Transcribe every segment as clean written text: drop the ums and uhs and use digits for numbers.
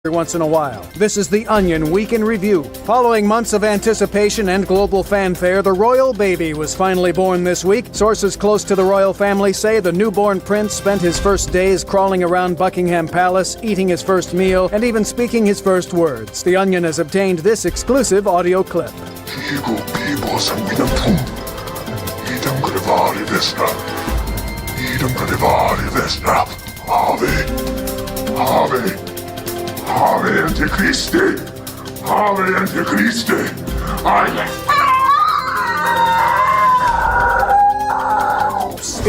Once in a while. This is The Onion Week in Review. Following months of anticipation and global fanfare, the royal baby was finally born this week. Sources close to the royal family say the newborn prince spent his first days crawling around Buckingham Palace, eating his first meal, and even speaking his first words. The Onion has obtained this exclusive audio clip. Ave Antichristi! Ave Antichristi!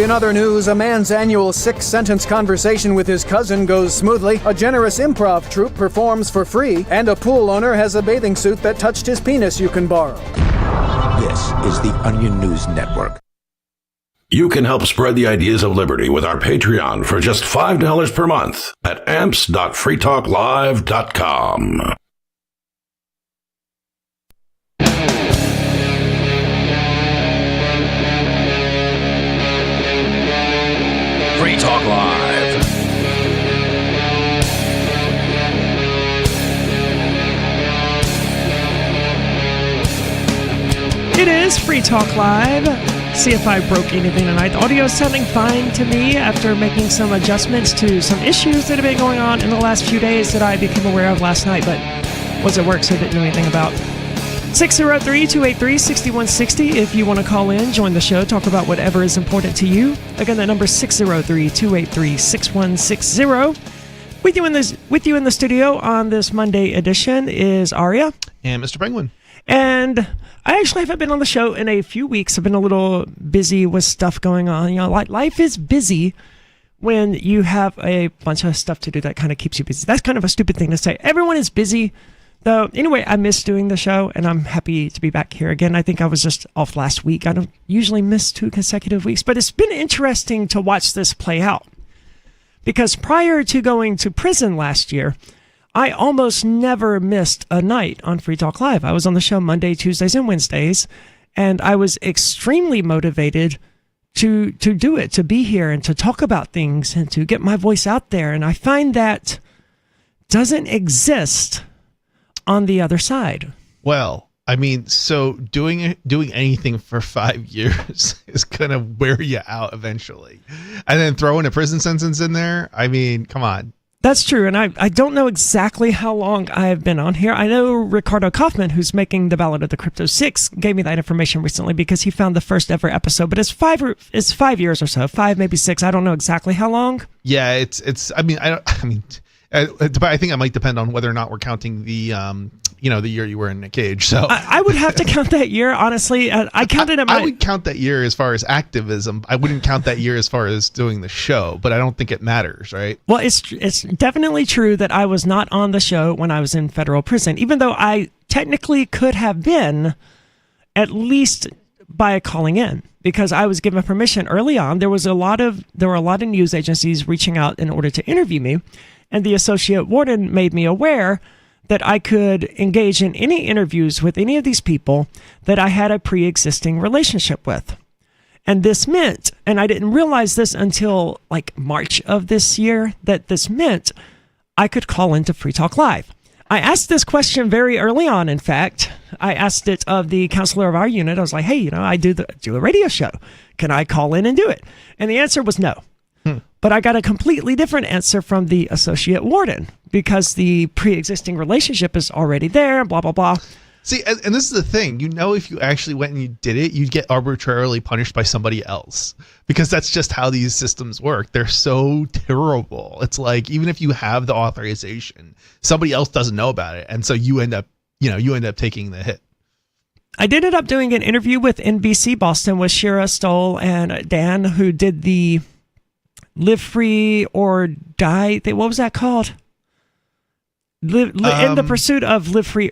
In other news, a man's annual 6-sentence conversation with his cousin goes smoothly, a generous improv troupe performs for free, and a pool owner has a bathing suit that touched his penis you can borrow. This is the Onion News Network. You can help spread the ideas of liberty with our Patreon for just $5 per month at amps.freetalklive.com. Free Talk Live. It is Free Talk Live. See if I broke anything tonight. The audio is sounding fine to me after making some adjustments to some issues that have been going on in the last few days that I became aware of last night, but was at work, so I didn't know anything about. 603-283-6160 if you want to call in, join the show, talk about whatever is important to you. Again, that number is 603-283-6160. With you in the studio on this Monday edition is Aria. And Mr. Penguin. And I actually haven't been on the show in a few weeks. I've been a little busy with stuff going on. You know, life is busy when you have a bunch of stuff to do that kind of keeps you busy. That's kind of a stupid thing to say. Everyone is busy. Though, anyway, I miss doing the show, and I'm happy to be back here again. I think I was just off last week. I don't usually miss 2 consecutive weeks, but it's been interesting to watch this play out. Because prior to going to prison last year, I almost never missed a night on Free Talk Live. I was on the show Monday, Tuesdays, and Wednesdays, and I was extremely motivated to do it, to be here and to talk about things and to get my voice out there. And I find that doesn't exist on the other side. Well, I mean, so doing anything for 5 years is going to wear you out eventually. And then throwing a prison sentence in there, I mean, come on. That's true, and I don't know exactly how long I've been on here. I know Ricardo Kaufman, who's making the Ballad of the Crypto 6, gave me that information recently because he found the first ever episode, but it's 5 years or so, 5, maybe 6. I don't know exactly how long. Yeah, it's. I think it might depend on whether or not we're counting the the year you were in a cage. So I would have to count that year, honestly. I counted it. I would count that year as far as activism. I wouldn't count that year as far as doing the show, but I don't think it matters, right? Well, it's definitely true that I was not on the show when I was in federal prison, even though I technically could have been, at least by calling in, because I was given permission early on. There were a lot of news agencies reaching out in order to interview me, and the associate warden made me aware that I could engage in any interviews with any of these people that I had a pre-existing relationship with. And this meant, and I didn't realize this until like March of this year, that this meant I could call into Free Talk Live. I asked this question very early on, in fact. I asked it of the counselor of our unit. I was like, hey, I do a radio show. Can I call in and do it? And the answer was no. But I got a completely different answer from the associate warden because the pre-existing relationship is already there, blah, blah, blah. See, and this is the thing. If you actually went and you did it, you'd get arbitrarily punished by somebody else because that's just how these systems work. They're so terrible. It's like even if you have the authorization, somebody else doesn't know about it. And so you end up taking the hit. I did end up doing an interview with NBC Boston with Shira Stoll and Dan, who did the Live Free or Die thing. What was that called? In the pursuit of Live Free.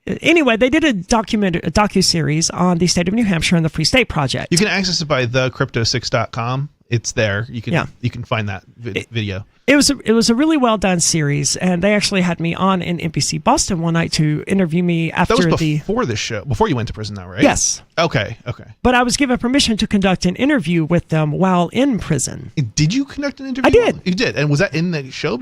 Anyway, they did a docuseries on the state of New Hampshire and the Free State Project. You can access it by thecrypto6.com it's there. You can find that video. It was a really well done series, and they actually had me on in NBC Boston one night to interview me after that was before the show, before you went to prison, though, right? Yes. Okay. But I was given permission to conduct an interview with them while in prison. Did you conduct an interview? I did. You did, and was that in the show?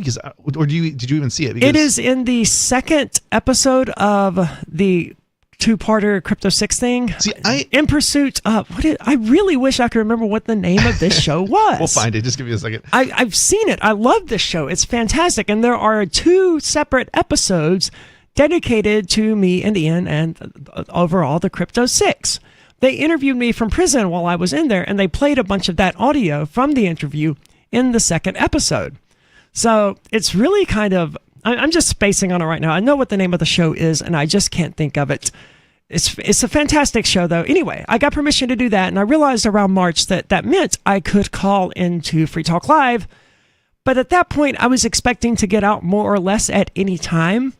Or did you even see it? It is in the second episode of the two-parter Crypto 6 thing. See, in pursuit of I really wish I could remember what the name of this show was. We'll find it. Just give me a second. I've seen it. I love this show. It's fantastic, and there are 2 separate episodes dedicated to me and Ian and overall the Crypto 6. They interviewed me from prison while I was in there, and they played a bunch of that audio from the interview in the second episode. So it's really kind of, I'm just spacing on it right now. I know what the name of the show is, and I just can't think of it. It's a fantastic show, though. Anyway, I got permission to do that, and I realized around March that meant I could call into Free Talk Live. But at that point, I was expecting to get out more or less at any time.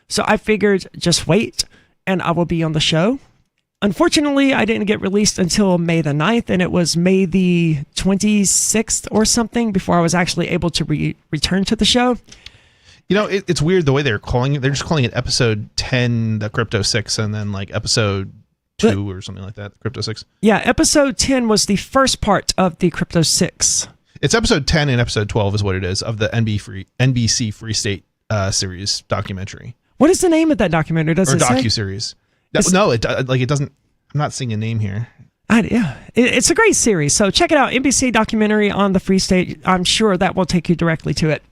So I figured just wait, and I will be on the show. Unfortunately, I didn't get released until May the 9th, and it was May the 26th or something before I was actually able to return to the show. You know, it's weird the way they're calling it. They're just calling it episode 10, the Crypto 6, and then like episode 2 or something like that, Crypto 6. Yeah, episode 10 was the first part of the Crypto 6. It's episode 10 and episode 12 is what it is of the NBC Free State series documentary. What is the name of that documentary? Does it say? Docu-series. No, it doesn't. I'm not seeing a name here. It's a great series. So check it out. NBC documentary on the Free State. I'm sure that will take you directly to it.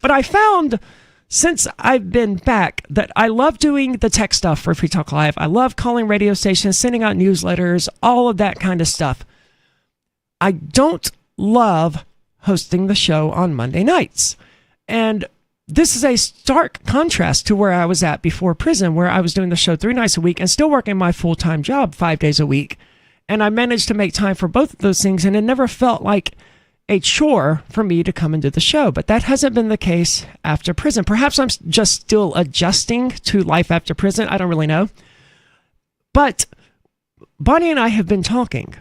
But I found, since I've been back, that I love doing the tech stuff for Free Talk Live. I love calling radio stations, sending out newsletters, all of that kind of stuff. I don't love hosting the show on Monday nights. And this is a stark contrast to where I was at before prison, where I was doing the show 3 nights a week and still working my full-time job 5 days a week. And I managed to make time for both of those things, and it never felt like a chore for me to come and do the show. But that hasn't been the case after prison. Perhaps I'm just still adjusting to life after prison. I don't really know. But Bonnie and I have been talking,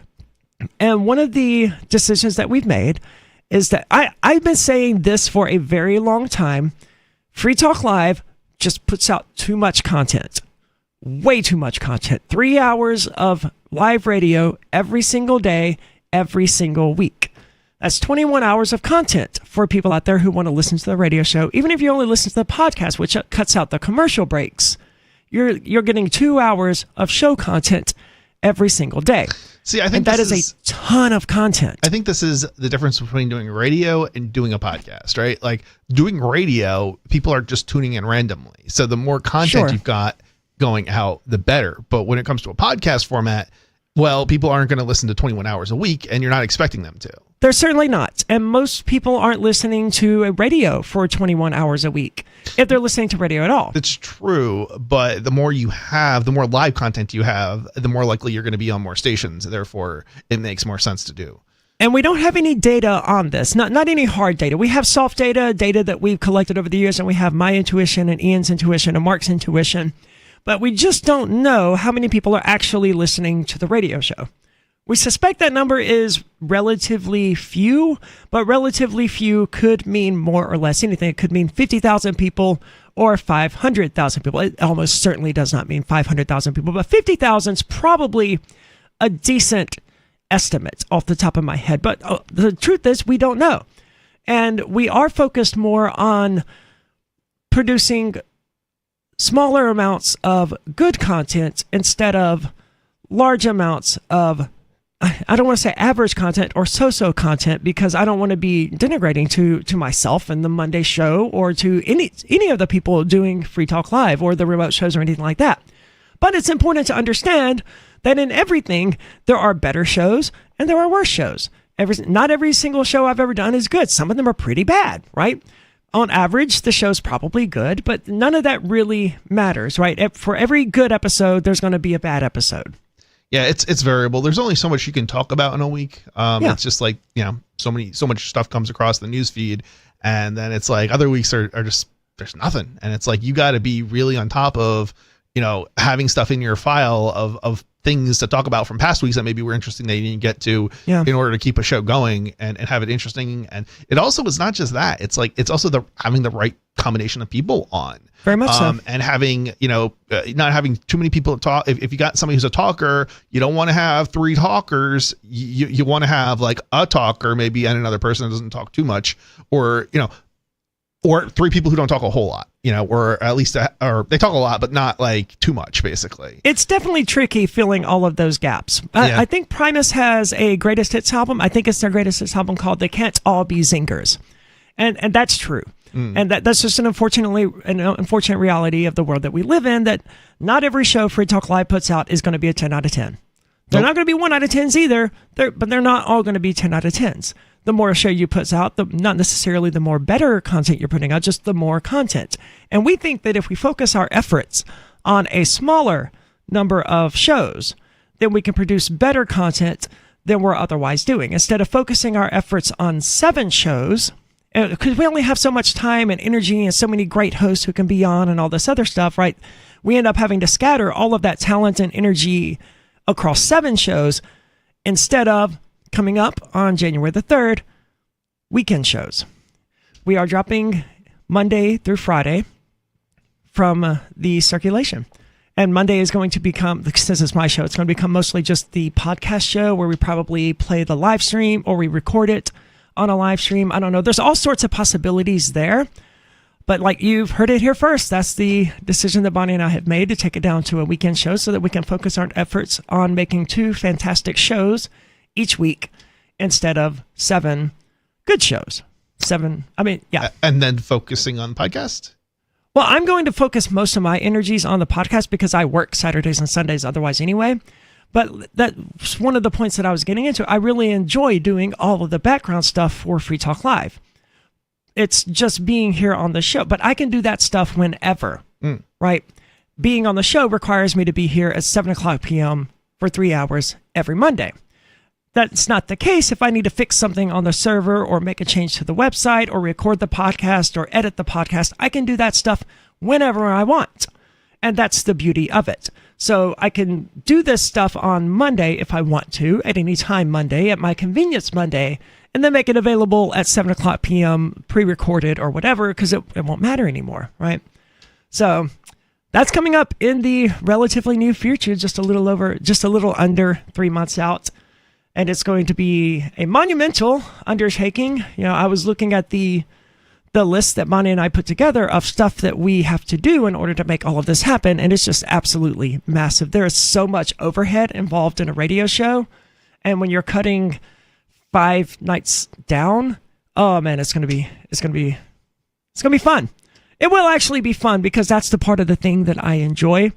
and one of the decisions that we've made is that I've been saying this for a very long time. Free Talk Live just puts out too much content. Way too much content. 3 hours of live radio every single day, every single week. That's 21 hours of content for people out there who want to listen to the radio show. Even if you only listen to the podcast, which cuts out the commercial breaks, you're getting 2 hours of show content every single day. See, I think that is a ton of content. I think this is the difference between doing radio and doing a podcast, right? Like doing radio, people are just tuning in randomly. So the more content you've got going out, the better. But when it comes to a podcast format, well, people aren't going to listen to 21 hours a week, and you're not expecting them to. They're certainly not. And most people aren't listening to a radio for 21 hours a week, if they're listening to radio at all. It's true, but the more you have, the more live content you have, the more likely you're going to be on more stations. Therefore, it makes more sense to do. And we don't have any data on this, not any hard data. We have soft data that we've collected over the years, and we have my intuition and Ian's intuition and Mark's intuition. But we just don't know how many people are actually listening to the radio show. We suspect that number is relatively few, but relatively few could mean more or less anything. It could mean 50,000 people or 500,000 people. It almost certainly does not mean 500,000 people, but 50,000 is probably a decent estimate off the top of my head. But the truth is, we don't know. And we are focused more on producing smaller amounts of good content instead of large amounts of, I don't want to say average content or so-so content, because I don't want to be denigrating to myself and the Monday show or to any of the people doing Free Talk Live or the remote shows or anything like that. But it's important to understand that in everything, there are better shows and there are worse shows. Not every single show I've ever done is good. Some of them are pretty bad, right? On average, the show's probably good, but none of that really matters, right? For every good episode, there's going to be a bad episode. Yeah, it's variable. There's only so much you can talk about in a week. It's just like, so much stuff comes across the news feed, and then it's like other weeks are just, there's nothing. And it's like, you got to be really on top of having stuff in your file of things to talk about from past weeks that maybe were interesting that you didn't get to in order to keep a show going and have it interesting. And it also was not just that. It's like, it's also having the right combination of people on. Very much so. And having, not having too many people talk. If you got somebody who's a talker, you don't want to have 3 talkers. You want to have like a talker maybe and another person that doesn't talk too much, or 3 people who don't talk a whole lot, or at least, or they talk a lot, but not like too much, basically. It's definitely tricky filling all of those gaps. I think Primus has a greatest hits album. I think it's their greatest hits album called They Can't All Be Zingers. And that's true. And that's just an unfortunate reality of the world that we live in, that not every show Free Talk Live puts out is going to be a 10 out of 10. They're not going to be 1 out of 10s either, but they're not all going to be 10 out of 10s. The more a show you put out, not necessarily the more better content you're putting out, just the more content. And we think that if we focus our efforts on a smaller number of shows, then we can produce better content than we're otherwise doing. Instead of focusing our efforts on 7 shows, because we only have so much time and energy and so many great hosts who can be on and all this other stuff, right? We end up having to scatter all of that talent and energy across 7 shows instead of coming up on January the 3rd, weekend shows. We are dropping Monday through Friday from the circulation. And Monday is going to become, since it's my show, it's going to become mostly just the podcast show where we probably play the live stream or we record it on a live stream. I don't know. There's all sorts of possibilities there. But like you've heard it here first, that's the decision that Bonnie and I have made, to take it down to a weekend show so that we can focus our efforts on making 2 fantastic shows each week instead of 7 good shows. 7, yeah. And then focusing on podcast? Well, I'm going to focus most of my energies on the podcast because I work Saturdays and Sundays otherwise anyway. But that's one of the points that I was getting into. I really enjoy doing all of the background stuff for Free Talk Live. It's just being here on the show, but I can do that stuff whenever, right? Being on the show requires me to be here at 7:00 p.m. for 3 hours every Monday. That's not the case if I need to fix something on the server or make a change to the website or record the podcast or edit the podcast. I can do that stuff whenever I want. And that's the beauty of it. So I can do this stuff on Monday if I want to, at any time Monday, at my convenience Monday, and then make it available at 7:00 p.m. pre-recorded or whatever, because it won't matter anymore, right? So that's coming up in the relatively near future, just a little under 3 months out. And it's going to be a monumental undertaking. I was looking at the list that Bonnie and I put together of stuff that we have to do in order to make all of this happen. And it's just absolutely massive. There is so much overhead involved in a radio show. And when you're cutting 5 nights down, oh man, it's going to be fun. It will actually be fun because that's the part of the thing that I enjoy.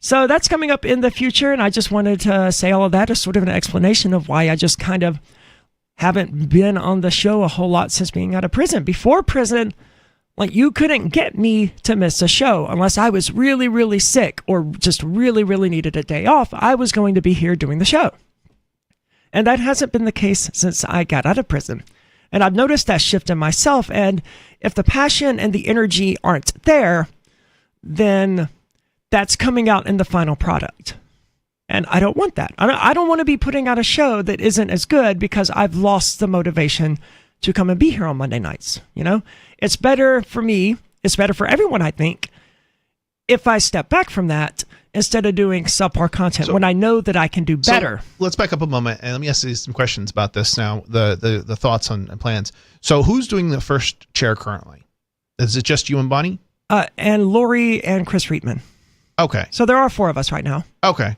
So that's coming up in the future, and I just wanted to say all of that as sort of an explanation of why I just kind of haven't been on the show a whole lot since being out of prison. Before prison, like, you couldn't get me to miss a show unless I was really, really sick or just really, really needed a day off. I was going to be here doing the show. And that hasn't been the case since I got out of prison. And I've noticed that shift in myself, and if the passion and the energy aren't there, then that's coming out in the final product. And I don't want that. I don't want to be putting out a show that isn't as good because I've lost the motivation to come and be here on Monday nights. It's better for me. It's better for everyone, I think, if I step back from that instead of doing subpar content when I know that I can do better. So let's back up a moment and let me ask you some questions about this now, the thoughts on plans. So who's doing the first chair currently? Is it just you and Bonnie? And Lori and Chris Reitman. Okay. So there are 4 of us right now. Okay.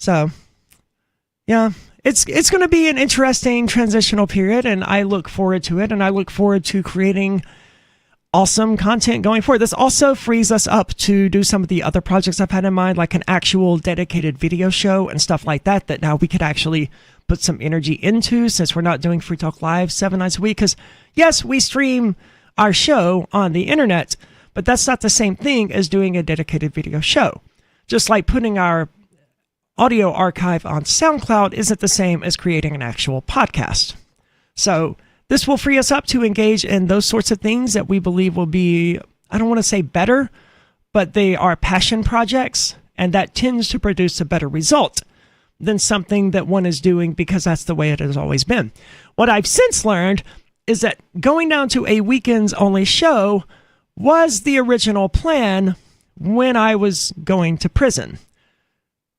So, yeah, it's going to be an interesting transitional period, and I look forward to it, and I look forward to creating awesome content going forward. This also frees us up to do some of the other projects I've had in mind, like an actual dedicated video show and stuff like that now we could actually put some energy into, since we're not doing Free Talk Live 7 nights a week. Because, yes, we stream our show on the internet, but that's not the same thing as doing a dedicated video show. Just like putting our audio archive on SoundCloud isn't the same as creating an actual podcast. So this will free us up to engage in those sorts of things that we believe will be, I don't want to say better, but they are passion projects, and that tends to produce a better result than something that one is doing because that's the way it has always been. What I've since learned is that going down to a weekends only show was the original plan when I was going to prison.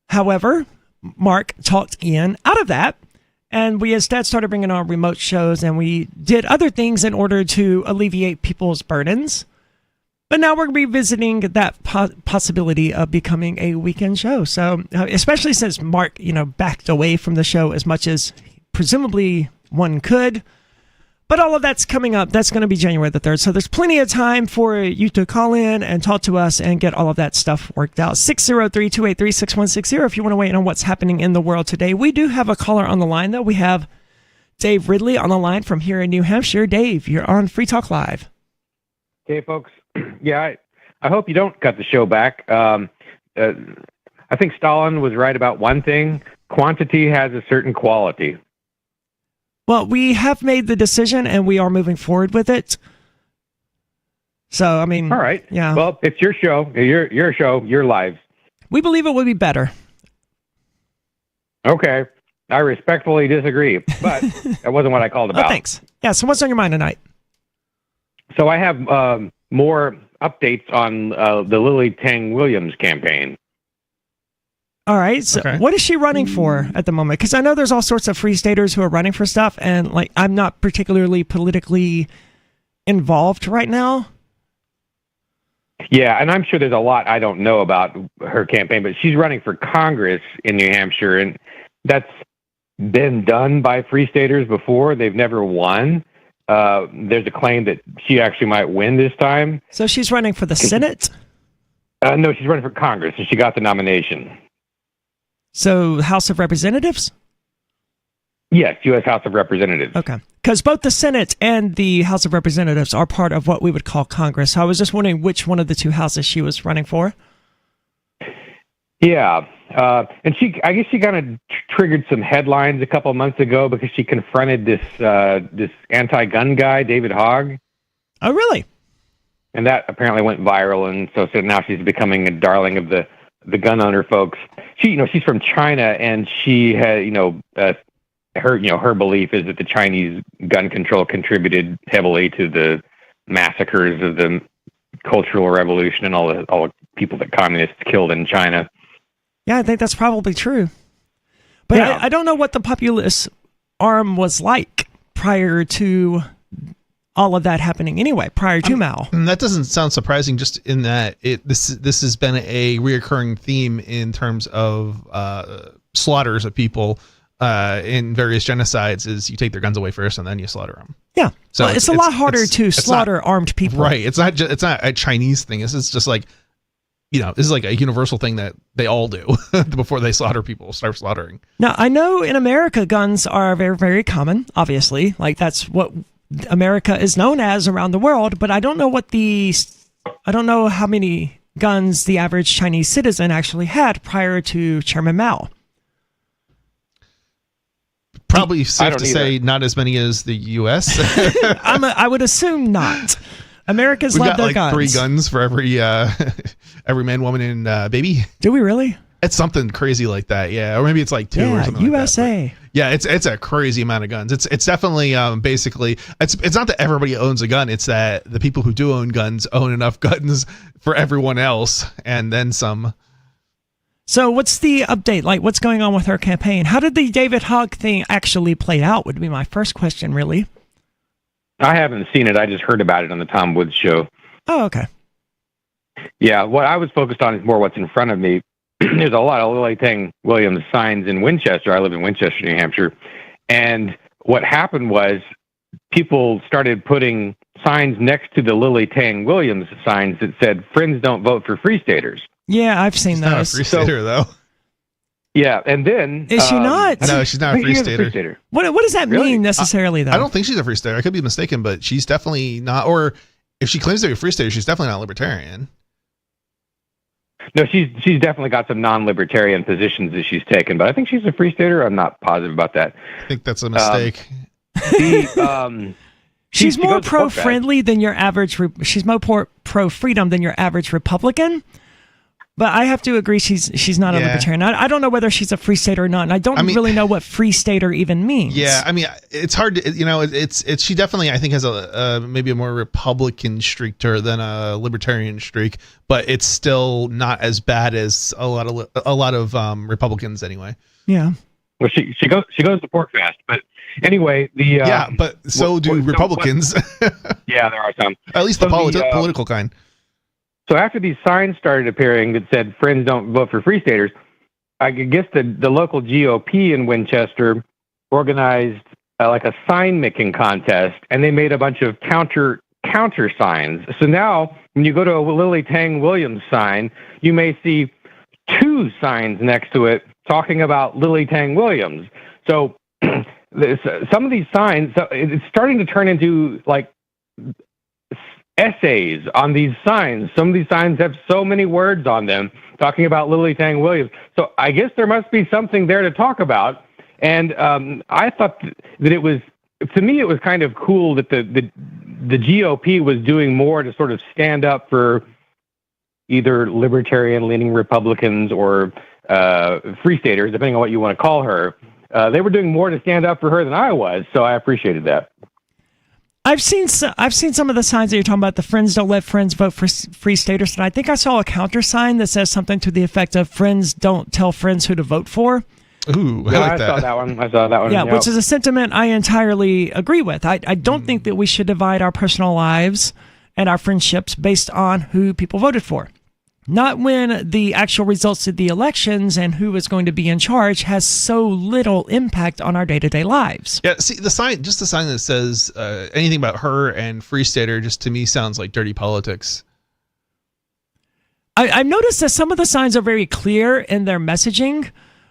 However, Mark talked Ian out of that, and we instead started bringing on remote shows, and we did other things in order to alleviate people's burdens. But now we're revisiting that possibility of becoming a weekend show. So, especially since Mark, backed away from the show as much as presumably one could. But all of that's coming up. That's going to be January the 3rd. So there's plenty of time for you to call in and talk to us and get all of that stuff worked out. 603-283-6160 if you want to weigh in on what's happening in the world today. We do have a caller on the line, though. We have Dave Ridley on the line from here in New Hampshire. Dave, you're on Free Talk Live. Okay, folks. Yeah, I hope you don't cut the show back. I think Stalin was right about one thing. Quantity has a certain quality. Well, we have made the decision, and we are moving forward with it. So, I mean... All right. Yeah. Well, it's your show. Your show, your lives. We believe it would be better. Okay. I respectfully disagree, but that wasn't what I called about. Oh, thanks. Yeah, so what's on your mind tonight? So I have more updates on the Lily Tang Williams campaign. All right. So Okay. What is she running for at the moment? Because I know there's all sorts of free staters who are running for stuff, and I'm not particularly politically involved right now. Yeah, and I'm sure there's a lot I don't know about her campaign, but she's running for Congress in New Hampshire, and that's been done by free staters before. They've never won. There's a claim that she actually might win this time. So she's running for the Senate? No, she's running for Congress, and she got the nomination. So House of Representatives? Yes, U.S. House of Representatives. Okay. Because both the Senate and the House of Representatives are part of what we would call Congress. So I was just wondering which one of the two houses she was running for. Yeah, and I guess she kind of triggered some headlines a couple of months ago because she confronted this anti-gun guy, David Hogg. Oh, really? And that apparently went viral, and so now she's becoming a darling of the gun owner folks. She's from China, and she had, her belief is that the Chinese gun control contributed heavily to the massacres of the Cultural Revolution and all the people that communists killed in China. Yeah, I think that's probably true. But Yeah. I don't know what the populist arm was like prior to all of that happening anyway, prior to Mao. And that doesn't sound surprising, just in that this has been a reoccurring theme in terms of slaughters of people in various genocides. Is you take their guns away first and then you slaughter them. Yeah, So it's a lot harder to slaughter armed people. Right. It's not a Chinese thing. This is just like, this is like a universal thing that they all do before they slaughter people, start slaughtering. Now, I know in America, guns are very, very common, obviously. Like, that's what America is known as around the world, but I don't know I don't know how many guns the average Chinese citizen actually had prior to Chairman Mao. Probably safe to either. say not as many as the U.S. I would assume not. Americans We've love got their like guns. 3 guns for every man, woman, and baby. Do we really? It's something crazy like that, yeah. Or maybe it's like 2 or Yeah, something USA. like that. But yeah, it's a crazy amount of guns. It's definitely basically it's not that everybody owns a gun. It's that the people who do own guns own enough guns for everyone else, and then some. So what's the update? Like, what's going on with her campaign? How did the David Hogg thing actually play out would be my first question, really. I haven't seen it. I just heard about it on the Tom Woods show. Oh, okay. Yeah, what I was focused on is more what's in front of me. There's a lot of Lily Tang Williams signs in Winchester. I live in Winchester, New Hampshire. And what happened was people started putting signs next to the Lily Tang Williams signs that said, "Friends don't vote for Free Staters." Yeah, I've seen Not a those. free stater, though. Yeah, and then... Is she not? No, she's not a free stater. What does that Really? mean necessarily, though? I don't think she's a free stater. I could be mistaken, but she's definitely not. Or if she claims to be a free stater, she's definitely not libertarian. No, she's definitely got some non-libertarian positions that she's taken, but I think she's a Free Stater. I'm not positive about that. I think that's a mistake. She's more goes to pork fest. pro-friendly than your average. She's more pro-freedom than your average Republican. But I have to agree, she's not a libertarian. I don't know whether she's a free stater or not, and I don't really know what free stater even means. Yeah, I mean, it's hard to, it's she definitely, I think, has a maybe a more Republican streak to her than a libertarian streak, but it's still not as bad as a lot of Republicans anyway. Yeah. Well, she goes to pork fest, but anyway, but so do Republicans. Yeah, there are some. At least the political kind. So after these signs started appearing that said "Friends don't vote for free staters," I guess the local GOP in Winchester organized like a sign making contest, and they made a bunch of counter signs. So now, when you go to a Lily Tang Williams sign, you may see 2 signs next to it talking about Lily Tang Williams. So some of these signs, it's starting to turn into like essays on these signs. Some of these signs have so many words on them talking about Lily Tang Williams. So I guess there must be something there to talk about. And I thought that it was kind of cool that the GOP was doing more to sort of stand up for either libertarian-leaning Republicans or free staters, depending on what you want to call her. They were doing more to stand up for her than I was, so I appreciated that. I've seen some of the signs that you're talking about. The Friends don't let friends vote for free staters, and I think I saw a counter sign that says something to the effect of "Friends don't tell friends who to vote for." Ooh, I saw that one. Yeah, which is a sentiment I entirely agree with. I don't think that we should divide our personal lives and our friendships based on who people voted for. Not when the actual results of the elections and who is going to be in charge has so little impact on our day-to-day lives. Yeah, see, the sign that says anything about her and Free Stater just to me sounds like dirty politics. I've noticed that some of the signs are very clear in their messaging,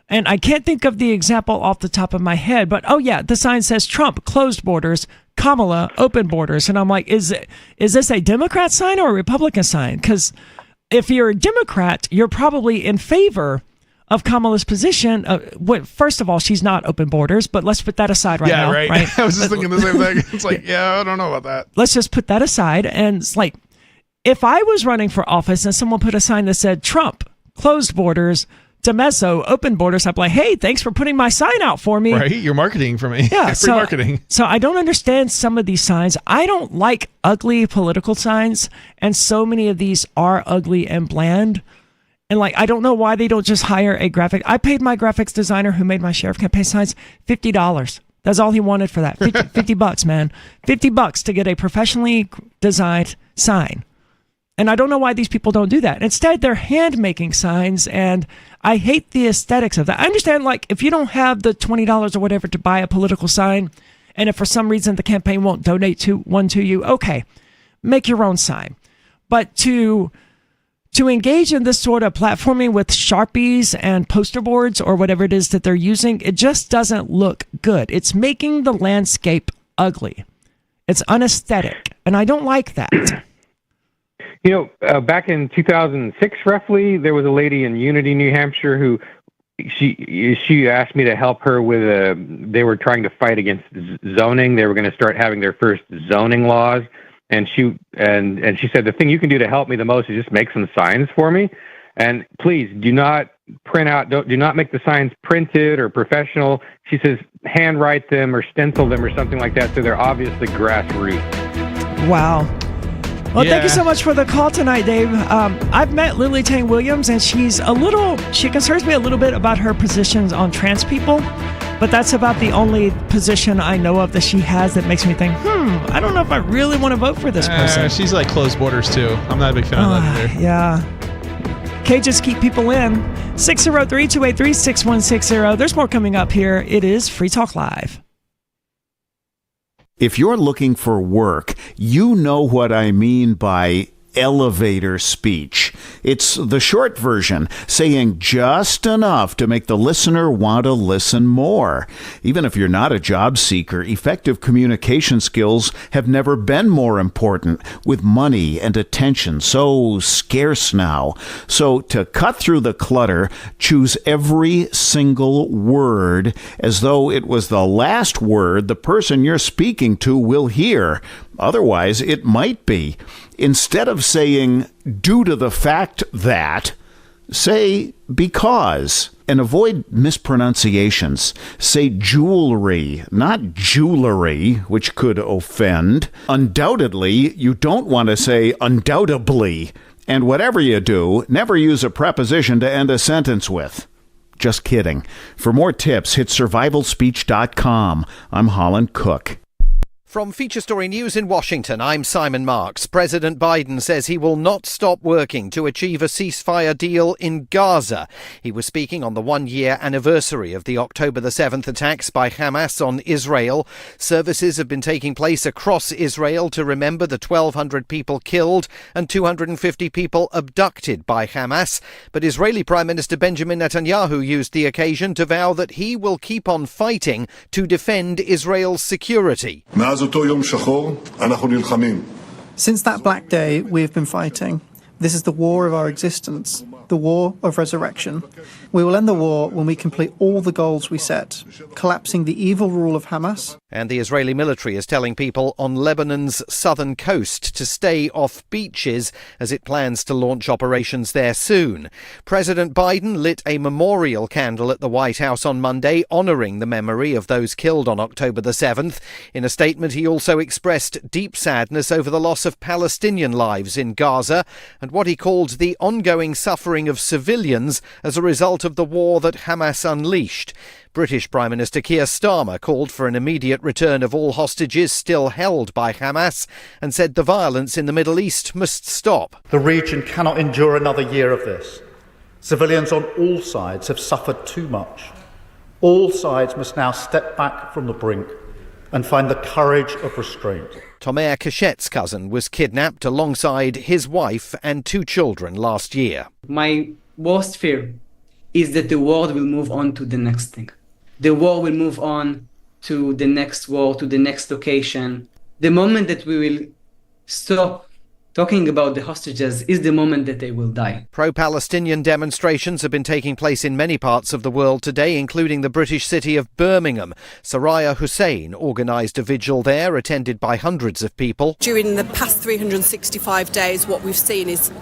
and I can't think of the example off the top of my head, but the sign says Trump, closed borders, Kamala, open borders, and I'm like, is this a Democrat sign or a Republican sign? Because if you're a Democrat, you're probably in favor of Kamala's position. First of all, she's not open borders, but let's put that aside now. Yeah, right. I was just thinking the same thing. It's like, I don't know about that. Let's just put that aside. And it's like, if I was running for office and someone put a sign that said Trump, closed borders, DeMezzo, open borders, I'd be like, hey, thanks for putting my sign out for me. Right, you're marketing for me. Yeah, free marketing. So I don't understand some of these signs. I don't like ugly political signs, and so many of these are ugly and bland. And I don't know why they don't just hire a graphic. I paid my graphics designer who made my sheriff campaign signs $50. That's all he wanted for that. $50, man. $50 to get a professionally designed sign. And I don't know why these people don't do that. Instead, they're hand-making signs, and I hate the aesthetics of that. I understand, if you don't have the $20 or whatever to buy a political sign, and if for some reason the campaign won't donate one to you, okay, make your own sign. But to engage in this sort of platforming with Sharpies and poster boards or whatever it is that they're using, it just doesn't look good. It's making the landscape ugly. It's unaesthetic, and I don't like that. Back in 2006, roughly, there was a lady in Unity, New Hampshire, who she asked me to help her with they were trying to fight against zoning. They were going to start having their first zoning laws. And she said, the thing you can do to help me the most is just make some signs for me. And please do not print out, do not make the signs printed or professional. She says, handwrite them or stencil them or something like that. So they're obviously grassroots. Wow. Well, thank you so much for the call tonight, Dave. I've met Lily Tang Williams, and she concerns me a little bit about her positions on trans people, but that's about the only position I know of that she has that makes me think, I don't know if I really want to vote for this person. She's like closed borders, too. I'm not a big fan of that either. Yeah. Cages keep people in. 603-283-6160. There's more coming up here. It is Free Talk Live. If you're looking for work, you know what I mean by elevator speech. It's the short version, saying just enough to make the listener want to listen more. Even if you're not a job seeker, effective communication skills have never been more important, with money and attention so scarce now. So to cut through the clutter, choose every single word as though it was the last word the person you're speaking to will hear. Otherwise, it might be. Instead of saying, due to the fact that, say, because. And avoid mispronunciations. Say jewelry, not jewelry, which could offend. Undoubtedly, you don't want to say undoubtedly. And whatever you do, never use a preposition to end a sentence with. Just kidding. For more tips, hit survivalspeech.com. I'm Holland Cook. From Feature Story News in Washington, I'm Simon Marks. President Biden says he will not stop working to achieve a ceasefire deal in Gaza. He was speaking on the one-year anniversary of the October the 7th attacks by Hamas on Israel. Services have been taking place across Israel to remember the 1,200 people killed and 250 people abducted by Hamas. But Israeli Prime Minister Benjamin Netanyahu used the occasion to vow that he will keep on fighting to defend Israel's security. Since that black day, we have been fighting. This is the war of our existence, the war of resurrection. We will end the war when we complete all the goals we set, collapsing the evil rule of Hamas. And the Israeli military is telling people on Lebanon's southern coast to stay off beaches as it plans to launch operations there soon. President Biden lit a memorial candle at the White House on Monday, honouring the memory of those killed on October the 7th. In a statement, he also expressed deep sadness over the loss of Palestinian lives in Gaza and what he called the ongoing suffering of civilians as a result of the war that Hamas unleashed. British Prime Minister Keir Starmer called for an immediate return of all hostages still held by Hamas and said the violence in the Middle East must stop. The region cannot endure another year of this. Civilians on all sides have suffered too much. All sides must now step back from the brink and find the courage of restraint. Tomer Kashet's cousin was kidnapped alongside his wife and 2 children last year. My worst fear is that the world will move on to the next thing. The war will move on to the next war, to the next location. The moment that we will stop talking about the hostages is the moment that they will die. Pro-Palestinian demonstrations have been taking place in many parts of the world today, including the British city of Birmingham. Soraya Hussein organised a vigil there, attended by hundreds of people. During the past 365 days, what we've seen is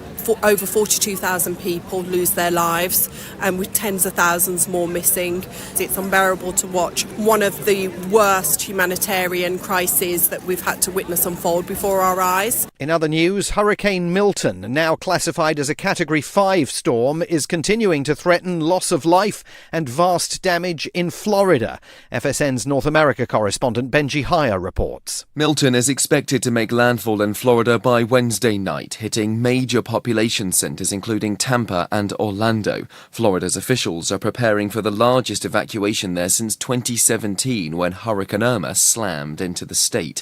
over 42,000 people lose their lives, and with tens of thousands more missing. It's unbearable to watch one of the worst humanitarian crises that we've had to witness unfold before our eyes. In other news, Hurricane Milton, now classified as a Category 5 storm, is continuing to threaten loss of life and vast damage in Florida. FSN's North America correspondent Benji Hire reports. Milton is expected to make landfall in Florida by Wednesday night, hitting major population centers including Tampa and Orlando. Florida's officials are preparing for the largest evacuation there since 2017 when Hurricane Irma slammed into the state.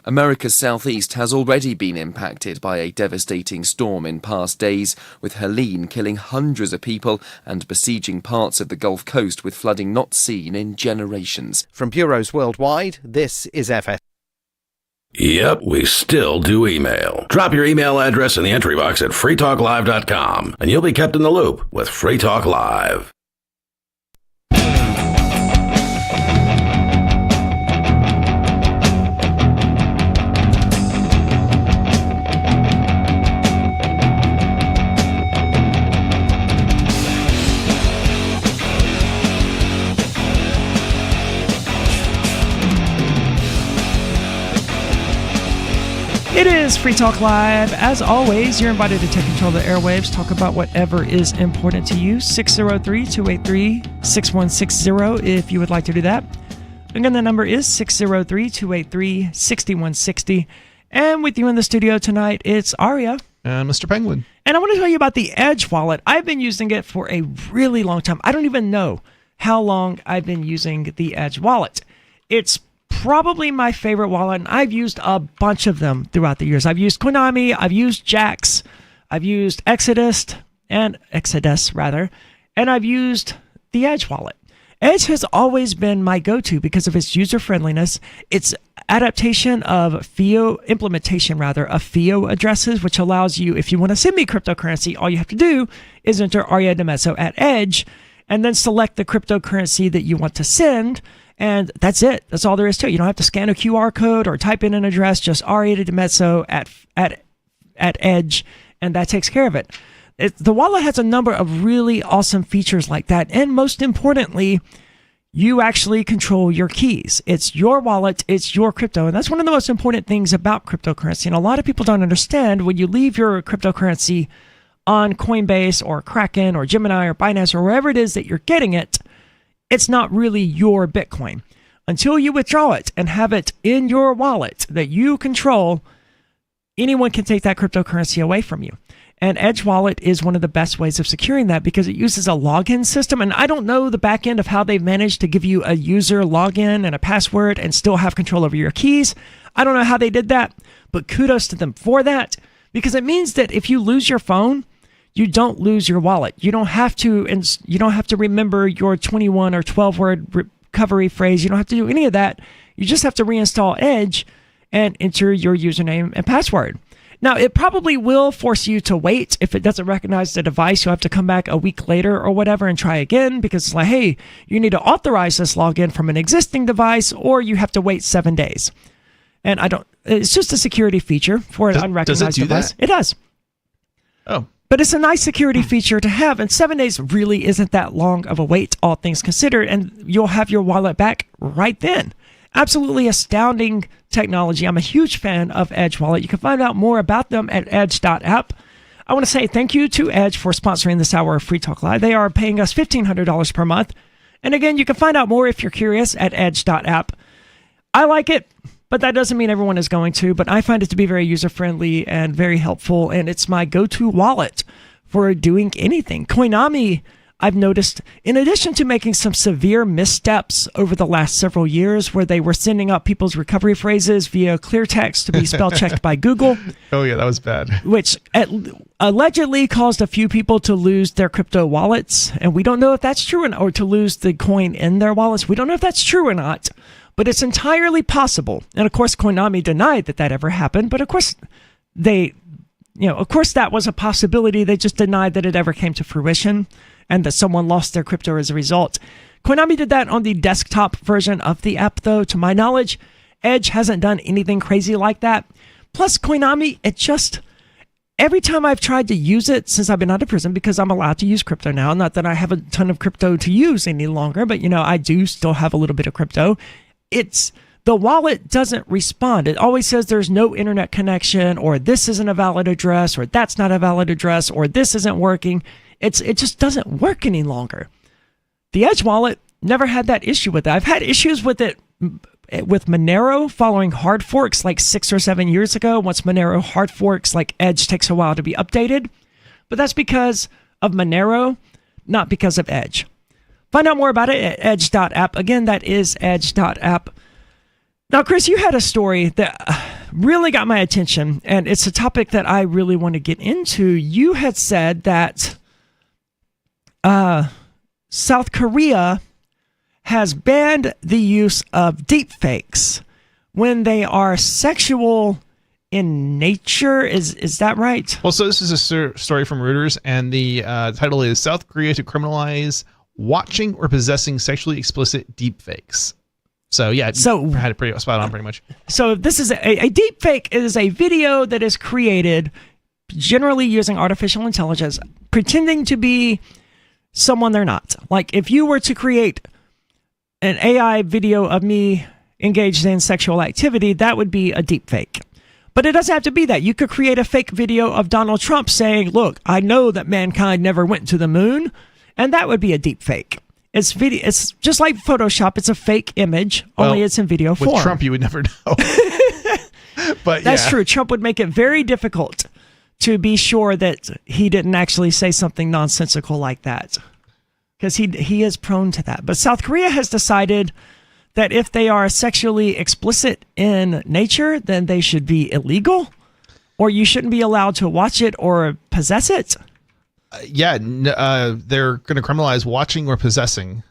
America's southeast has already been impacted by a devastating storm in past days, with Helene killing hundreds of people and besieging parts of the Gulf Coast with flooding not seen in generations. From bureaus worldwide, this is FS. Yep, we still do email. Drop your email address in the entry box at freetalklive.com and you'll be kept in the loop with Free Talk Live. It is Free Talk Live. As always, you're invited to take control of the airwaves, talk about whatever is important to you. 603-283-6160 if you would like to do that. Again, the number is 603-283-6160. And with you in the studio tonight, it's Aria. And Mr. Penguin. And I want to tell you about the Edge wallet. I've been using it for a really long time. I don't even know how long I've been using the Edge wallet. It's probably my favorite wallet, and I've used a bunch of them throughout the years. I've used Konami, I've used Jax, I've used Exodus, and I've used the Edge wallet. Edge has always been my go-to because of its user-friendliness, its implementation of FIO addresses, which allows you, if you want to send me cryptocurrency, all you have to do is enter Aria DiMezzo at Edge, and then select the cryptocurrency that you want to send, and that's it. That's all there is to it. You don't have to scan a QR code or type in an address, just Aria DiMezzo at Edge, and that takes care of it. The wallet has a number of really awesome features like that, and most importantly, you actually control your keys. It's your wallet, it's your crypto, and that's one of the most important things about cryptocurrency. And a lot of people don't understand when you leave your cryptocurrency on Coinbase or Kraken or Gemini or Binance or wherever it is that you're getting it, it's not really your Bitcoin. Until you withdraw it and have it in your wallet that you control, anyone can take that cryptocurrency away from you. And Edge Wallet is one of the best ways of securing that because it uses a login system. And I don't know the back end of how they've managed to give you a user login and a password and still have control over your keys. I don't know how they did that, but kudos to them for that, because it means that if you lose your phone, you don't lose your wallet. You don't have to remember your 21 or 12 word recovery phrase. You don't have to do any of that. You just have to reinstall Edge and enter your username and password. Now, it probably will force you to wait. If it doesn't recognize the device, you'll have to come back a week later or whatever and try again, because it's like, hey, you need to authorize this login from an existing device, or you have to wait 7 days. And it's just a security feature for an unrecognized device. It does. Oh. But it's a nice security feature to have, and 7 days really isn't that long of a wait, all things considered, and you'll have your wallet back right then. Absolutely astounding technology. I'm a huge fan of Edge Wallet. You can find out more about them at edge.app. I want to say thank you to Edge for sponsoring this hour of Free Talk Live. They are paying us $1,500 per month. And again, you can find out more if you're curious at edge.app. I like it, but that doesn't mean everyone is going to. But I find it to be very user-friendly and very helpful, and it's my go-to wallet for doing anything. Koinami, I've noticed, in addition to making some severe missteps over the last several years where they were sending out people's recovery phrases via clear text to be spell checked by Google. Oh, yeah, that was bad. Which allegedly caused a few people to lose their crypto wallets. And we don't know if that's true or to lose the coin in their wallets. We don't know if that's true or not, but it's entirely possible. And of course, Koinami denied that ever happened. But of course, that was a possibility. They just denied that it ever came to fruition, and that someone lost their crypto as a result. Koinami did that on the desktop version of the app, though. To my knowledge, Edge hasn't done anything crazy like that. Plus, Koinami, every time I've tried to use it since I've been out of prison, because I'm allowed to use crypto now, not that I have a ton of crypto to use any longer, but, I do still have a little bit of crypto. The wallet doesn't respond. It always says there's no internet connection, or this isn't a valid address, or that's not a valid address, or this isn't working. It just doesn't work any longer. The Edge wallet never had that issue with it. I've had issues with it with Monero following hard forks like 6 or 7 years ago. Once Monero hard forks, like Edge takes a while to be updated. But that's because of Monero, not because of Edge. Find out more about it at edge.app. Again, that is edge.app. Now, Chris, you had a story that really got my attention, and it's a topic that I really want to get into. You had said that South Korea has banned the use of deepfakes when they are sexual in nature. Is that right? Well, so this is a story from Reuters, and the title is South Korea to criminalize watching or possessing sexually explicit deepfakes. So yeah, I had it pretty spot on pretty much. So this is a deepfake is a video that is created generally using artificial intelligence, pretending to be someone they're not. Like if you were to create an AI video of me engaged in sexual activity, that would be a deepfake. But it doesn't have to be that. You could create a fake video of Donald Trump saying, look, I know that mankind never went to the moon, and that would be a deepfake. It's just like Photoshop. It's a fake image, only it's in video form. With Trump, you would never know. But that's true. Trump would make it very difficult to be sure that he didn't actually say something nonsensical like that, because he is prone to that. But South Korea has decided that if they are sexually explicit in nature, then they should be illegal, or you shouldn't be allowed to watch it or possess it? They're going to criminalize watching or possessing,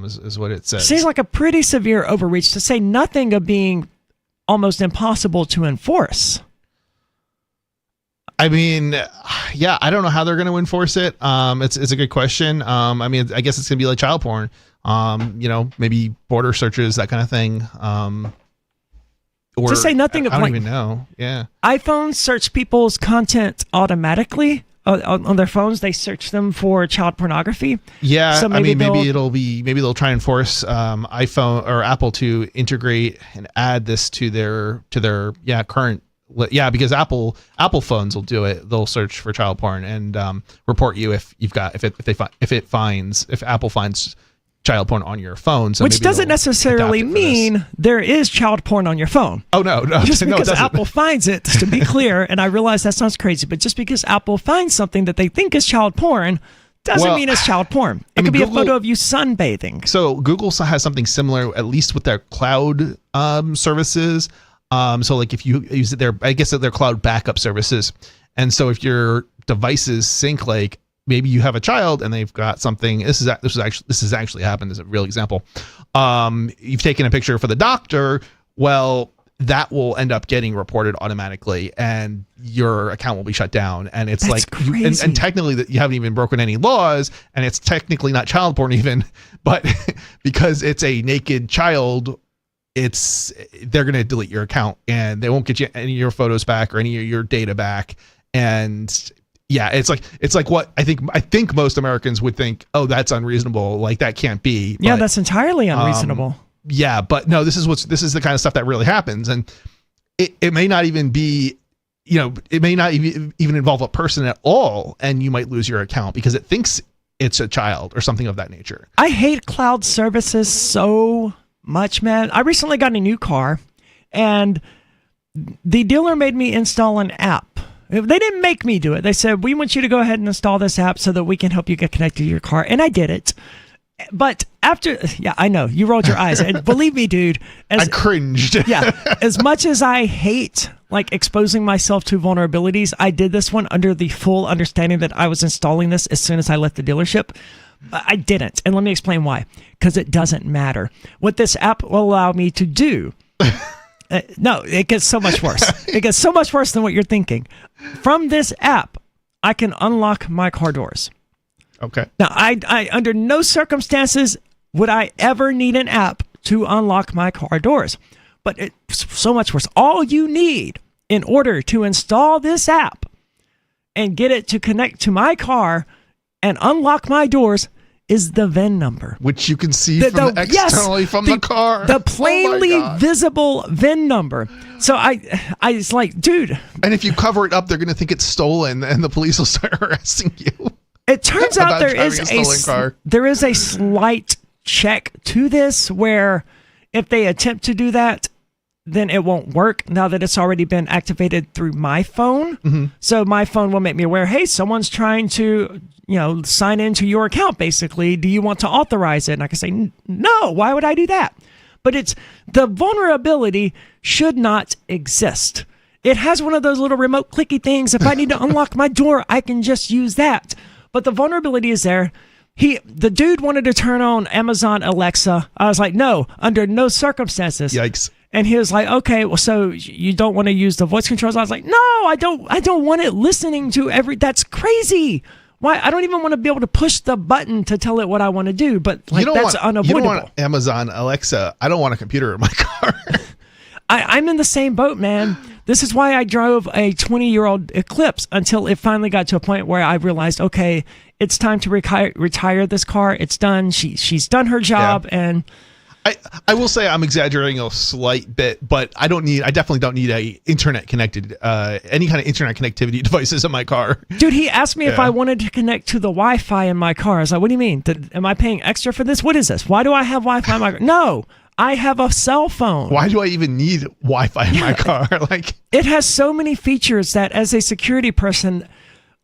is what it says. Seems like a pretty severe overreach, to say nothing of being almost impossible to enforce. I mean, yeah, I don't know how they're going to enforce it. It's a good question. I mean, I guess it's going to be like child porn. Maybe border searches, that kind of thing. Or to say nothing of, I don't even know. Yeah. iPhones search people's content automatically on their phones. They search them for child pornography. Yeah. So maybe they'll try and force iPhone or Apple to integrate and add this to their current. Yeah, because Apple phones will do it. They'll search for child porn and report you if Apple finds child porn on your phone. So which doesn't necessarily mean there is child porn on your phone. Oh no, just because it Apple finds it, to be clear, and I realize that sounds crazy, but just because Apple finds something that they think is child porn doesn't mean it's child porn. It could be Google, a photo of you sunbathing. So Google has something similar, at least with their cloud services. So like if you use their cloud backup services, and so if your devices sync, like maybe you have a child and they've got something. This has actually happened as a real example. You've taken a picture for the doctor. Well, that will end up getting reported automatically, and your account will be shut down. And it's and technically that you haven't even broken any laws, and it's technically not child porn even, but because it's a naked child. They're going to delete your account and they won't get you any of your photos back or any of your data back. And yeah, it's like what I think most Americans would think, oh, that's unreasonable. Like that can't be. Yeah, that's entirely unreasonable. Yeah, but no, this is the kind of stuff that really happens. And it may not even be, it may not even involve a person at all. And you might lose your account because it thinks it's a child or something of that nature. I hate cloud services so much, man. I recently got a new car and the dealer made me install an app. They didn't make me do it. They said, we want you to go ahead and install this app so that we can help you get connected to your car. And I did it. But I know you rolled your eyes, and believe me, dude, I cringed. As much as I hate like exposing myself to vulnerabilities, I did this one under the full understanding that I was installing this as soon as I left the dealership. I didn't. And let me explain why. Because it doesn't matter. What this app will allow me to do. No, it gets so much worse. It gets so much worse than what you're thinking. From this app, I can unlock my car doors. Okay. Now, I under no circumstances would I ever need an app to unlock my car doors. But it's so much worse. All you need in order to install this app and get it to connect to my car and unlock my doors is the VIN number, which you can see externally from the car. The plainly visible VIN number. So I was like, dude. And if you cover it up, they're going to think it's stolen, and the police will start arresting you. It turns out there is a slight check to this, where if they attempt to do that, then it won't work now that it's already been activated through my phone. Mm-hmm. So my phone will make me aware, hey, someone's trying to, sign into your account, basically. Do you want to authorize it? And I can say, no, why would I do that? But the vulnerability should not exist. It has one of those little remote clicky things. If I need to unlock my door, I can just use that. But the vulnerability is there. The dude wanted to turn on Amazon Alexa. I was like, no, under no circumstances. Yikes. And he was like, okay, well, so you don't want to use the voice controls? I was like, no, I don't want it listening to that's crazy. Why? I don't even want to be able to push the button to tell it what I want to do, but that's unavoidable. You don't want Amazon Alexa. I don't want a computer in my car. I'm in the same boat, man. This is why I drove a 20-year-old Eclipse until it finally got to a point where I realized, okay, it's time to retire this car. It's done. She's done her job, and I will say I'm exaggerating a slight bit, but I definitely don't need any kind of internet connectivity devices in my car. Dude, he asked me if I wanted to connect to the Wi-Fi in my car. I was like, what do you mean? Am I paying extra for this? What is this? Why do I have Wi-Fi in my car? No, I have a cell phone. Why do I even need Wi-Fi in my car? It has so many features that as a security person,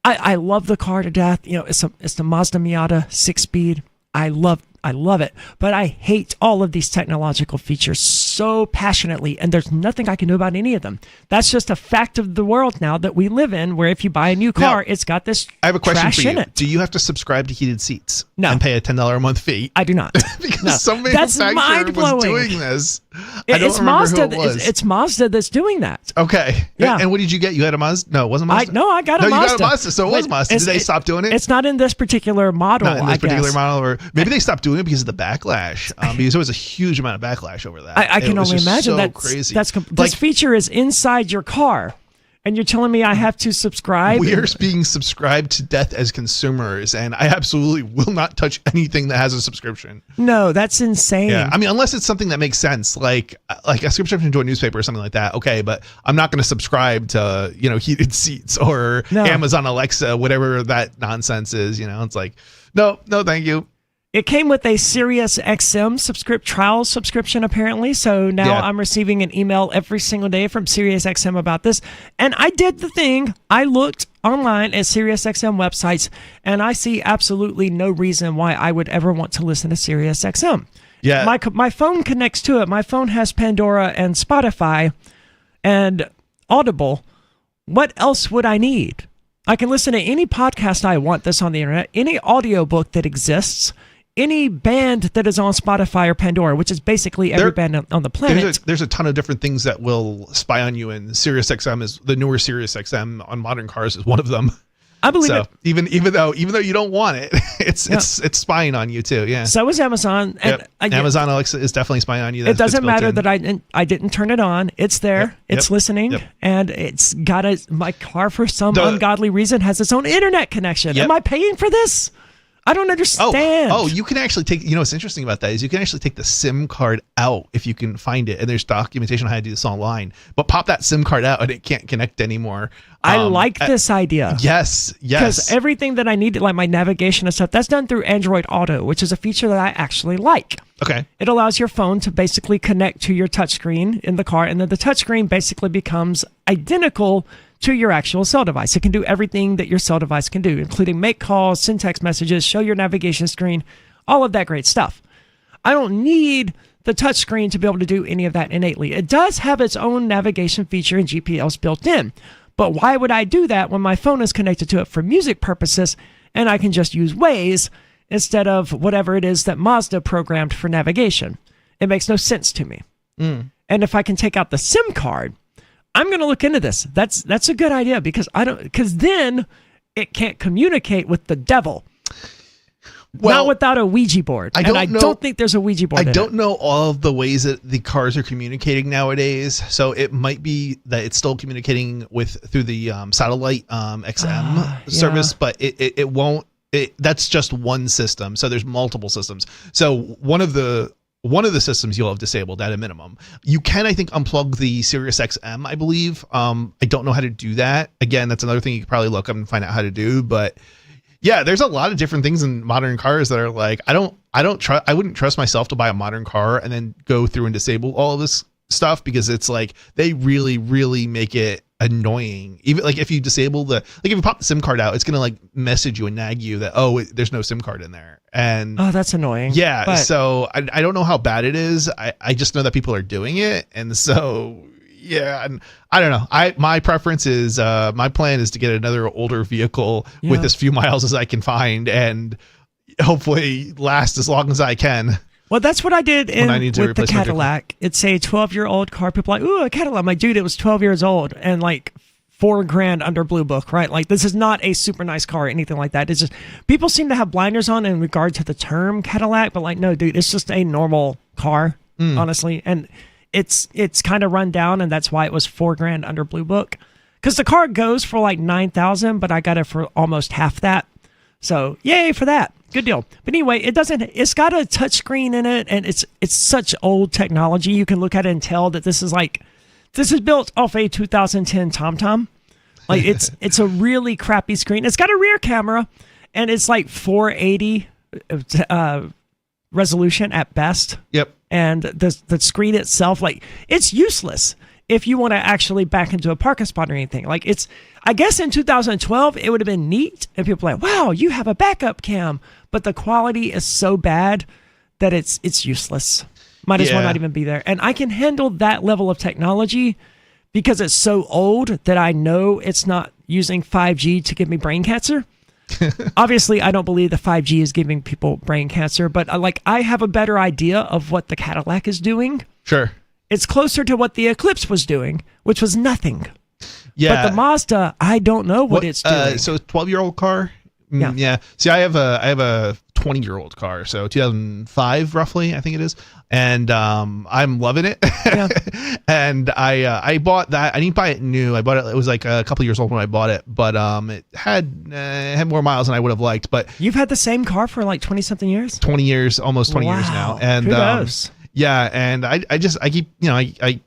I love the car to death. It's the Mazda Miata 6-speed. I love I love it. But I hate all of these technological features so passionately, and there's nothing I can do about any of them. That's just a fact of the world now that we live in, where if you buy a new car, it's got this I have a question trash for you. in it. Do you have to subscribe to heated seats? No. And pay a $10 a month fee? I do not. Because some manufacturer was doing this. I don't remember who it was. It's Mazda that's doing that. Okay. Yeah. And what did you get? You had a Mazda? No, it wasn't Mazda? I got a Mazda. No, you got a Mazda, so it was Mazda. Did they stop doing it? It's not in this particular model, Not in this particular guess. model, or maybe they stopped doing it because of the backlash. Because there was a huge amount of backlash over that. I can only imagine that. that. Crazy. This feature is inside your car, and you're telling me I have to subscribe? We are being subscribed to death as consumers, and I absolutely will not touch anything that has a subscription. No, that's insane. Yeah, I mean, unless it's something that makes sense, like a subscription to a newspaper or something like that. Okay, but I'm not going to subscribe to heated seats or Amazon Alexa, whatever that nonsense is. It's like, no, thank you. It came with a Sirius XM trial subscription, apparently. So now I'm receiving an email every single day from Sirius XM about this. And I did the thing. I looked online at Sirius XM websites, and I see absolutely no reason why I would ever want to listen to Sirius XM. Yeah. My phone connects to it. My phone has Pandora and Spotify and Audible. What else would I need? I can listen to any podcast I want that's on the internet, any audiobook that exists, any band that is on Spotify or Pandora, which is basically every band on the planet. There's a ton of different things that will spy on you, and SiriusXM is the newer SiriusXM on modern cars is one of them. I believe it. Even though you don't want it, it's spying on you too. Yeah. So is Amazon. And Amazon Alexa is definitely spying on you. It doesn't matter that I didn't turn it on. It's there. It's listening, and it's got my car for some ungodly reason has its own internet connection. Am I paying for this? I don't understand. Oh, you can actually take, what's interesting about that is you can actually take the SIM card out if you can find it. And there's documentation on how to do this online. But pop that SIM card out and it can't connect anymore. I like this idea. Yes. Because everything that I need, like my navigation and stuff, that's done through Android Auto, which is a feature that I actually like. Okay. It allows your phone to basically connect to your touchscreen in the car, and then the touchscreen basically becomes identical to your actual cell device. It can do everything that your cell device can do, including make calls, send text messages, show your navigation screen, all of that great stuff. I don't need the touchscreen to be able to do any of that innately. It does have its own navigation feature and GPS built in, but why would I do that when my phone is connected to it for music purposes and I can just use Waze instead of whatever it is that Mazda programmed for navigation? It makes no sense to me. And if I can take out the SIM card, I'm going to look into this. That's a good idea because then it can't communicate with the devil. Well, not without a Ouija board. I don't think there's a Ouija board. I don't know all of the ways that the cars are communicating nowadays. So it might be that it's still communicating through the satellite XM service, but it won't. That's just one system. So there's multiple systems. So one of the systems you'll have disabled at a minimum. You can, I think, unplug the Sirius XM, I believe. I don't know how to do that. Again, that's another thing you could probably look up and find out how to do. But yeah, there's a lot of different things in modern cars that are like, I wouldn't trust myself to buy a modern car and then go through and disable all of this stuff, because it's like they really, really make it annoying. Even like if you disable if you pop the SIM card out, it's gonna like message you and nag you that there's no SIM card in there. And that's annoying. Yeah. But So I don't know how bad it is. I just know that people are doing it, and so yeah. And I don't know. My preference is my plan is to get another older vehicle with as few miles as I can find, and hopefully last as long as I can. Well, that's what I did with the Cadillac. It's a 12-year-old car. People are like, ooh, a Cadillac. I'm like, dude, it was 12 years old and like $4,000 under Blue Book, right? Like, this is not a super nice car or anything like that. It's just people seem to have blinders on in regard to the term Cadillac, but like, no, dude, it's just a normal car, honestly. And it's kind of run down, and that's why it was $4,000 under Blue Book. Because the car goes for like $9,000, but I got it for almost half that. So yay for that. Good deal. But anyway, it's got a touchscreen in it, and it's such old technology. You can look at it and tell that this is built off a 2010 TomTom. Like it's a really crappy screen. It's got a rear camera, and it's like 480 resolution at best. Yep. And the screen itself, like, it's useless if you want to actually back into a parking spot or anything. Like, I guess in 2012, it would have been neat if people were like, wow, you have a backup cam. But the quality is so bad that it's useless. Might as well not even be there. And I can handle that level of technology because it's so old that I know it's not using 5G to give me brain cancer. Obviously, I don't believe the 5G is giving people brain cancer, but I have a better idea of what the Cadillac is doing. Sure. It's closer to what the Eclipse was doing, which was nothing. Yeah. But the Mazda, I don't know what it's doing. So 12-year-old car? Yeah. See, I have a 20-year-old car, so 2005 roughly, I think it is, and I'm loving it. Yeah. And I bought that. I didn't buy it new. I bought it. It was like a couple years old when I bought it, but it had more miles than I would have liked. But you've had the same car for like 20-something years. 20 years, almost 20 years now, and kudos. Yeah, and I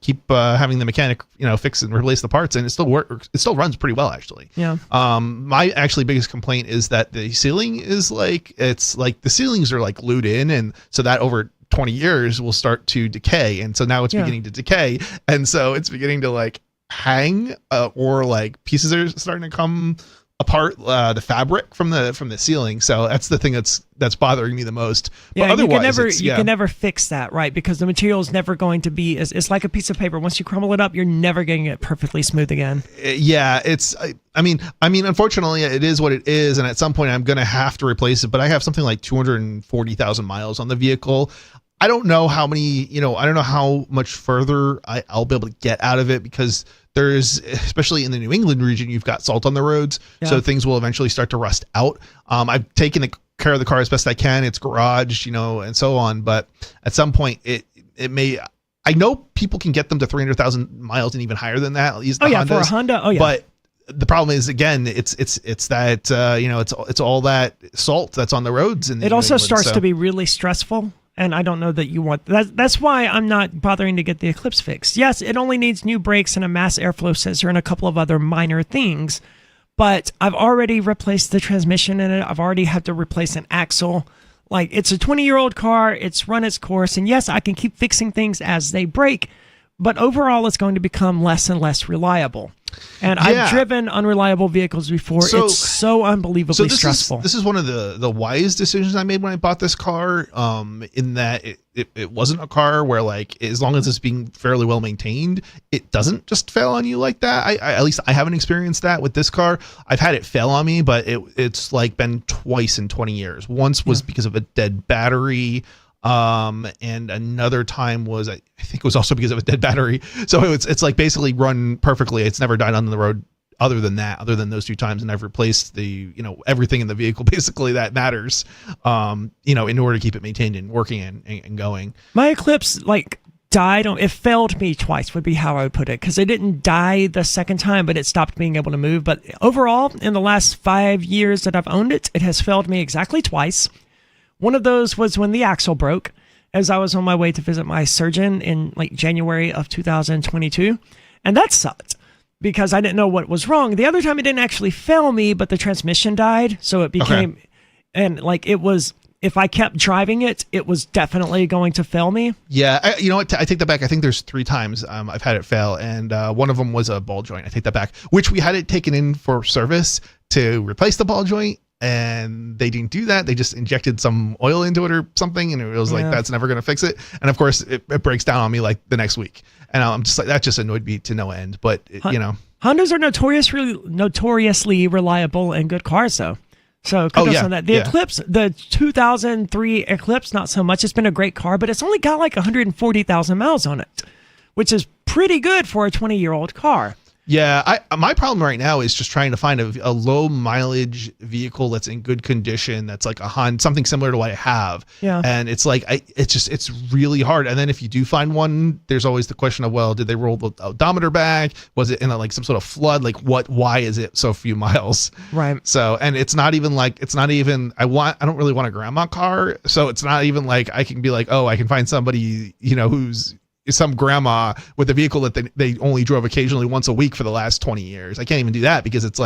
keep having the mechanic fix and replace the parts, and it still works. It still runs pretty well, actually. Yeah. My actually biggest complaint is that the ceiling is the ceilings are like glued in, and so that over 20 years will start to decay, and so now it's beginning to decay, and so it's beginning to like hang, or like pieces are starting to come apart, the fabric from the ceiling. So that's the thing that's bothering me the most. Yeah, but otherwise, you can never fix that, right? Because the material is never going to be. It's like a piece of paper. Once you crumble it up, you're never getting it perfectly smooth again. Yeah, I mean, unfortunately, it is what it is, and at some point, I'm going to have to replace it. But I have something like 240,000 miles on the vehicle. I don't know how many. I don't know how much further I'll be able to get out of it, because there's, especially in the New England region, you've got salt on the roads, so things will eventually start to rust out. I've taken care of the car as best I can. It's garaged, and so on. But at some point, it may. I know people can get them to 300,000 miles and even higher than that. At least for a Honda. Oh yeah. But the problem is, again, it's that it's all that salt that's on the roads, and it also starts to be really stressful. And I don't know that you want that. That's why I'm not bothering to get the Eclipse fixed. Yes, it only needs new brakes and a mass airflow sensor and a couple of other minor things. But I've already replaced the transmission in it. I've already had to replace an axle. Like, it's a 20-year-old car. It's run its course. And yes, I can keep fixing things as they break. But overall, it's going to become less and less reliable. And I've driven unreliable vehicles before. It's so unbelievably stressful. This is one of the wise decisions I made when I bought this car, in that it wasn't a car where, like, as long as it's being fairly well maintained, it doesn't just fail on you like that. I at least I haven't experienced that with this car. I've had it fail on me, but it's like been twice in 20 years. Once was because of a dead battery. And another time was, I think it was also because of a dead battery. So it's like basically run perfectly. It's never died on the road other than those two times. And I've replaced everything in the vehicle basically that matters, in order to keep it maintained and working and going. My Eclipse, died it failed me twice would be how I would put it, because it didn't die the second time, but it stopped being able to move. But overall, in the last 5 years that I've owned it, it has failed me exactly twice. One of those was when the axle broke, as I was on my way to visit my surgeon in January of 2022. And that sucked because I didn't know what was wrong. The other time it didn't actually fail me, but the transmission died. So it became, and it was, if I kept driving it, it was definitely going to fail me. Yeah. You know what? I take that back. I think there's 3 times I've had it fail. And one of them was a ball joint. I take that back, which we had it taken in for service to replace the ball joint. And they didn't do that. They just injected some oil into it or something. And it was like, that's never going to fix it. And of course it breaks down on me the next week. And I'm just like, that just annoyed me to no end, but Hondas are notoriously reliable and good cars though. So kudos on that. The Eclipse, the 2003 Eclipse, not so much. It's been a great car, but it's only got 140,000 miles on it, which is pretty good for a 20-year-old car. Yeah, my problem right now is just trying to find a low mileage vehicle that's in good condition, that's like a Honda, something similar to what I have. Yeah. And it's it's really hard. And then if you do find one, there's always the question of, well, did they roll the odometer back? Was it in some sort of flood? Why is it so few miles? Right. So, and I don't really want a grandma car. So it's not even I can be I can find somebody, who's some grandma with a vehicle that they only drove occasionally once a week for the last 20 years. I can't even do that because it's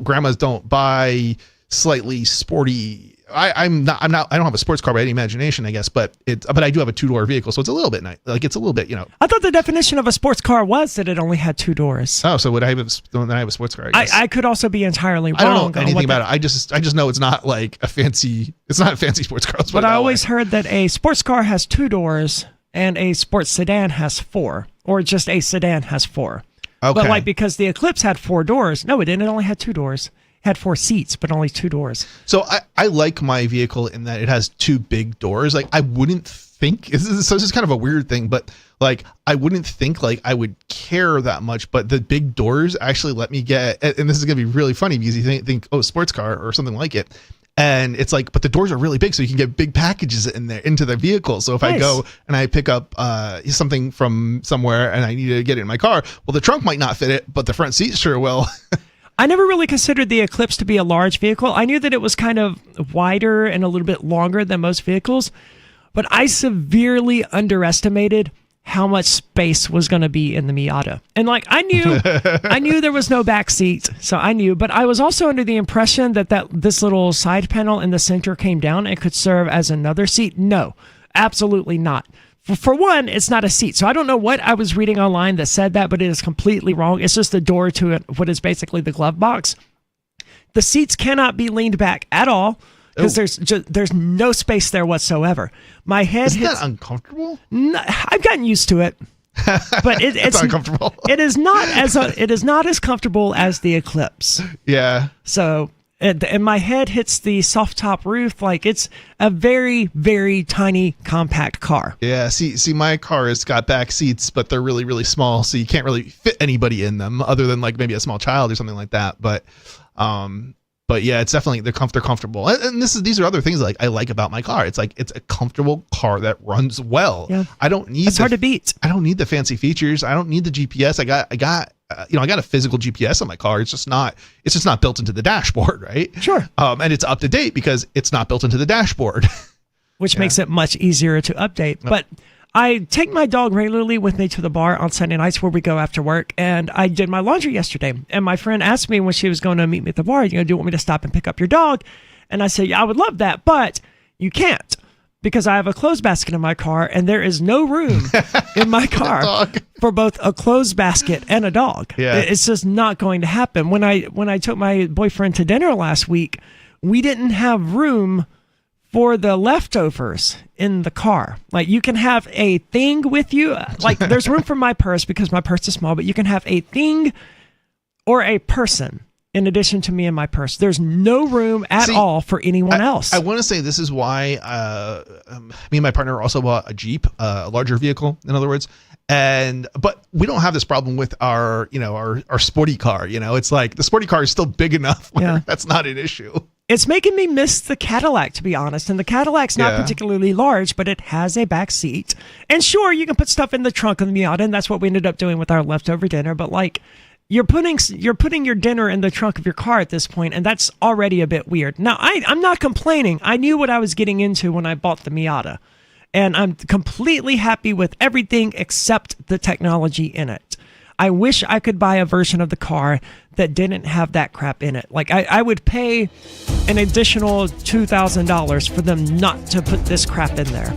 grandmas don't buy slightly sporty I don't have a sports car by any imagination, I guess, but I do have a 2-door vehicle, so it's a little bit nice. Like, it's a little bit, I thought the definition of a sports car was that it only had 2 doors. Oh, so would I have a sports car? I guess. I could also be entirely wrong. I don't know anything about it. I just know it's not like it's not a fancy sports car. But I always heard that a sports car has 2 doors and a sports sedan has 4, or just a sedan has 4. Okay. But like, because the Eclipse had 4 doors. No, it didn't. It only had 2 doors. Had 4 seats, but only 2 doors. So I like my vehicle in that it has 2 big doors. Like, I wouldn't think, this is kind of a weird thing, but like, I wouldn't think like I would care that much, but the big doors actually let me get, and this is going to be really funny because you think, oh, sports car or something like it. And it's like, but the doors are really big, so you can get big packages in there into the vehicle. So if I go and I pick up something from somewhere and I need to get it in my car, well, the trunk might not fit it, but the front seat sure will. I never really considered the Eclipse to be a large vehicle. I knew that it was kind of wider and a little bit longer than most vehicles, but I severely underestimated how much space was going to be in the Miata. And like, I knew there was no back seat, so I knew, but I was also under the impression that this little side panel in the center came down and could serve as another seat. No, absolutely not. For one, it's not a seat. So I don't know what I was reading online that said that, but it is completely wrong. It's just a door to what is basically the glove box. The seats cannot be leaned back at all because there's no space there whatsoever. My head Isn't that uncomfortable? No, I've gotten used to it. But it's uncomfortable. It is not as comfortable as the Eclipse. Yeah. So and my head hits the soft top roof like it's a very, very tiny, compact car. Yeah, see, my car has got back seats, but they're really, really small, so you can't really fit anybody in them other than like maybe a small child or something like that. But yeah, it's definitely they're comfortable. And these are other things like I like about my car. It's like it's a comfortable car that runs well. Yeah. I don't need hard to beat. I don't need the fancy features. I don't need the GPS. I got a physical GPS on my car. It's just not built into the dashboard, right? Sure. And it's up to date because it's not built into the dashboard. Which makes it much easier to update. But I take my dog regularly with me to the bar on Sunday nights where we go after work. And I did my laundry yesterday. And my friend asked me when she was going to meet me at the bar, do you want me to stop and pick up your dog? And I said, yeah, I would love that, but you can't. Because I have a clothes basket in my car, and there is no room in my car for both a clothes basket and a dog. Yeah. It's just not going to happen. When I took my boyfriend to dinner last week, we didn't have room for the leftovers in the car. Like, you can have a thing with you. Like, there's room for my purse because my purse is small, but you can have a thing or a person in addition to me and my purse. There's no room at all for anyone else. I want to say this is why me and my partner also bought a Jeep, a larger vehicle, in other words. But we don't have this problem with our sporty car. It's like the sporty car is still big enough where that's not an issue. It's making me miss the Cadillac, to be honest. And the Cadillac's not particularly large, but it has a back seat. And sure, you can put stuff in the trunk of the Miata, and that's what we ended up doing with our leftover dinner. But like, you're putting your dinner in the trunk of your car at this point, and that's already a bit weird. Now, I'm not complaining. I knew what I was getting into when I bought the Miata, and I'm completely happy with everything except the technology in it. I wish I could buy a version of the car that didn't have that crap in it. Like, I would pay an additional $2,000 for them not to put this crap in there.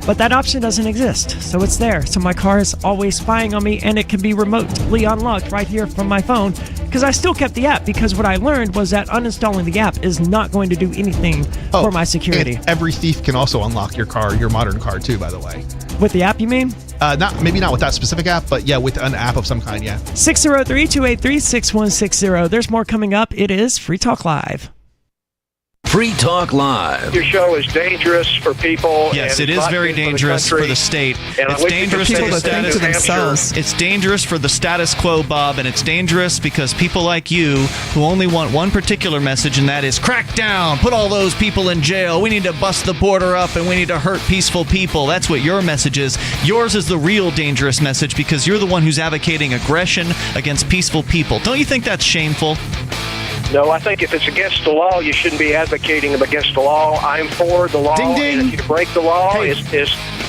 But that option doesn't exist, so it's there. So my car is always spying on me, and it can be remotely unlocked right here from my phone, because I still kept the app, because what I learned was that uninstalling the app is not going to do anything for my security. And every thief can also unlock your car, your modern car too, by the way. With the app, you mean? Maybe not with that specific app, but yeah, with an app of some kind, yeah. 603-283-6160. There's more coming up. It is Free Talk Live. Free Talk Live. Your show is dangerous for people. Yes, it is very dangerous for the state. It's dangerous for the status themselves. It's dangerous for the status quo, Bob, and it's dangerous because people like you who only want one particular message, and that is crack down, put all those people in jail. We need to bust the border up, and we need to hurt peaceful people. That's what your message is. Yours is the real dangerous message because you're the one who's advocating aggression against peaceful people. Don't you think that's shameful? No, I think if it's against the law, you shouldn't be advocating against the law. I'm for the law. Ding, ding. And if you break the law, is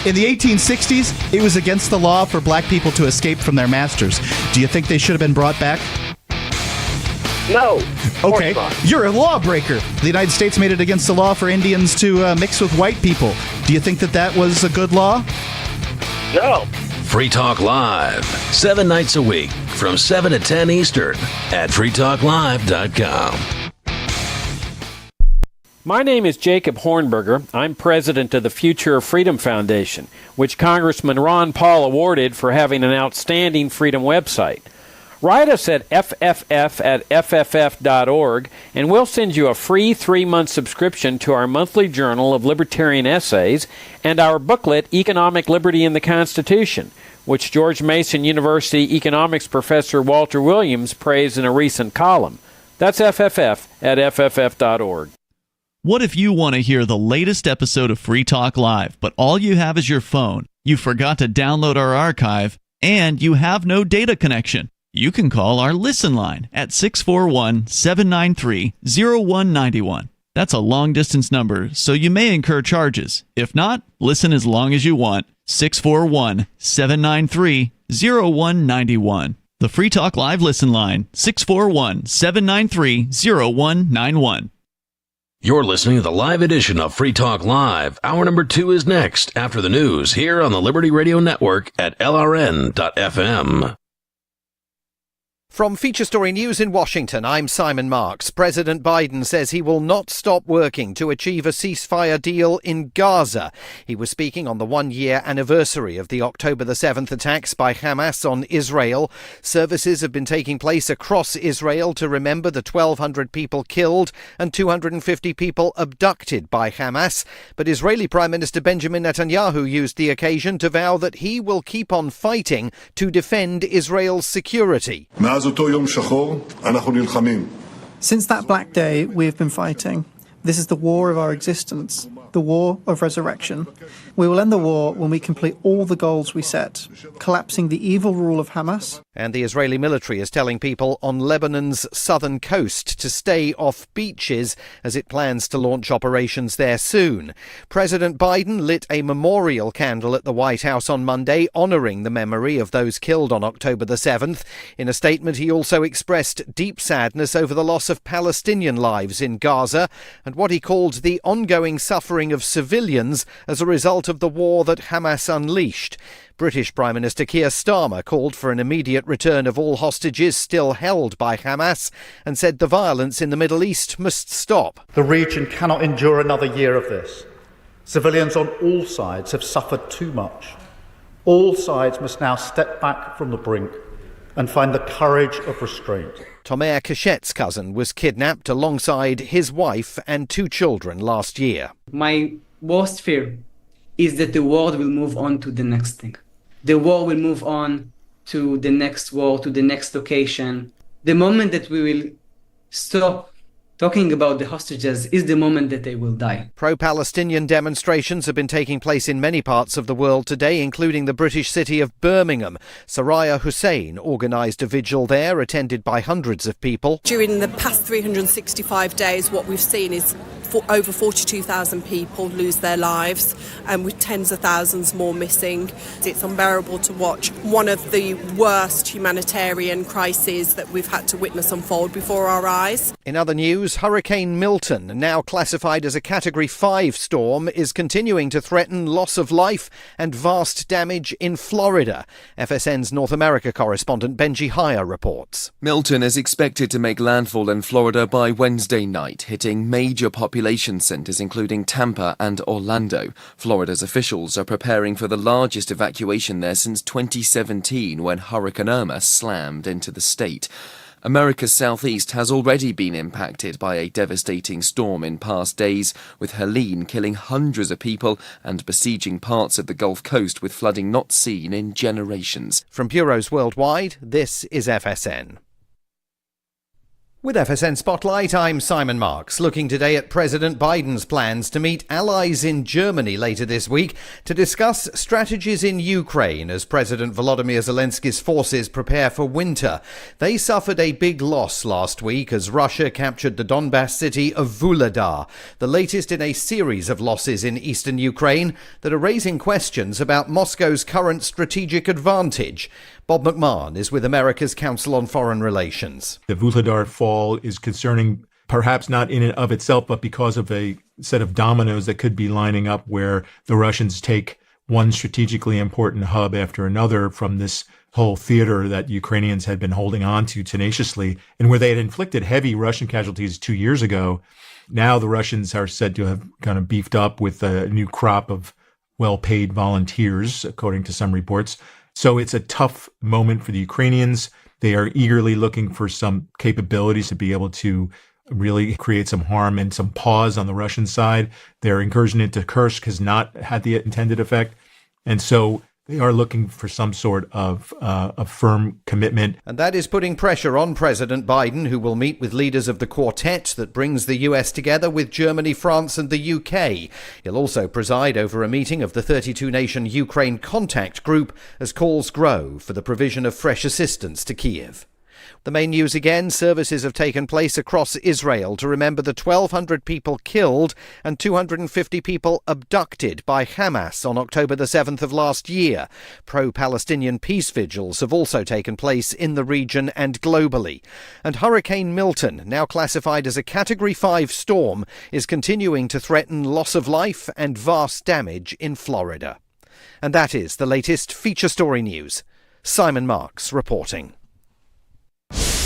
in the 1860s, it was against the law for black people to escape from their masters. Do you think they should have been brought back? No. Okay, you're a lawbreaker. The United States made it against the law for Indians to mix with white people. Do you think that that was a good law? No. Free Talk Live, 7 nights a week from 7 to 10 Eastern at freetalklive.com. My name is Jacob Hornberger. I'm president of the Future of Freedom Foundation, which Congressman Ron Paul awarded for having an outstanding freedom website. Write us at fff@fff.org, and we'll send you a free 3-month subscription to our monthly journal of libertarian essays and our booklet, Economic Liberty in the Constitution, which George Mason University economics professor Walter Williams praised in a recent column. That's fff@fff.org. What if you want to hear the latest episode of Free Talk Live, but all you have is your phone, you forgot to download our archive, and you have no data connection? You can call our Listen line at 641-793-0191. That's a long-distance number, so you may incur charges. If not, listen as long as you want. 641-793-0191. The Free Talk Live Listen line, 641-793-0191. You're listening to the live edition of Free Talk Live. Hour number 2 is next after the news here on the Liberty Radio Network at LRN.FM. From Feature Story News in Washington, I'm Simon Marks. President Biden says he will not stop working to achieve a ceasefire deal in Gaza. He was speaking on the 1-year anniversary of the October the 7th attacks by Hamas on Israel. Services have been taking place across Israel to remember the 1,200 people killed and 250 people abducted by Hamas. But Israeli Prime Minister Benjamin Netanyahu used the occasion to vow that he will keep on fighting to defend Israel's security. Since that black day, we have been fighting. This is the war of our existence, the war of resurrection. We will end the war when we complete all the goals we set, collapsing the evil rule of Hamas. And the Israeli military is telling people on Lebanon's southern coast to stay off beaches as it plans to launch operations there soon. President Biden lit a memorial candle at the White House on Monday, honouring the memory of those killed on October the 7th. In a statement, he also expressed deep sadness over the loss of Palestinian lives in Gaza and what he called the ongoing suffering of civilians as a result of the war that Hamas unleashed. British Prime Minister Keir Starmer called for an immediate return of all hostages still held by Hamas and said the violence in the Middle East must stop. The region cannot endure another year of this. Civilians on all sides have suffered too much. All sides must now step back from the brink and find the courage of restraint. Tomer Kashet's cousin was kidnapped alongside his wife and 2 children last year. My worst fear is that the world will move on to the next thing. The war will move on to the next war, to the next location. The moment that we will stop talking about the hostages is the moment that they will die. Pro-Palestinian demonstrations have been taking place in many parts of the world today, including the British city of Birmingham. Soraya Hussein organised a vigil there, attended by hundreds of people. During the past 365 days, what we've seen is over 42,000 people lose their lives, and with tens of thousands more missing. It's unbearable to watch one of the worst humanitarian crises that we've had to witness unfold before our eyes. In other news, Hurricane Milton, now classified as a Category 5 storm, is continuing to threaten loss of life and vast damage in Florida. FSN's North America correspondent Benji Hire reports. Milton is expected to make landfall in Florida by Wednesday night, hitting major population centers including Tampa and Orlando. Florida's officials are preparing for the largest evacuation there since 2017 when Hurricane Irma slammed into the state. America's southeast has already been impacted by a devastating storm in past days, with Helene killing hundreds of people and besieging parts of the Gulf Coast with flooding not seen in generations. From bureaus worldwide, this is FSN. With FSN Spotlight, I'm Simon Marks, looking today at President Biden's plans to meet allies in Germany later this week to discuss strategies in Ukraine as President Volodymyr Zelensky's forces prepare for winter. They suffered a big loss last week as Russia captured the Donbass city of Vuhledar, the latest in a series of losses in eastern Ukraine that are raising questions about Moscow's current strategic advantage. Bob McMahon is with America's Council on Foreign Relations. The Vuhledar fall is concerning, perhaps not in and of itself, but because of a set of dominoes that could be lining up where the Russians take one strategically important hub after another from this whole theater that Ukrainians had been holding on to tenaciously, and where they had inflicted heavy Russian casualties 2 years ago. Now the Russians are said to have kind of beefed up with a new crop of well-paid volunteers, according to some reports. So it's a tough moment for the Ukrainians. They are eagerly looking for some capabilities to be able to really create some harm and some pause on the Russian side. Their incursion into Kursk has not had the intended effect. And so they are looking for some sort of a firm commitment. And that is putting pressure on President Biden, who will meet with leaders of the quartet that brings the US together with Germany, France and the UK. He'll also preside over a meeting of the 32-nation Ukraine Contact Group as calls grow for the provision of fresh assistance to Kyiv. The main news again, services have taken place across Israel to remember the 1,200 people killed and 250 people abducted by Hamas on October the 7th of last year. Pro-Palestinian peace vigils have also taken place in the region and globally. And Hurricane Milton, now classified as a Category 5 storm, is continuing to threaten loss of life and vast damage in Florida. And that is the latest feature story news. Simon Marks reporting.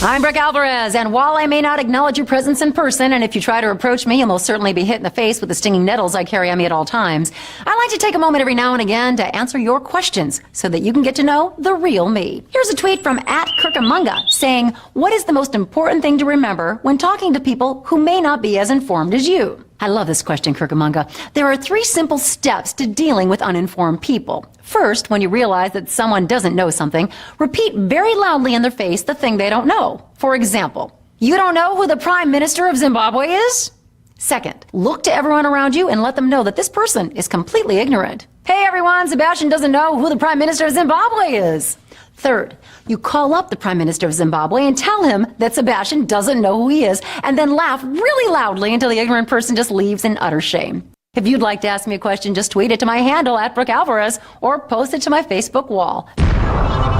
I'm Brooke Alvarez, and while I may not acknowledge your presence in person, and if you try to approach me, you'll most certainly be hit in the face with the stinging nettles I carry on me at all times, I like to take a moment every now and again to answer your questions so that you can get to know the real me. Here's a tweet from @Kirkamunga saying, what is the most important thing to remember when talking to people who may not be as informed as you? I love this question, Kirkamunga. There are 3 simple steps to dealing with uninformed people. First, when you realize that someone doesn't know something, repeat very loudly in their face the thing they don't know. For example, you don't know who the Prime Minister of Zimbabwe is? Second, look to everyone around you and let them know that this person is completely ignorant. Hey everyone, Sebastian doesn't know who the Prime Minister of Zimbabwe is. Third, you call up the Prime Minister of Zimbabwe and tell him that Sebastian doesn't know who he is, and then laugh really loudly until the ignorant person just leaves in utter shame. If you'd like to ask me a question, just tweet it to my handle @BrookeAlvarez or post it to my Facebook wall.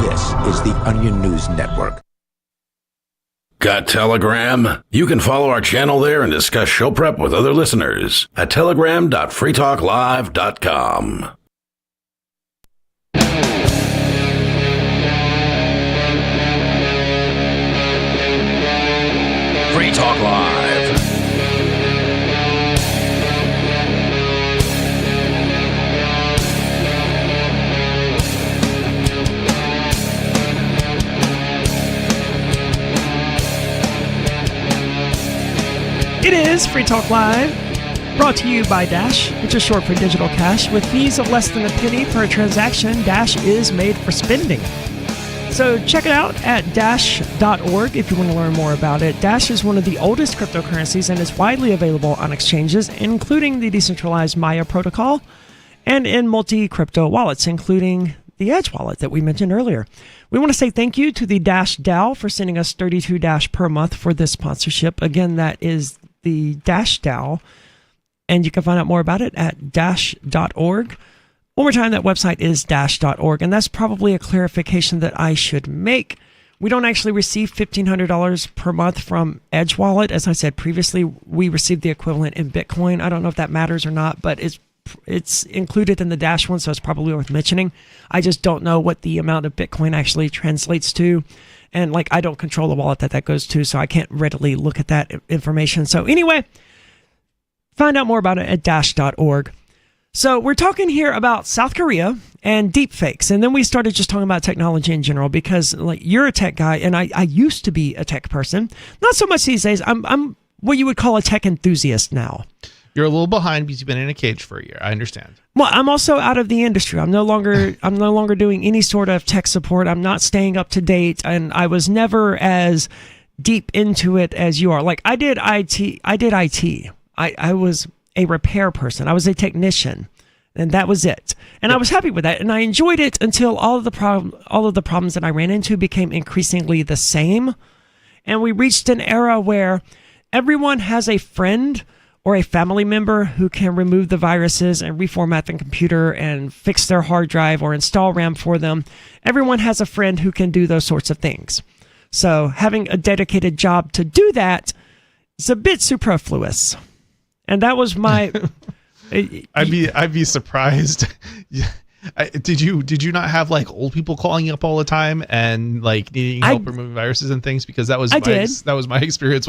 This is the Onion News Network. Got Telegram? You can follow our channel there and discuss show prep with other listeners at telegram.freetalklive.com. Free Talk Live. It is Free Talk Live, brought to you by Dash, which is short for digital cash. With fees of less than a penny per transaction, Dash is made for spending. So check it out at dash.org if you want to learn more about it. Dash is one of the oldest cryptocurrencies and is widely available on exchanges, including the decentralized Maya protocol, and in multi-crypto wallets, including the Edge wallet that we mentioned earlier. We want to say thank you to the Dash DAO for sending us 32 Dash per month for this sponsorship. Again, that is the Dash DAO, and you can find out more about it at dash.org. One more time, that website is dash.org, and that's probably a clarification that I should make. We don't actually receive $1,500 per month from Edge Wallet. As I said previously, we receive the equivalent in Bitcoin. I don't know if that matters or not, but it's included in the Dash one, so it's probably worth mentioning. I just don't know what the amount of Bitcoin actually translates to. And I don't control the wallet that goes to, so I can't readily look at that information. So anyway, find out more about it at dash.org. So we're talking here about South Korea and deepfakes. And then we started just talking about technology in general because you're a tech guy and I used to be a tech person. Not so much these days. I'm what you would call a tech enthusiast now. You're a little behind because you've been in a cage for a year. I understand. Well, I'm also out of the industry. I'm no longer doing any sort of tech support. I'm not staying up to date, and I was never as deep into it as you are. I did IT. I was a repair person. I was a technician, and that was it. And I was happy with that, and I enjoyed it until all of the problems that I ran into became increasingly the same, and we reached an era where everyone has a friend or a family member who can remove the viruses and reformat the computer and fix their hard drive or install RAM for them. Everyone has a friend who can do those sorts of things. So having a dedicated job to do that is a bit superfluous. And that was my... I'd be surprised. Did you not have like old people calling you up all the time and like needing help removing viruses and things? Because that was my experience.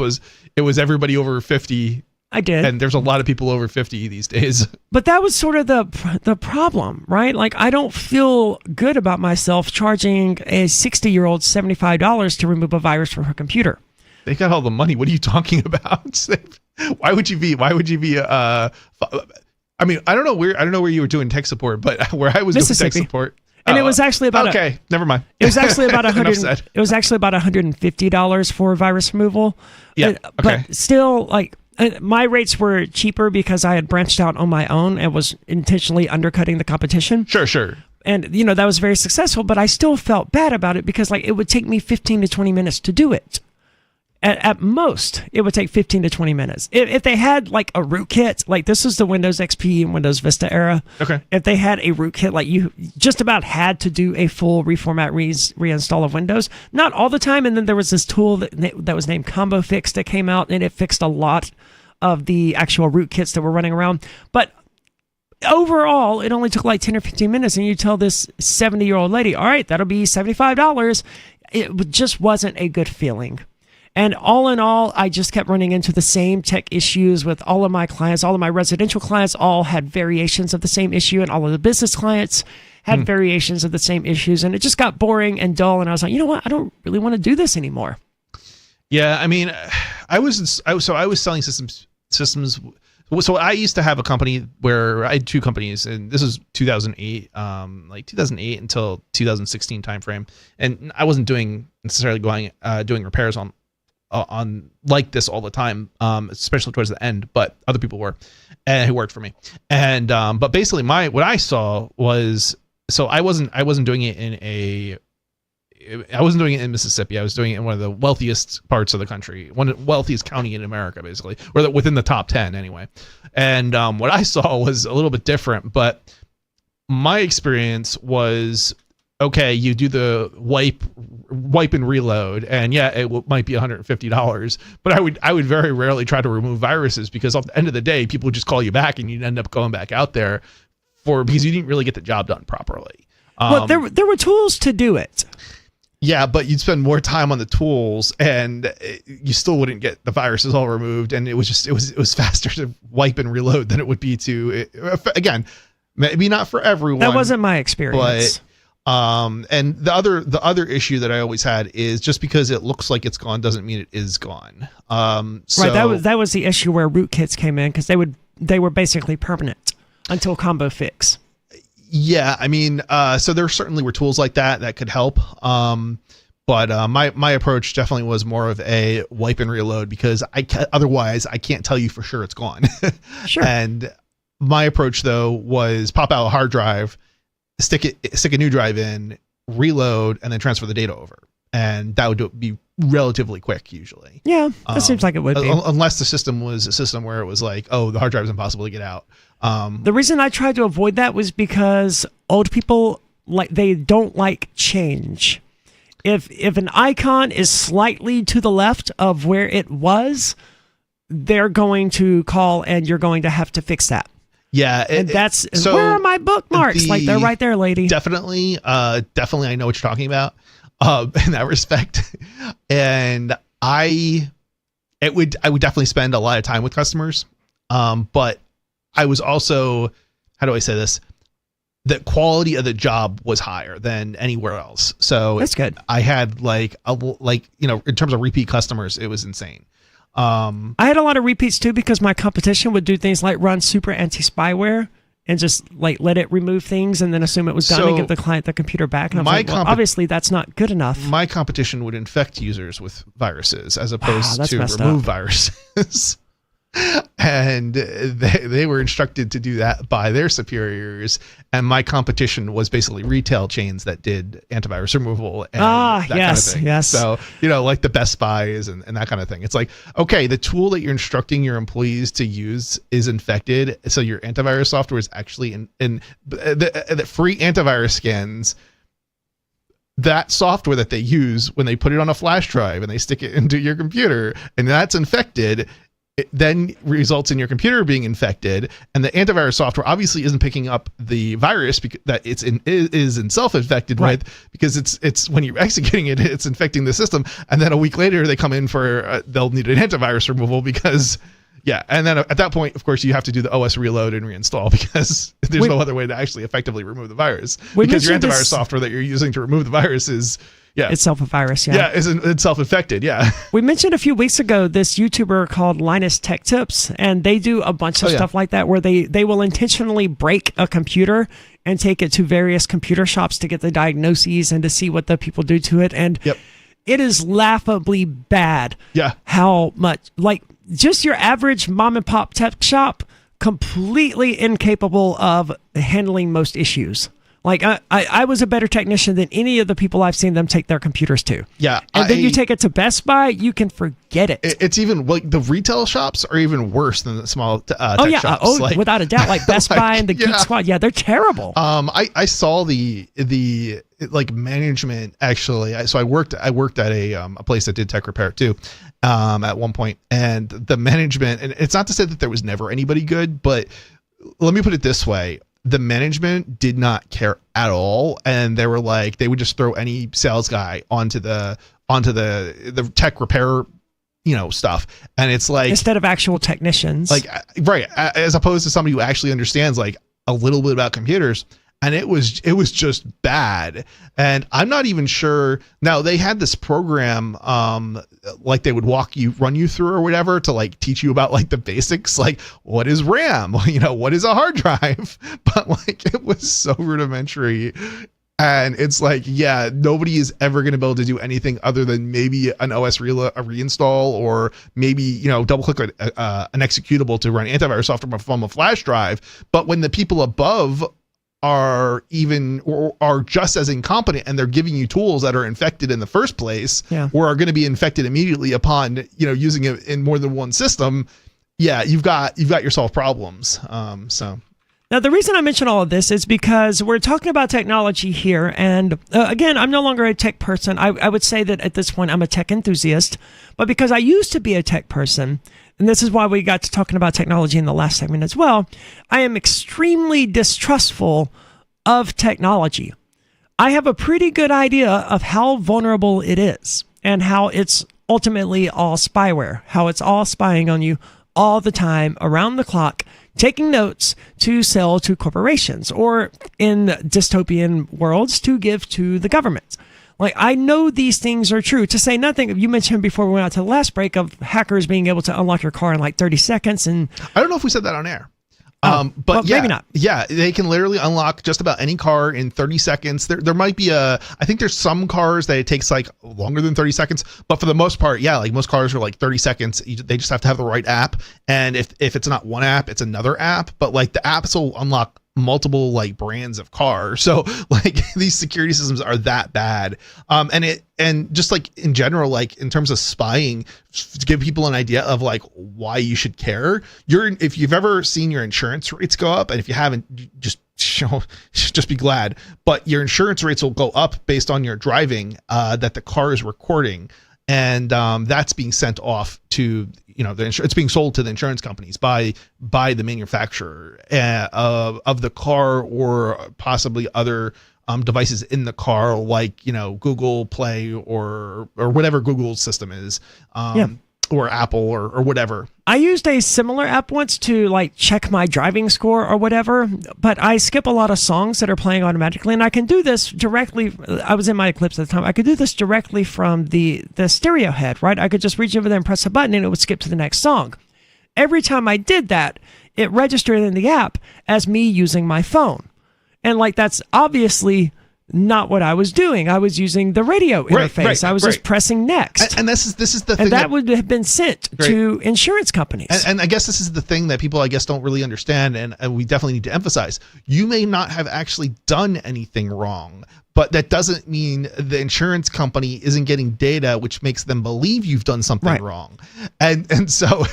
It was everybody over 50. I did, and there's a lot of people over 50 these days. But that was sort of the problem, right? Like, I don't feel good about myself charging a 60-year-old $75 to remove a virus from her computer. They got all the money. What are you talking about? Why would you be? I mean, I don't know where you were doing tech support, but where I was doing tech support. And it was actually about never mind. It was actually about $100. It was actually about $150 for virus removal. Yeah, but still, like, my rates were cheaper because I had branched out on my own and was intentionally undercutting the competition. Sure. And that was very successful, but I still felt bad about it because like it would take me 15 to 20 minutes to do it. At most, it would take 15 to 20 minutes. If they had like a rootkit, like this is the Windows XP and Windows Vista era. Okay. If they had a rootkit, like you just about had to do a full reformat reinstall of Windows. Not all the time. And then there was this tool that was named Combo Fix that came out, and it fixed a lot of the actual rootkits that were running around. But overall, it only took like 10 or 15 minutes. And you tell this 70-year-old lady, all right, that'll be $75. It just wasn't a good feeling. And all in all, I just kept running into the same tech issues with all of my clients. All of my residential clients all had variations of the same issue, and all of the business clients had variations of the same issues. And it just got boring and dull. And I was like, you know what? I don't really want to do this anymore. Yeah, I mean, I was selling systems. So I used to have a company where I had two companies, and this was 2008, like 2008 until 2016 timeframe. And I wasn't necessarily doing repairs on like this all the time, especially towards the end, but other people were, and who worked for me. And but basically what I saw was, so I wasn't doing it in Mississippi. I was doing it in one of the wealthiest parts of the country, one of the wealthiest county in America, basically, or within the top 10 anyway. And what I saw was a little bit different, but my experience was, okay, you do the wipe and reload, and yeah, it might be $150, but I would very rarely try to remove viruses, because at the end of the day, people would just call you back, and you'd end up going back out there because you didn't really get the job done properly. Well, there were tools to do it. Yeah, but you'd spend more time on the tools, and you still wouldn't get the viruses all removed, and it was faster to wipe and reload than it would be to, again, maybe not for everyone. That wasn't my experience. But and the other issue that I always had is, just because it looks like it's gone doesn't mean it is gone. So, right, that was the issue where rootkits came in, because they were basically permanent until Combo Fix. Yeah, I mean, so there certainly were tools like that could help. But my approach definitely was more of a wipe and reload, because otherwise I can't tell you for sure it's gone. Sure. And my approach though was pop out a hard drive, stick a new drive in, reload, and then transfer the data over, and that would be relatively quick usually. Yeah, that seems like it would be, unless the system was a system where it was like, oh, the hard drive is impossible to get out. The reason I tried to avoid that was because old people, they don't like change. If an icon is slightly to the left of where it was, they're going to call, and you're going to have to fix that. Yeah, and so where are my bookmarks? They're right there, lady. Definitely, I know what you're talking about in that respect. And I would definitely spend a lot of time with customers, but I was also, how do I say this? The quality of the job was higher than anywhere else. So that's good. I had in terms of repeat customers, it was insane. I had a lot of repeats too, because my competition would do things like run super anti-spyware and just let it remove things and then assume it was done and give the client the computer back. And I was obviously that's not good enough. My competition would infect users with viruses as opposed to remove viruses. And they were instructed to do that by their superiors. And my competition was basically retail chains that did antivirus removal and that kind of thing. Yes. So, like the Best Buys and that kind of thing. It's like, okay, the tool that you're instructing your employees to use is infected. So your antivirus software is actually in the free antivirus scans that software that they use when they put it on a flash drive and they stick it into your computer and that's infected. It then results in your computer being infected, and the antivirus software obviously isn't picking up the virus that is in self infected with, because it's when you're executing it, it's infecting the system, and then a week later they come in for they'll need an antivirus removal because. Yeah, and then at that point, of course, you have to do the OS reload and reinstall because there's no other way to actually effectively remove the virus. Because your antivirus software that you're using to remove the virus is, itself a virus. It's self-infected. Yeah. We mentioned a few weeks ago this YouTuber called Linus Tech Tips, and they do a bunch of stuff like that where they will intentionally break a computer and take it to various computer shops to get the diagnoses and to see what the people do to it. And it is laughably bad. Yeah. How much, like, just your average mom and pop tech shop, completely incapable of handling most issues. Like I was a better technician than any of the people I've seen them take their computers to. Yeah. And then you take it to Best Buy, you can forget it. It's even like the retail shops are even worse than the small tech shops. Without a doubt. Like Best Buy and the Geek Squad. Yeah, they're terrible. I saw the like management actually. So I worked at a place that did tech repair too. At one point, and the management, and it's not to say that there was never anybody good, but let me put it this way. The management did not care at all, and they were like, they would just throw any sales guy onto the tech repair, stuff. And it's like, instead of actual technicians, like, right. As opposed to somebody who actually understands like a little bit about computers. And it was just bad. And I'm not even sure. Now they had this program, like they would run you through or whatever to like teach you about like the basics, like what is RAM, what is a hard drive, but like it was so rudimentary. And it's like, nobody is ever going to be able to do anything other than maybe an OS reinstall, or maybe, double click an executable to run antivirus software from a flash drive. But when the people above are just as incompetent, and they're giving you tools that are infected in the first place, or are going to be infected immediately upon using it in more than one system, you've got yourself problems. So now the reason I mention all of this is because we're talking about technology here, and again, I'm no longer a tech person. I would say that at this point I'm a tech enthusiast, but because I used to be a tech person, and this is why we got to talking about technology in the last segment as well, I am extremely distrustful of technology. I have a pretty good idea of how vulnerable it is and how it's ultimately all spyware, how it's all spying on you all the time, around the clock, taking notes to sell to corporations, or in dystopian worlds, to give to the government. Like, I know these things are true. To say nothing, you mentioned before we went out to the last break of hackers being able to unlock your car in like 30 seconds. And I don't know if we said that on air. But maybe not. Yeah, they can literally unlock just about any car in 30 seconds. There might be I think there's some cars that it takes like longer than 30 seconds, but for the most part, like most cars are like 30 seconds. They just have to have the right app. And if it's not one app, it's another app, but like the apps will unlock multiple like brands of cars. So like these security systems are that bad. And just like in general, like in terms of spying, to give people an idea of like why you should care. If you've ever seen your insurance rates go up, and if you haven't, just be glad. But your insurance rates will go up based on your driving that the car is recording. And that's being sent off to, it's being sold to the insurance companies by the manufacturer of the car, or possibly other devices in the car, like, Google Play or whatever Google's system is. Or Apple or whatever. I used a similar app once to like check my driving score or whatever, but I skip a lot of songs that are playing automatically, and I can do this directly. I was in my Eclipse at the time. I could do this directly from the stereo head, right? I could just reach over there and press a button, and it would skip to the next song. Every time I did that, it registered in the app as me using my phone. And like, that's obviously not what I was doing. I was using the radio interface. I was just pressing next. And this is the thing. And that would have been sent to insurance companies. And I guess this is the thing that people, I guess, don't really understand, and we definitely need to emphasize. You may not have actually done anything wrong, but that doesn't mean the insurance company isn't getting data which makes them believe you've done something wrong. And so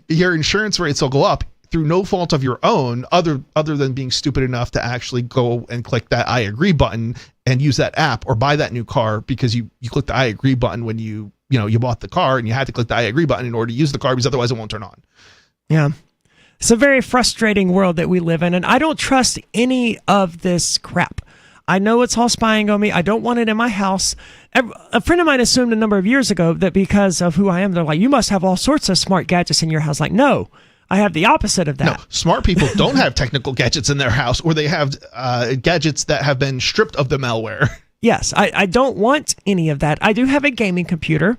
your insurance rates will go up through no fault of your own, other than being stupid enough to actually go and click that I agree button and use that app, or buy that new car because you clicked the I agree button when you bought the car, and you had to click the I agree button in order to use the car because otherwise it won't turn on. Yeah. It's a very frustrating world that we live in, and I don't trust any of this crap. I know it's all spying on me. I don't want it in my house. A friend of mine assumed a number of years ago that because of who I am, they're like, you must have all sorts of smart gadgets in your house. Like, no. I have the opposite of that. No, smart people don't have technical gadgets in their house, or they have gadgets that have been stripped of the malware. Yes, I don't want any of that. I do have a gaming computer,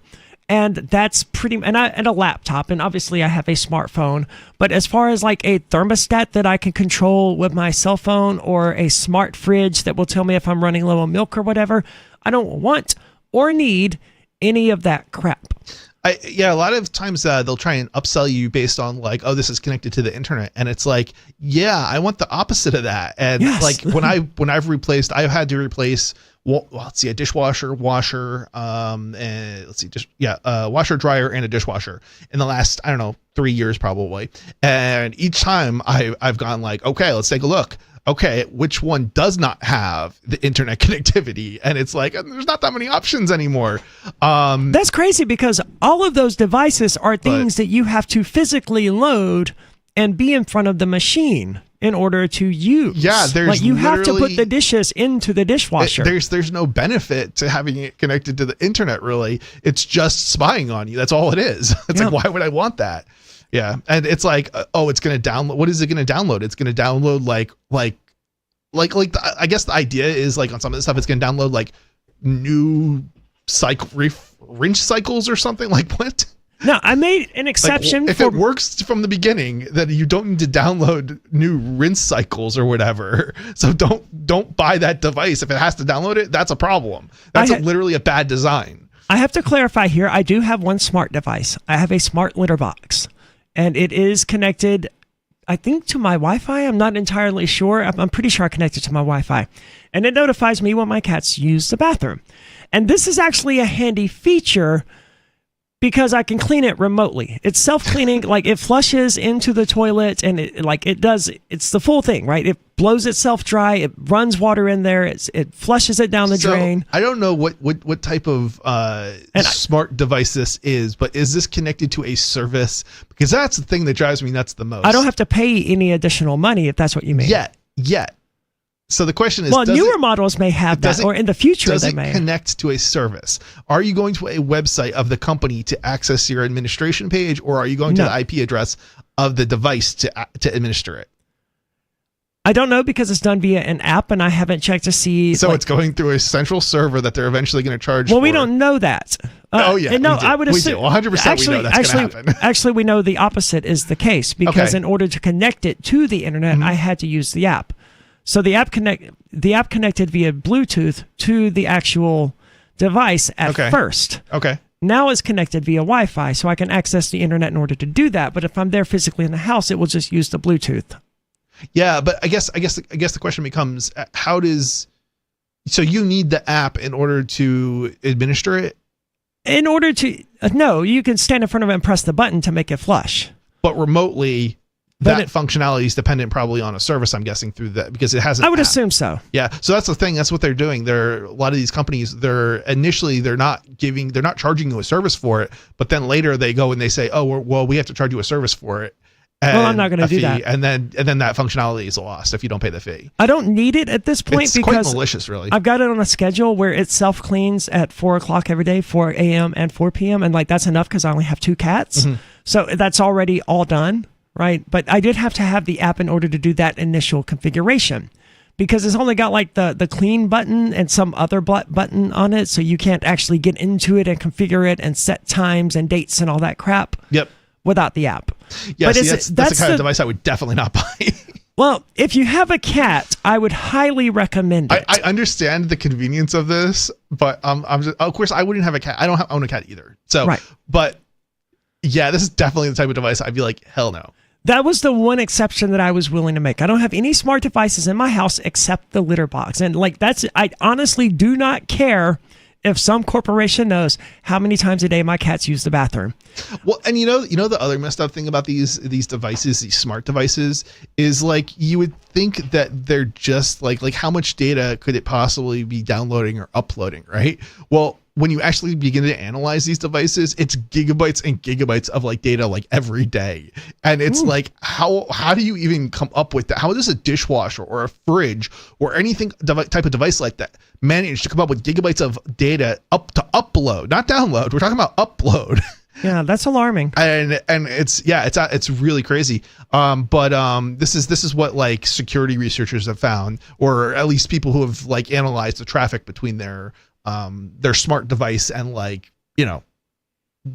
and that's and a laptop, and obviously I have a smartphone. But as far as like a thermostat that I can control with my cell phone, or a smart fridge that will tell me if I'm running low on milk or whatever, I don't want or need any of that crap. A lot of times they'll try and upsell you based on like, oh, this is connected to the internet, and it's like, yeah, I want the opposite of that. And like when I've had to replace, a dishwasher, washer, and washer, dryer, and a dishwasher in the last 3 years probably. And each time I've gone like, okay, let's take a look. Okay, which one does not have the internet connectivity? And it's like, there's not that many options anymore. That's crazy, because all of those devices are things that you have to physically load and be in front of the machine in order to use. Yeah, you have to put the dishes into the dishwasher. There's no benefit to having it connected to the internet, really. It's just spying on you. That's all it is. It's like, why would I want that? Yeah, and it's like, it's going to download. What is it going to download? It's going to download I guess the idea is like on some of this stuff, it's going to download like new rinse cycles or something. Like what? No, I made an exception. If it works from the beginning, then you don't need to download new rinse cycles or whatever. So don't buy that device. If it has to download it, that's a problem. That's literally a bad design. I have to clarify here. I do have one smart device. I have a smart litter box, and it is connected, I think, to my Wi-Fi. I'm not entirely sure. I'm pretty sure I connected to my Wi-Fi. And it notifies me when my cats use the bathroom. And this is actually a handy feature because I can clean it remotely. It's self-cleaning. Like, it flushes into the toilet, and it's the full thing, right? It blows itself dry. It runs water in there. It flushes it down the drain. I don't know what type of smart device this is, but is this connected to a service? Because that's the thing that drives me nuts the most. I don't have to pay any additional money, if that's what you mean. Yet. So the question is, newer models may have that, or in the future they may. Does it connect to a service? Are you going to a website of the company to access your administration page, or are you going to the IP address of the device to administer it? I don't know, because it's done via an app, and I haven't checked to see. So it's going through a central server that they're eventually going to charge for. Well, we don't know that. I would assume. 100% we know that's going to happen. Actually, we know the opposite is the case, because in order to connect it to the internet, I had to use the app. So the app connected via Bluetooth to the actual device at first. Okay. Now it's connected via Wi-Fi, so I can access the internet in order to do that. But if I'm there physically in the house, it will just use the Bluetooth. Yeah, but I guess the question becomes, so you need the app in order to administer it? In order to no, you can stand in front of it and press the button to make it flush. But remotely, that functionality is dependent probably on a service, I'm guessing, through that, because it hasn't. I would assume so. Yeah. So that's the thing. That's what they're doing. A lot of these companies, they're not charging you a service for it, but then later they go and they say, oh, well, we have to charge you a service for it. Well, I'm not going to do that. And then that functionality is lost if you don't pay the fee. I don't need it at this point, it's because quite malicious, really. I've got it on a schedule where it self-cleans at 4 o'clock every day, 4 a.m. and 4 p.m. And that's enough because I only have 2 cats. Mm-hmm. So that's already all done, right? But I did have to have the app in order to do that initial configuration, because it's only got like the clean button and some other button on it. So you can't actually get into it and configure it and set times and dates and all that crap. Yep. Without the app. Yeah, but that's the kind of device I would definitely not buy. Well, if you have a cat, I would highly recommend it. I understand the convenience of this, but I'm just, of course, I wouldn't have a cat. I don't own a cat either. So, right. But yeah, this is definitely the type of device I'd be like, hell no. That was the one exception that I was willing to make. I don't have any smart devices in my house except the litter box. And I honestly do not care if some corporation knows how many times a day my cats use the bathroom. Well, and you know the other messed up thing about these devices, these smart devices, is like you would think that they're just like how much data could it possibly be downloading or uploading, right? Well, when you actually begin to analyze these devices, it's gigabytes and gigabytes of like data like every day. And it's like, how do you even come up with that? How does a dishwasher or a fridge or anything type of device like that manage to come up with gigabytes of data up to upload, not download? We're talking about upload. Yeah, that's alarming. And it's really crazy. This is what like security researchers have found, or at least people who have like analyzed the traffic between their smart device and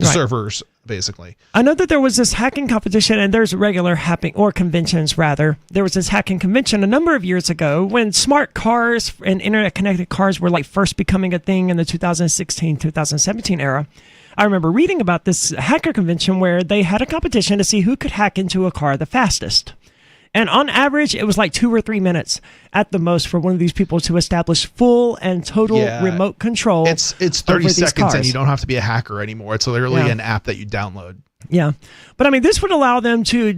servers, basically. I know that there was this hacking competition, and there's regular hacking, or conventions rather. There was this hacking convention a number of years ago when smart cars and internet connected cars were like first becoming a thing in the 2016-2017 era. I remember reading about this hacker convention where they had a competition to see who could hack into a car the fastest. And on average, it was like 2 or 3 minutes at the most for one of these people to establish full and total remote control. It's 30 seconds and you don't have to be a hacker anymore. It's literally an app that you download. Yeah. But I mean, this would allow them to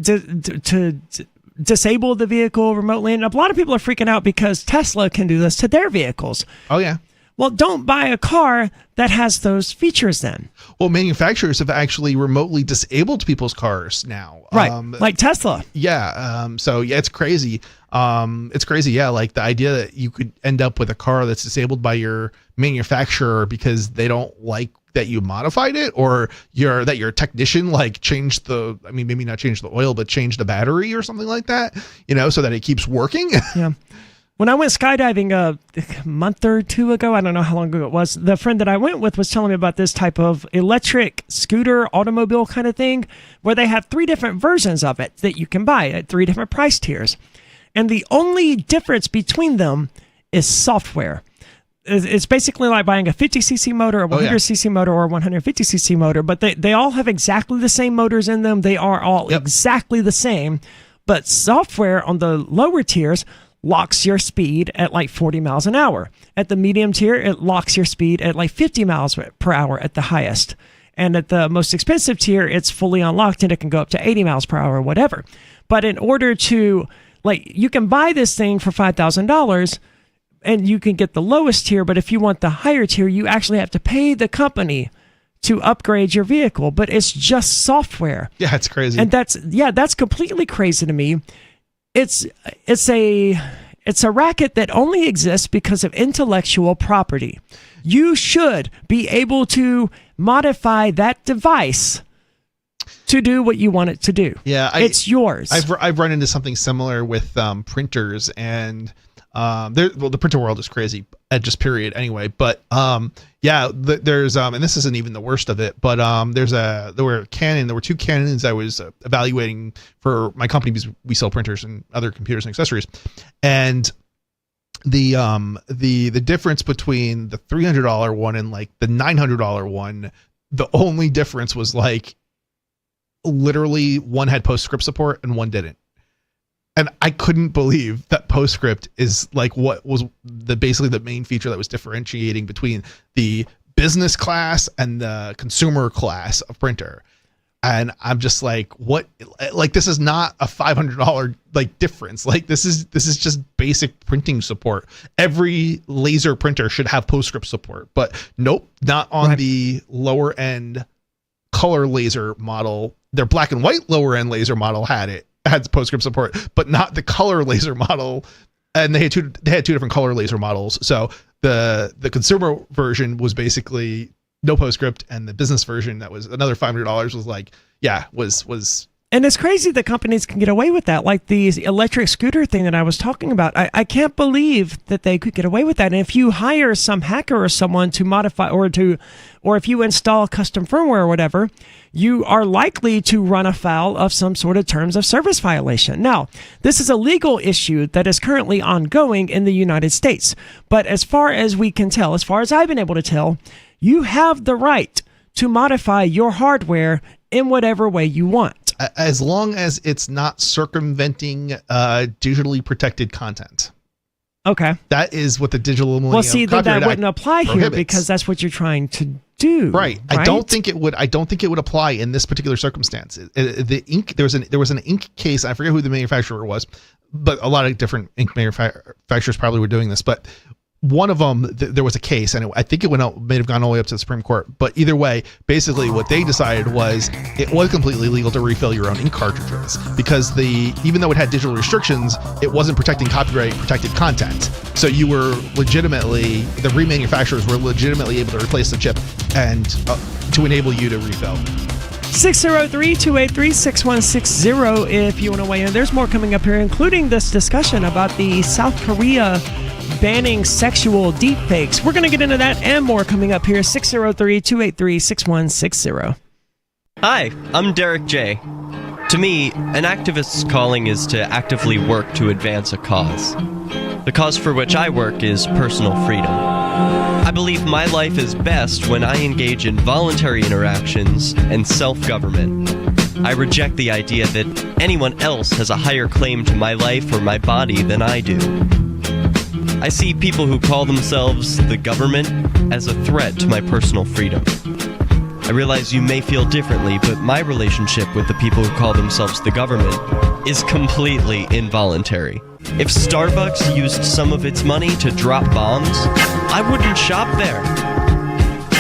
disable the vehicle remotely. And a lot of people are freaking out because Tesla can do this to their vehicles. Oh, yeah. Well, don't buy a car that has those features then. Well, manufacturers have actually remotely disabled people's cars now. Right, like Tesla. Yeah. So, yeah, it's crazy. It's crazy, yeah, like the idea that you could end up with a car that's disabled by your manufacturer because they don't like that you modified it, or that your technician like changed maybe not changed the oil, but changed the battery or something like that, so that it keeps working. Yeah. When I went skydiving a month or two ago, I don't know how long ago it was, the friend that I went with was telling me about this type of electric scooter automobile kind of thing where they have 3 different versions of it that you can buy at 3 different price tiers. And the only difference between them is software. It's basically like buying a 50cc motor, a 100cc motor, or a 150cc motor, but they all have exactly the same motors in them. They are all exactly the same, but software on the lower tiers locks your speed at like 40 miles an hour. At the medium tier, it locks your speed at like 50 miles per hour at the highest. And at the most expensive tier, it's fully unlocked and it can go up to 80 miles per hour or whatever. But in order to, you can buy this thing for $5,000 and you can get the lowest tier, but if you want the higher tier, you actually have to pay the company to upgrade your vehicle. But it's just software. Yeah, it's crazy. And that's completely crazy to me. It's a racket that only exists because of intellectual property. You should be able to modify that device to do what you want it to do. Yeah, it's yours. I've run into something similar with printers, and the printer world is crazy, just period. Anyway, but there's and this isn't even the worst of it, but there were 2 Canons I was evaluating for my company because we sell printers and other computers and accessories, and the difference between the $300 one and like the $900 one, the only difference was like literally one had PostScript support and one didn't. And I couldn't believe that PostScript is like what was basically the main feature that was differentiating between the business class and the consumer class of printer. And I'm just like, what? Like, this is not a $500 like difference. Like, this is just basic printing support. Every laser printer should have PostScript support, but nope, not on the lower end color laser model. Their black and white lower end laser model had PostScript support, but not the color laser model. And they had two different color laser models. So the consumer version was basically no PostScript, and the business version that was another $500 was like, was And it's crazy that companies can get away with that, like the electric scooter thing that I was talking about. I can't believe that they could get away with that. And if you hire some hacker or someone to modify or if you install custom firmware or whatever, you are likely to run afoul of some sort of terms of service violation. Now, this is a legal issue that is currently ongoing in the United States. But as far as we can tell, as far as I've been able to tell, you have the right to modify your hardware in whatever way you want. As long as it's not circumventing digitally protected content. Okay. That is what the digital Millennium Well, see, that wouldn't apply here prohibits. because that's what you're trying to do. Right. I don't think it would apply in this particular circumstance. The ink there was an ink case. I forget who the manufacturer was, but a lot of different ink manufacturers probably were doing this. But one of them, there was a case, and I think it may have gone all the way up to the Supreme Court. But either way, basically what they decided was it was completely legal to refill your own ink cartridges because even though it had digital restrictions, it wasn't protecting copyright protected content. So you were legitimately, the remanufacturers were legitimately able to replace the chip and to enable you to refill. 603-283-6160 if you want to weigh in. There's more coming up here, including this discussion about the South Korea banning sexual deepfakes. We're going to get into that and more coming up here. 603-283-6160. Hi, I'm Derek J. To me, an activist's calling is to actively work to advance a cause. The cause for which I work is personal freedom. I believe my life is best when I engage in voluntary interactions and self-government. I reject the idea that anyone else has a higher claim to my life or my body than I do. I see people who call themselves the government as a threat to my personal freedom. I realize you may feel differently, but my relationship with the people who call themselves the government is completely involuntary. If Starbucks used some of its money to drop bombs, I wouldn't shop there.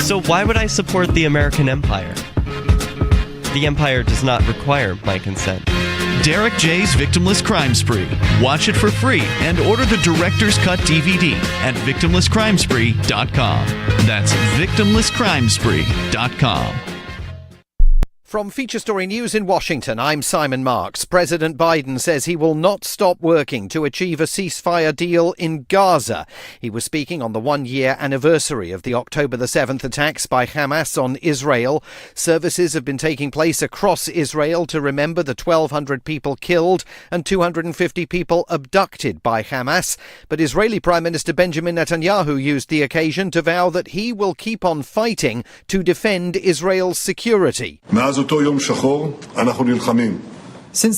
So why would I support the American empire? The empire does not require my consent. Derek J's Victimless Crime Spree. Watch it for free and order the Director's Cut DVD at victimlesscrimespree.com. That's victimlesscrimespree.com. From Feature Story News in Washington, I'm Simon Marks. President Biden says he will not stop working to achieve a ceasefire deal in Gaza. He was speaking on the one-year anniversary of the October the 7th attacks by Hamas on Israel. Services have been taking place across Israel to remember the 1,200 people killed and 250 people abducted by Hamas. But Israeli Prime Minister Benjamin Netanyahu used the occasion to vow that he will keep on fighting to defend Israel's security. Since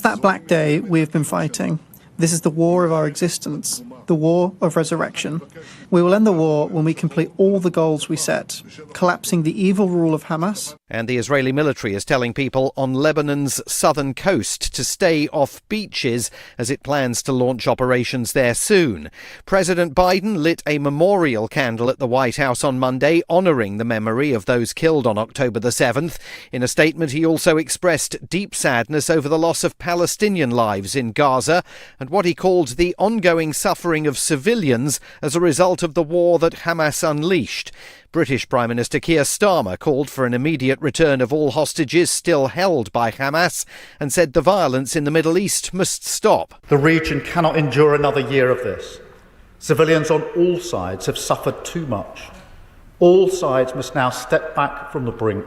that black day, we have been fighting. This is the war of our existence, the war of resurrection. We will end the war when we complete all the goals we set, collapsing the evil rule of Hamas. And the Israeli military is telling people on Lebanon's southern coast to stay off beaches as it plans to launch operations there soon. President Biden lit a memorial candle at the White House on Monday, honouring the memory of those killed on October the 7th. In a statement, he also expressed deep sadness over the loss of Palestinian lives in Gaza and what he called the ongoing suffering of civilians as a result of the war that Hamas unleashed. British Prime Minister Keir Starmer called for an immediate return of all hostages still held by Hamas and said the violence in the Middle East must stop. The region cannot endure another year of this. Civilians on all sides have suffered too much. All sides must now step back from the brink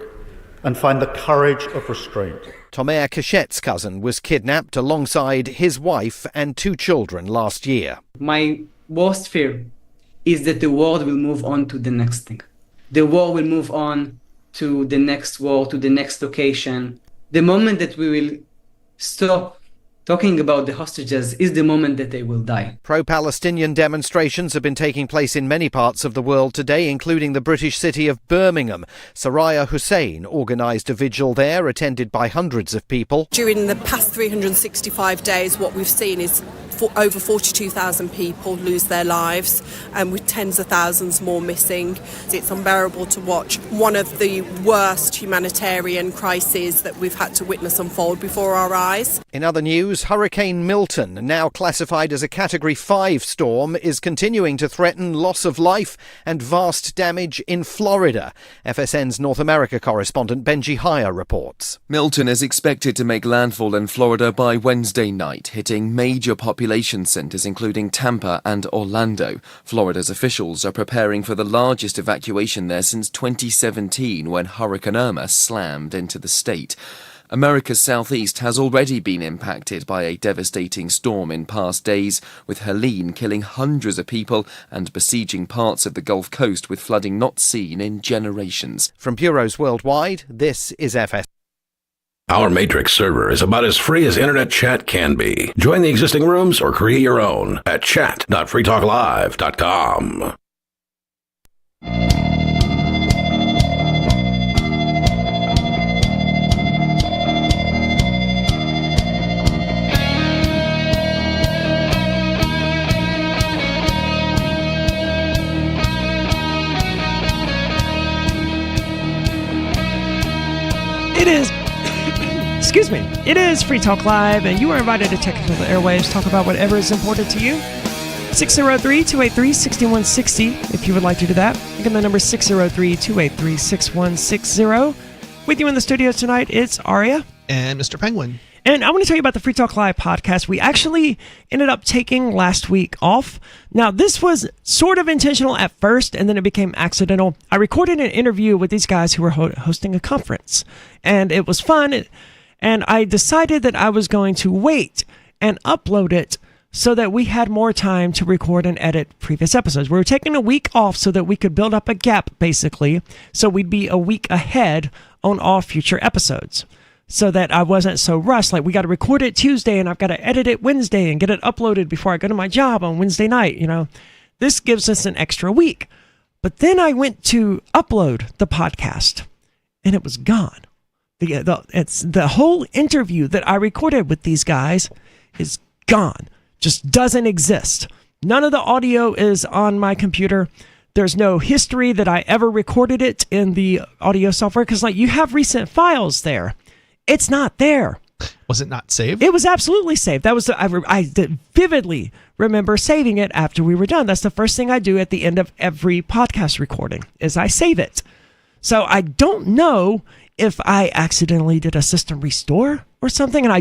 and find the courage of restraint. Tomer Kashet's cousin was kidnapped alongside his wife and 2 children last year. My worst fear is that the world will move on to the next thing. The war will move on to the next war, to the next location. The moment that we will stop talking about the hostages is the moment that they will die. Pro-Palestinian demonstrations have been taking place in many parts of the world today, including the British city of Birmingham. Soraya Hussein organised a vigil there, attended by hundreds of people. During the past 365 days, what we've seen is over 42,000 people lose their lives, and with tens of thousands more missing. It's unbearable to watch one of the worst humanitarian crises that we've had to witness unfold before our eyes. In other news, Hurricane Milton, now classified as a Category 5 storm, is continuing to threaten loss of life and vast damage in Florida. FSN's North America correspondent Benji Hire reports. Milton is expected to make landfall in Florida by Wednesday night, hitting major population centers including Tampa and Orlando. Florida's officials are preparing for the largest evacuation there since 2017 when Hurricane Irma slammed into the state. America's southeast has already been impacted by a devastating storm in past days, with Helene killing hundreds of people and besieging parts of the Gulf Coast with flooding not seen in generations. From bureaus worldwide, this is FS. Our Matrix server is about as free as internet chat can be. Join the existing rooms or create your own at chat.freetalklive.com. It is Excuse me. It is Free Talk Live, and you are invited to check into the airwaves, talk about whatever is important to you. 603-283-6160 if you would like to do that. Again, the number is 603-283-6160. With you in the studio tonight, it's Aria. And Mr. Penguin. And I want to tell you about the Free Talk Live podcast. We actually ended up taking last week off. Now, this was sort of intentional at first, and then it became accidental. I recorded an interview with these guys who were hosting a conference, and it was fun. And I decided that I was going to wait and upload it so that we had more time to record and edit previous episodes. We were taking a week off so that we could build up a gap, basically, so we'd be a week ahead on all future episodes, so that I wasn't so rushed. Like, we got to record it Tuesday, and I've got to edit it Wednesday and get it uploaded before I go to my job on Wednesday night. You know, this gives us an extra week. But then I went to upload the podcast, and it was gone. The whole interview that I recorded with these guys is gone. Just doesn't exist. None of the audio is on my computer. There's no history that I ever recorded it in the audio software, because like, you have recent files there. It's not there. Was it not saved? It was absolutely saved. That was I vividly remember saving it after we were done. That's the first thing I do at the end of every podcast recording, is I save it. So I don't know if I accidentally did a system restore or something, and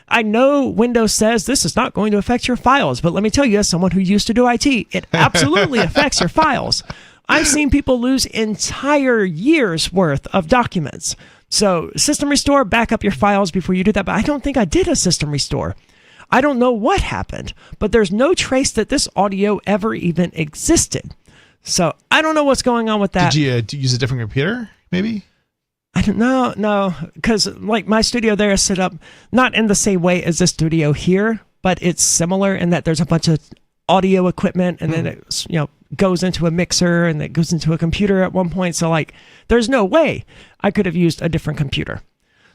I know Windows says this is not going to affect your files, but let me tell you, as someone who used to do IT, it absolutely affects your files. I've seen people lose entire years worth of documents. So system restore, back up your files before you do that, but I don't think I did a system restore. I don't know what happened, but there's no trace that this audio ever even existed. So I don't know what's going on with that. Did you use a different computer, maybe? I don't know, no, because like my studio there is set up not in the same way as the studio here, but it's similar in that there's a bunch of audio equipment, and then it goes into a mixer, and it goes into a computer at one point. So like, there's no way I could have used a different computer.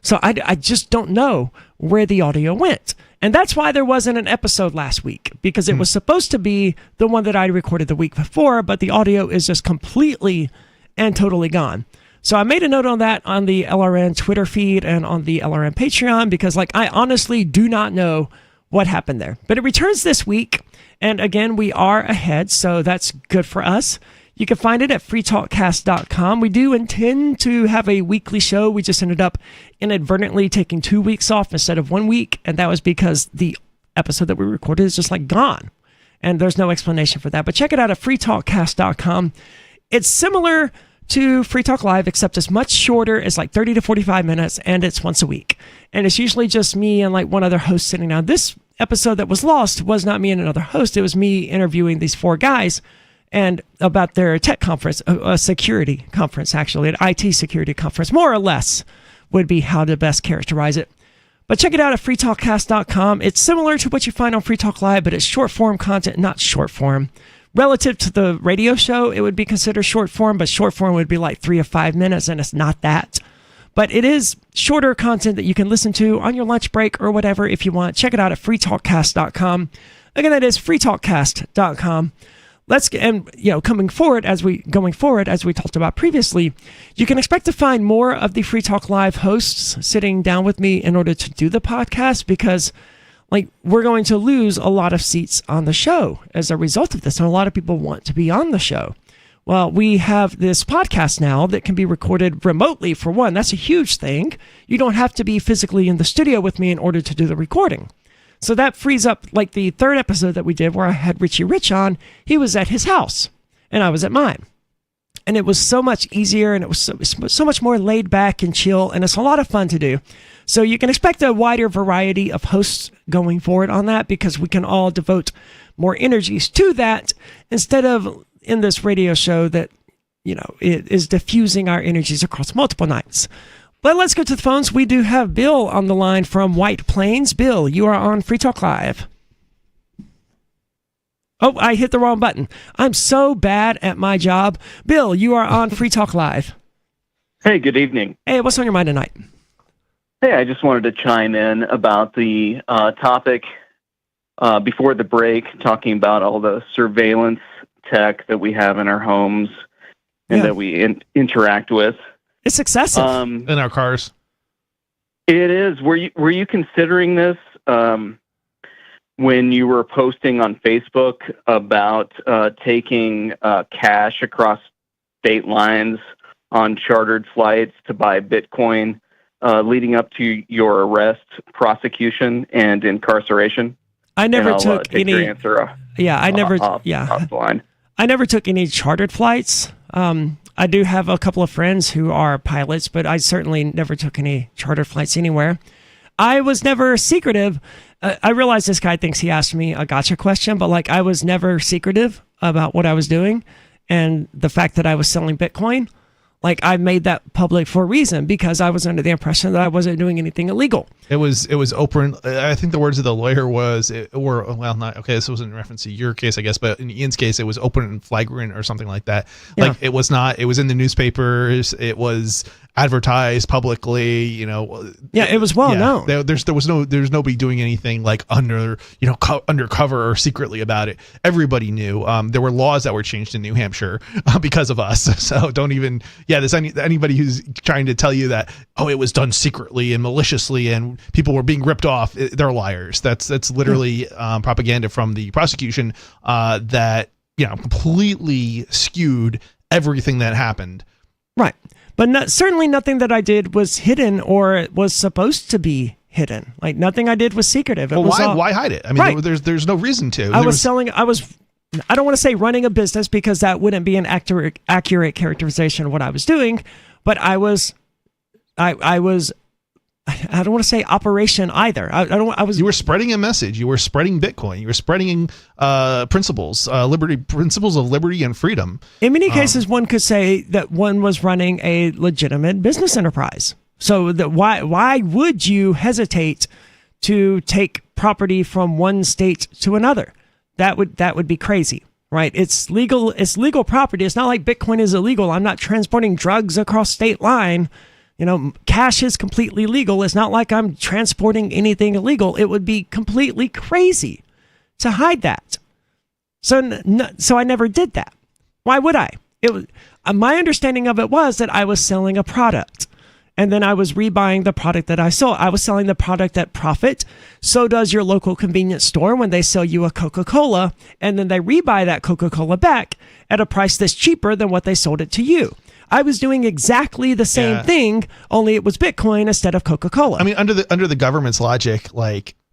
So I just don't know where the audio went. And that's why there wasn't an episode last week, because it was supposed to be the one that I recorded the week before, but the audio is just completely and totally gone. So I made a note on that on the LRN Twitter feed and on the LRN Patreon, because like, I honestly do not know what happened there. But it returns this week, and again, we are ahead, so that's good for us. You can find it at freetalkcast.com. We do intend to have a weekly show. We just ended up inadvertently taking 2 weeks off instead of 1 week, and that was because the episode that we recorded is just like gone, and there's no explanation for that. But check it out at freetalkcast.com. It's similar to Free Talk Live, except it's much shorter. It's like 30 to 45 minutes, and it's once a week. And it's usually just me and like one other host sitting down. This episode that was lost was not me and another host. It was me interviewing these four guys and about their tech conference, a security conference, actually, an IT security conference, more or less would be how to best characterize it. But check it out at freetalkcast.com. It's similar to what you find on Free Talk Live, but it's short form content, not short form. Relative to the radio show, it would be considered short form, but short form would be like 3 or 5 minutes, and it's not that. But it is shorter content that you can listen to on your lunch break or whatever if you want. Check it out at freetalkcast.com. Again, that is freetalkcast.com. Going forward, as we talked about previously, you can expect to find more of the Free Talk Live hosts sitting down with me in order to do the podcast, because we're going to lose a lot of seats on the show as a result of this, and a lot of people want to be on the show. Well, we have this podcast now that can be recorded remotely, for one. That's a huge thing. You don't have to be physically in the studio with me in order to do the recording. So that frees up, like the third episode that we did where I had Richie Rich on. He was at his house and I was at mine. And it was so much easier, and it was so much more laid back and chill, and it's a lot of fun to do. So you can expect a wider variety of hosts going forward on that, because we can all devote more energies to that instead of in this radio show that, it is diffusing our energies across multiple nights. But let's go to the phones. We do have Bill on the line from White Plains. Bill, you are on Free Talk Live. Oh, I hit the wrong button. I'm so bad at my job. Bill, you are on Free Talk Live. Hey, good evening. Hey, what's on your mind tonight? Hey, I just wanted to chime in about the topic before the break, talking about all the surveillance tech that we have in our homes and that we interact with. It's excessive. In our cars. It is. Were you considering this when you were posting on Facebook about taking cash across state lines on chartered flights to buy Bitcoin, leading up to your arrest, prosecution, and incarceration? I never took take any. Your answer I never. off the line. I never took any chartered flights. I do have a couple of friends who are pilots, but I certainly never took any chartered flights anywhere. I was never secretive. I realize this guy thinks he asked me a gotcha question, but I was never secretive about what I was doing, and the fact that I was selling Bitcoin. I made that public for a reason, because I was under the impression that I wasn't doing anything illegal. It was open. I think the words of the lawyer was, this wasn't in reference to your case, I guess, but in Ian's case, it was open and flagrant or something like that. Yeah. It was not. It was in the newspapers. It was advertised publicly. Yeah, it was well known. There's nobody doing anything undercover or secretly about it. Everybody knew. There were laws that were changed in New Hampshire because of us. So don't even. Yeah, there's anybody who's trying to tell you that, it was done secretly and maliciously and people were being ripped off, they're liars. That's literally propaganda from the prosecution that completely skewed everything that happened. Right. But certainly nothing that I did was hidden or was supposed to be hidden. Nothing I did was secretive. Why hide it? I mean, right. There's no reason to. I don't want to say running a business, because that wouldn't be an accurate characterization of what I was doing, but I don't want to say operation either. You were spreading a message. You were spreading Bitcoin. You were spreading principles of liberty and freedom. In many cases, one could say that one was running a legitimate business enterprise. So why would you hesitate to take property from one state to another? That would be crazy, right? It's legal. It's legal property. It's not like Bitcoin is illegal. I'm not transporting drugs across state line. Cash is completely legal. It's not like I'm transporting anything illegal. It would be completely crazy to hide that. So I never did that. Why would I? My understanding of it was that I was selling a product, and then I was rebuying the product that I sold. I was selling the product at profit. So does your local convenience store when they sell you a Coca-Cola, and then they rebuy that Coca-Cola back at a price that's cheaper than what they sold it to you. I was doing exactly the same thing, only it was Bitcoin instead of Coca-Cola. I mean, under the government's logic,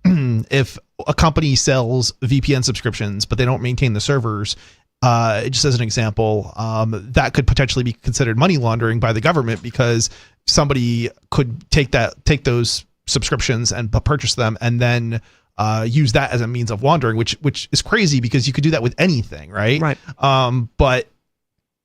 if a company sells VPN subscriptions but they don't maintain the servers, just as an example, that could potentially be considered money laundering by the government, because somebody could take those subscriptions and purchase them and then use that as a means of laundering, which is crazy, because you could do that with anything, right? Right. But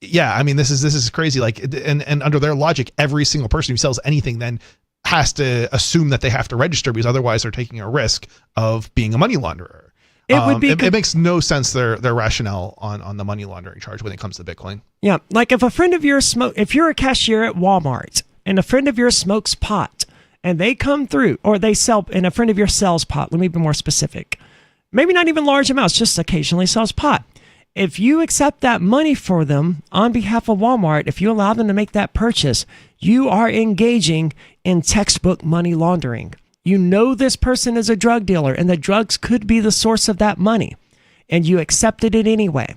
yeah, I mean, this is crazy. And under their logic, every single person who sells anything then has to assume that they have to register, because otherwise they're taking a risk of being a money launderer. It makes no sense, their rationale on the money laundering charge when it comes to Bitcoin. Yeah, if a friend of yours if you're a cashier at Walmart and a friend of yours smokes pot, and they come through, or they sell, and a friend of yours sells pot, let me be more specific. Maybe not even large amounts, just occasionally sells pot. If you accept that money for them on behalf of Walmart, if you allow them to make that purchase, you are engaging in textbook money laundering. You know this person is a drug dealer, and the drugs could be the source of that money, and you accepted it anyway.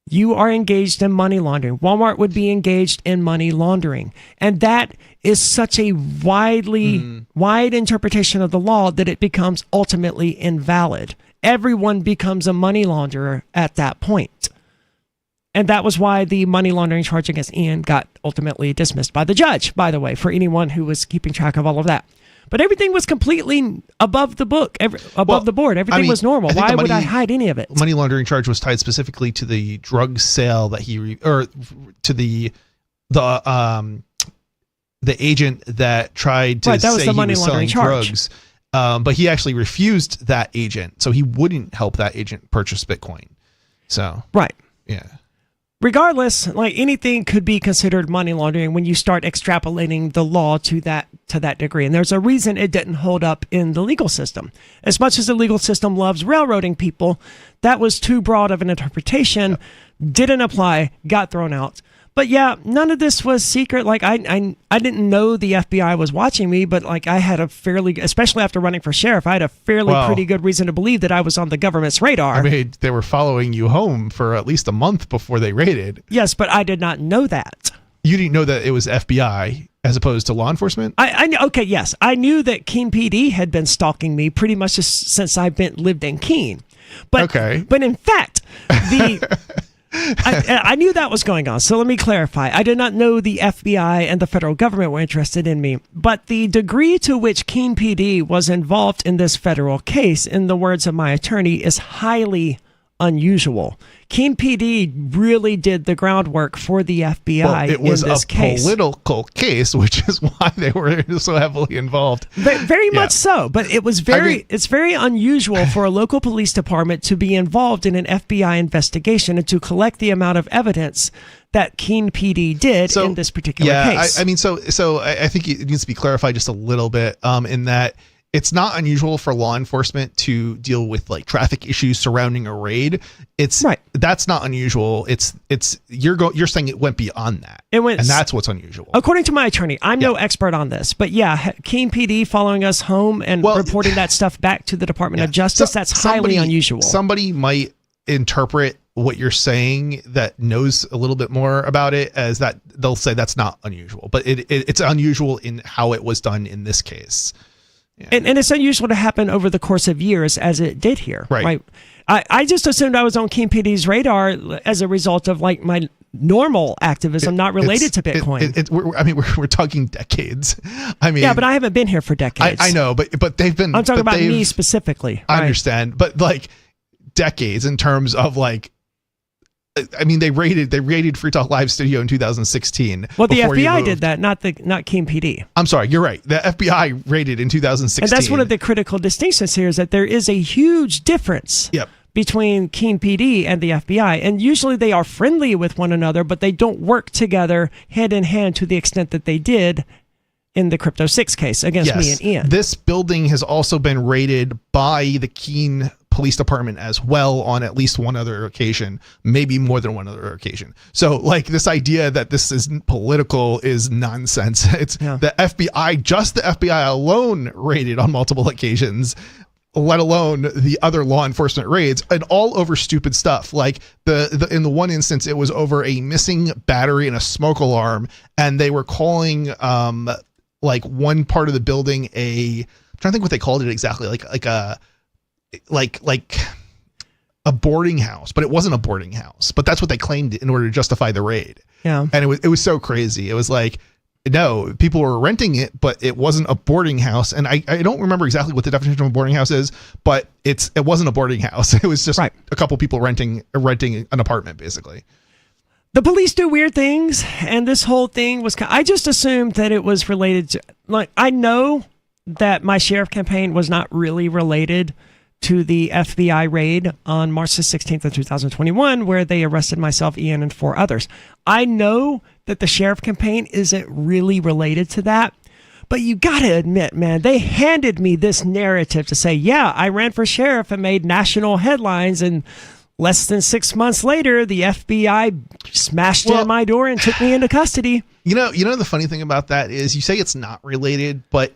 You are engaged in money laundering. Walmart would be engaged in money laundering. And that is such a wide interpretation of the law that it becomes ultimately invalid. Everyone becomes a money launderer at that point. And that was why the money laundering charge against Ian got ultimately dismissed by the judge, by the way, for anyone who was keeping track of all of that. But everything was completely above the book, above the board. Everything was normal. Why would I hide any of it? Money laundering charge was tied specifically to the drug sale that to the agent that tried to say he was selling drugs. But he actually refused that agent, so he wouldn't help that agent purchase Bitcoin. So yeah. Regardless, like anything could be considered money laundering when you start extrapolating the law to that degree. And there's a reason it didn't hold up in the legal system. As much as the legal system loves railroading people, that was too broad of an interpretation, didn't apply, got thrown out. But yeah, none of this was secret. Like I didn't know the FBI was watching me, but like I had a fairly, especially after running for sheriff, I had a pretty good reason to believe that I was on the government's radar. I mean, they were following you home for at least a month before they raided. Yes, but I did not know that. You didn't know that it was FBI as opposed to law enforcement? Okay, yes. I knew that Keene PD had been stalking me pretty much since I've lived in Keene. But in fact, I knew that was going on, so let me clarify. I did not know the FBI and the federal government were interested in me, but the degree to which Keene PD was involved in this federal case, in the words of my attorney, is highly unusual. Keene PD really did the groundwork for the FBI it was in this case. Political case, which is why they were so heavily involved. Very much so, but it was it's very unusual for a local police department to be involved in an FBI investigation and to collect the amount of evidence that Keene PD did in this particular case. I think it needs to be clarified just a little bit in that it's not unusual for law enforcement to deal with like traffic issues surrounding a raid. That's not unusual. You're saying it went beyond that. And that's what's unusual. According to my attorney, I'm no expert on this, but yeah, Keene PD following us home and reporting that stuff back to the Department of Justice, that's highly unusual. Somebody might interpret what you're saying that knows a little bit more about it as that they'll say that's not unusual, but it's unusual in how it was done in this case. Yeah. And it's unusual to happen over the course of years as it did here. Right. I just assumed I was on Keene PD's radar as a result of like my normal activism, not related to Bitcoin. We're talking decades. Yeah, but I haven't been here for decades. I know, but they've been. I'm talking about me specifically. I understand, but like decades in terms of like. I mean, they raided Free Talk Live studio in 2016. Well, the FBI did that, not Keene PD. I'm sorry, you're right. The FBI raided in 2016. And that's one of the critical distinctions here is that there is a huge difference between Keene PD and the FBI. And usually they are friendly with one another, but they don't work together hand in hand to the extent that they did in the Crypto 6 case against me and Ian. This building has also been raided by the Keene Police Department as well on at least one other occasion, maybe more than one other occasion. So like this idea that this isn't political is nonsense. It's the FBI, just the FBI alone raided on multiple occasions, let alone the other law enforcement raids, and all over stupid stuff. Like in the one instance, it was over a missing battery and a smoke alarm, and they were calling like one part of the building I'm trying to think what they called it exactly, like a boarding house, but it wasn't a boarding house, but that's what they claimed in order to justify the raid. Yeah. And it was so crazy. It was like, no, people were renting it, but it wasn't a boarding house. And I don't remember exactly what the definition of a boarding house is, but it wasn't a boarding house. It was just a couple people renting an apartment basically. The police do weird things, and this whole thing was I just assumed that it was related to, like, I know that my sheriff campaign was not really related to the FBI raid on March the 16th of 2021, where they arrested myself, Ian, and 4 others. I know that the sheriff campaign isn't really related to that, but you gotta admit, man, they handed me this narrative to say, yeah, I ran for sheriff and made national headlines, and less than 6 months later, the FBI smashed in my door and took me into custody. You know, the funny thing about that is you say it's not related, but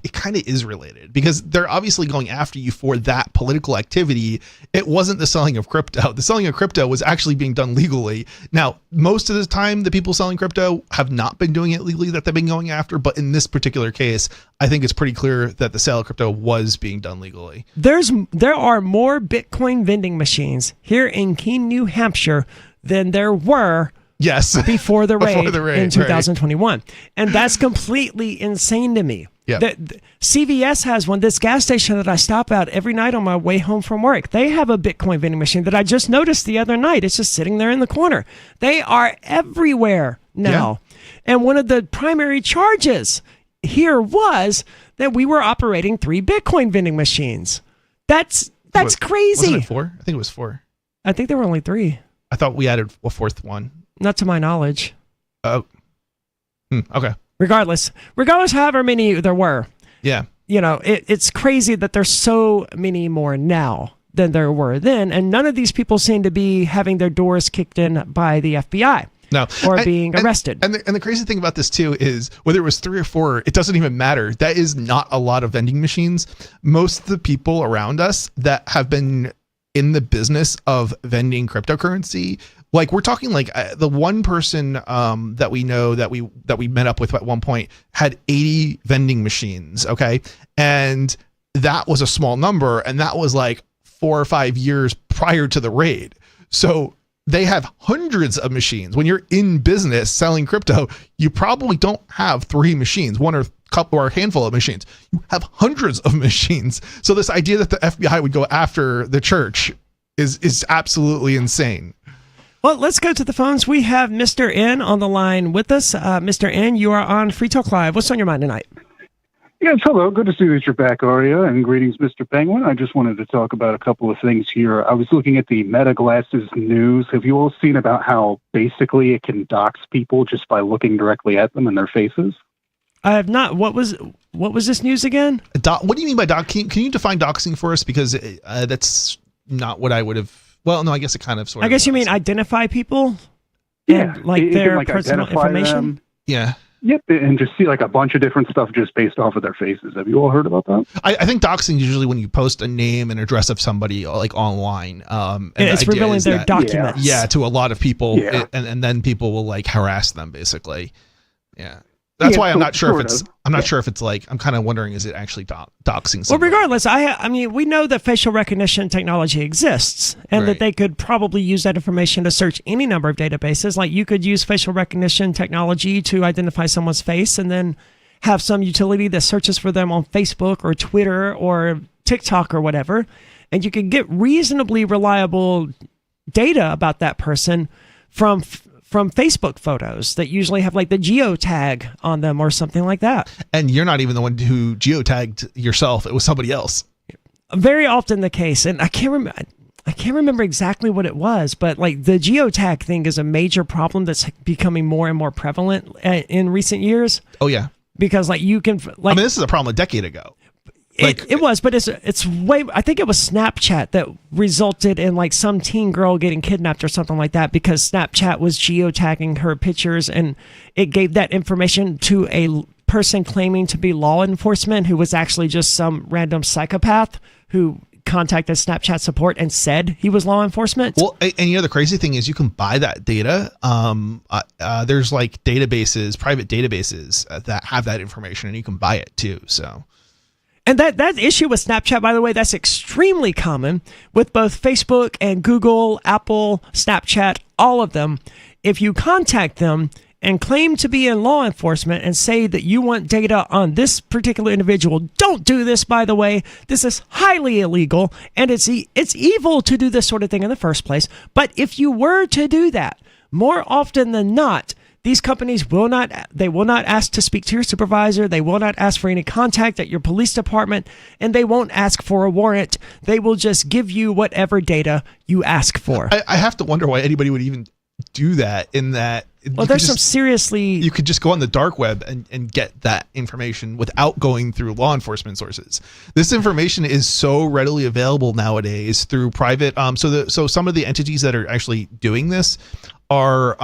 it kind of is related, because they're obviously going after you for that political activity. It wasn't the selling of crypto. The selling of crypto was actually being done legally. Now, most of the time, the people selling crypto have not been doing it legally that they've been going after. But in this particular case, I think it's pretty clear that the sale of crypto was being done legally. There are more Bitcoin vending machines here in Keene, New Hampshire than there were before the raid, in 2021. Right. And that's completely insane to me. Yeah. CVS has one. This gas station that I stop at every night on my way home from work, they have a Bitcoin vending machine that I just noticed the other night. It's just sitting there in the corner. They are everywhere now. Yeah. And one of the primary charges here was that we were operating 3 Bitcoin vending machines. That's crazy. Wasn't it 4? I think it was 4. I think there were only 3. I thought we added a 4th one. Not to my knowledge. Oh. Okay. Regardless, however many there were. Yeah. You know, it's crazy that there's so many more now than there were then. And none of these people seem to be having their doors kicked in by the FBI. No. Or being arrested. And the crazy thing about this, too, is whether it was 3 or 4, it doesn't even matter. That is not a lot of vending machines. Most of the people around us that have been in the business of vending cryptocurrency, like we're talking like the one person that we know that we met up with at one point had 80 vending machines. Okay. And that was a small number. And that was like 4 or 5 years prior to the raid. So they have hundreds of machines. When you're in business selling crypto, you probably don't have 3 machines, 1 or couple or a handful of machines. You have hundreds of machines. So this idea that the FBI would go after the church is absolutely insane. Well, let's go to the phones. We have Mr. N on the line with us. Mr. N, you are on Free Talk Live. What's on your mind tonight? Yes, hello. Good to see that you're back, Aria, and greetings, Mr. Penguin. I just wanted to talk about a couple of things here. I was looking at the Meta Glasses news. Have you all seen about how basically it can dox people just by looking directly at them and their faces? I have not. What was this news again? What do you mean by doxing? Can you define doxing for us? Because that's not what I would have. Well, no, I guess it kind of sort of. I guess you mean identify people? Yeah. And, like their personal information? Them. Yeah. Yep, and just see like a bunch of different stuff just based off of their faces. Have you all heard about that? I think doxing is usually when you post a name and address of somebody like online. And it's revealing their documents. Yeah, to a lot of people, and then people will like harass them basically. Yeah. That's why I'm not sure if it's. I'm not sure if it's like. I'm kind of wondering, is it actually doxing somebody? Well, regardless, I mean, we know that facial recognition technology exists, and that they could probably use that information to search any number of databases. Like you could use facial recognition technology to identify someone's face, and then have some utility that searches for them on Facebook or Twitter or TikTok or whatever, and you can get reasonably reliable data about that person from Facebook photos that usually have like the geotag on them or something like that. And you're not even the one who geotagged yourself. It was somebody else. Very often the case. And I can't remember exactly what it was, but like the geotag thing is a major problem that's becoming more and more prevalent in recent years. Oh yeah. Because like you can like, I mean, this is a problem a decade ago. It was, but it's way. I think it was Snapchat that resulted in like some teen girl getting kidnapped or something like that because Snapchat was geotagging her pictures and it gave that information to a person claiming to be law enforcement who was actually just some random psychopath who contacted Snapchat support and said he was law enforcement. Well, and you know the crazy thing is you can buy that data. There's like databases, private databases that have that information, and you can buy it too. So. And that issue with Snapchat, by the way, that's extremely common with both Facebook and Google, Apple, Snapchat, all of them. If you contact them and claim to be in law enforcement and say that you want data on this particular individual, don't do this, by the way. This is highly illegal, and it's evil to do this sort of thing in the first place. But if you were to do that, more often than not, These companies will not ask to speak to your supervisor. They will not ask for any contact at your police department, and they won't ask for a warrant. They will just give you whatever data you ask for. I have to wonder why anybody would even do that, in that well, there's some seriously... You could just go on the dark web and get that information without going through law enforcement sources. This information is so readily available nowadays through private... So some of the entities that are actually doing this are...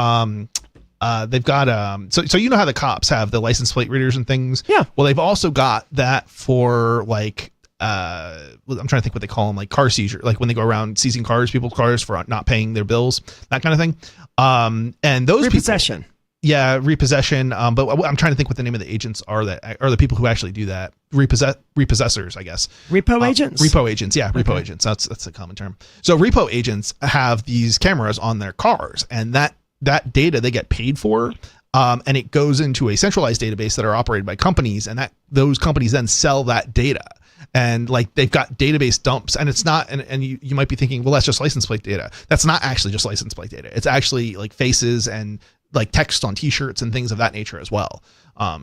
they've got... So you know how the cops have the license plate readers and things? Yeah. Well, they've also got that for, like... I'm trying to think what they call them, like car seizure, like when they go around seizing people's cars for not paying their bills, that kind of thing. And those repossession. Repossession. But I'm trying to think what the name of the agents are that are the people who actually do that. Repossessors, I guess. Repo agents? Repo agents. Yeah. Repo agents. That's a common term. So repo agents have these cameras on their cars, and that data they get paid for. And it goes into a centralized database that are operated by companies, and those companies then sell that data. And like they've got database dumps, and it's not, and you might be thinking, well, that's just license plate data. That's not actually just license plate data. It's actually like faces and like text on t-shirts and things of that nature as well.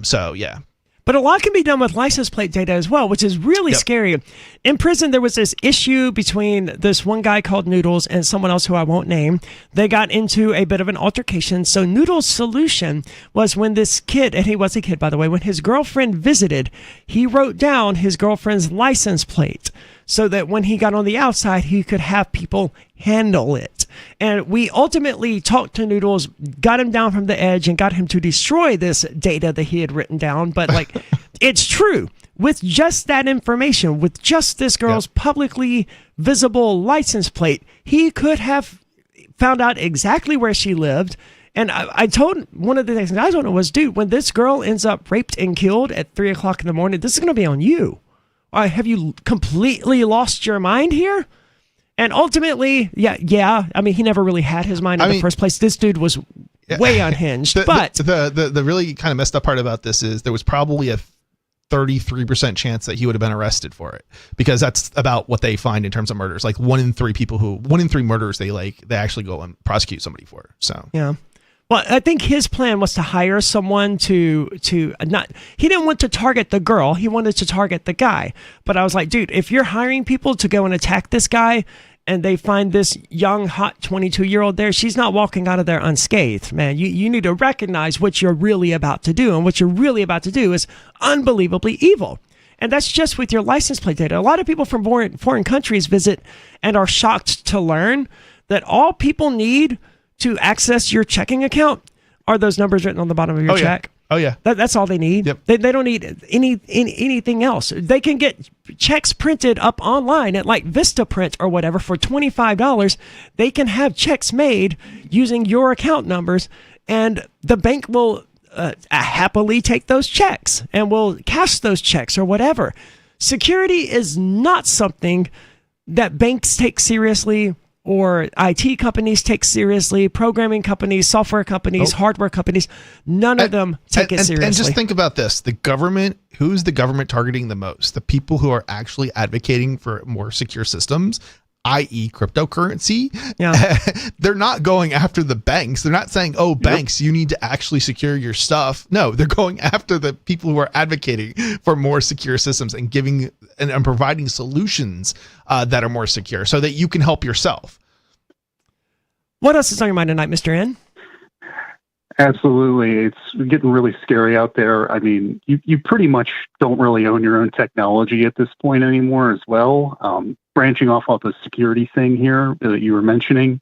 So yeah. But a lot can be done with license plate data as well, which is really scary. In prison, there was this issue between this one guy called Noodles and someone else who I won't name. They got into a bit of an altercation. So Noodles' solution was when this kid, and he was a kid, by the way, when his girlfriend visited, he wrote down his girlfriend's license plate so that when he got on the outside, he could have people handle it. And we ultimately talked to Noodles, got him down from the edge, and got him to destroy this data that he had written down. But like, it's true. With just that information, with just this girl's publicly visible license plate, he could have found out exactly where she lived. And I told one of the things I told him was, dude, when this girl ends up raped and killed at 3 o'clock in the morning, this is going to be on you. Have you completely lost your mind here? And ultimately, yeah. I mean, he never really had his mind in the first place. This dude was way unhinged. But the really kind of messed up part about this is there was probably a 33% chance that he would have been arrested for it, because that's about what they find in terms of murders. Like 1 in 3 murders they actually go and prosecute somebody for. So yeah. Well, I think his plan was to hire someone to not. He didn't want to target the girl. He wanted to target the guy. But I was like, dude, if you're hiring people to go and attack this guy, and they find this young, hot 22-year-old there, she's not walking out of there unscathed, man. You need to recognize what you're really about to do, and what you're really about to do is unbelievably evil. And that's just with your license plate data. A lot of people from foreign countries visit and are shocked to learn that all people need to access your checking account are those numbers written on the bottom of your check. Oh yeah. That's all they need. Yep. They don't need anything else. They can get checks printed up online at like Vistaprint or whatever for $25. They can have checks made using your account numbers, and the bank will happily take those checks and will cash those checks or whatever. Security is not something that banks take seriously, or IT companies take seriously, programming companies, software companies, hardware companies. None of them take it seriously. And just think about this. The government, who's the government targeting the most? The people who are actually advocating for more secure systems, i.e. cryptocurrency. Yeah. They're not going after the banks. They're not saying, oh, banks, you need to actually secure your stuff. No, they're going after the people who are advocating for more secure systems and giving and providing solutions that are more secure so that you can help yourself. What else is on your mind tonight, Mr. N? Absolutely. It's getting really scary out there. I mean, you pretty much don't really own your own technology at this point anymore as well. Branching off the security thing here that you were mentioning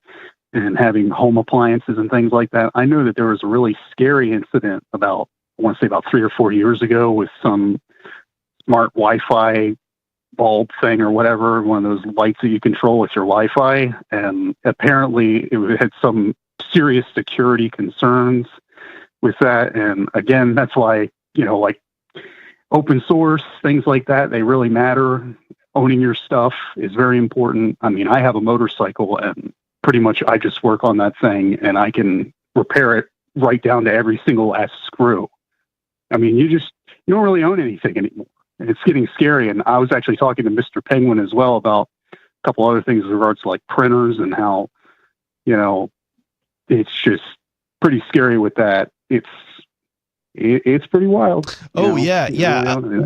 and having home appliances and things like that. I know that there was a really scary incident I want to say about 3 or 4 years ago with some smart Wi-Fi bulb thing or whatever, one of those lights that you control with your Wi-Fi. And apparently it had some serious security concerns with that. And again, that's why, like open source, things like that, they really matter. Owning your stuff is very important. I mean, I have a motorcycle and pretty much I just work on that thing and I can repair it right down to every single last screw. I mean, you don't really own anything anymore. And it's getting scary. And I was actually talking to Mr. Penguin as well about a couple other things in regards to like printers and how, it's just pretty scary with that. it's pretty wild. Oh, yeah.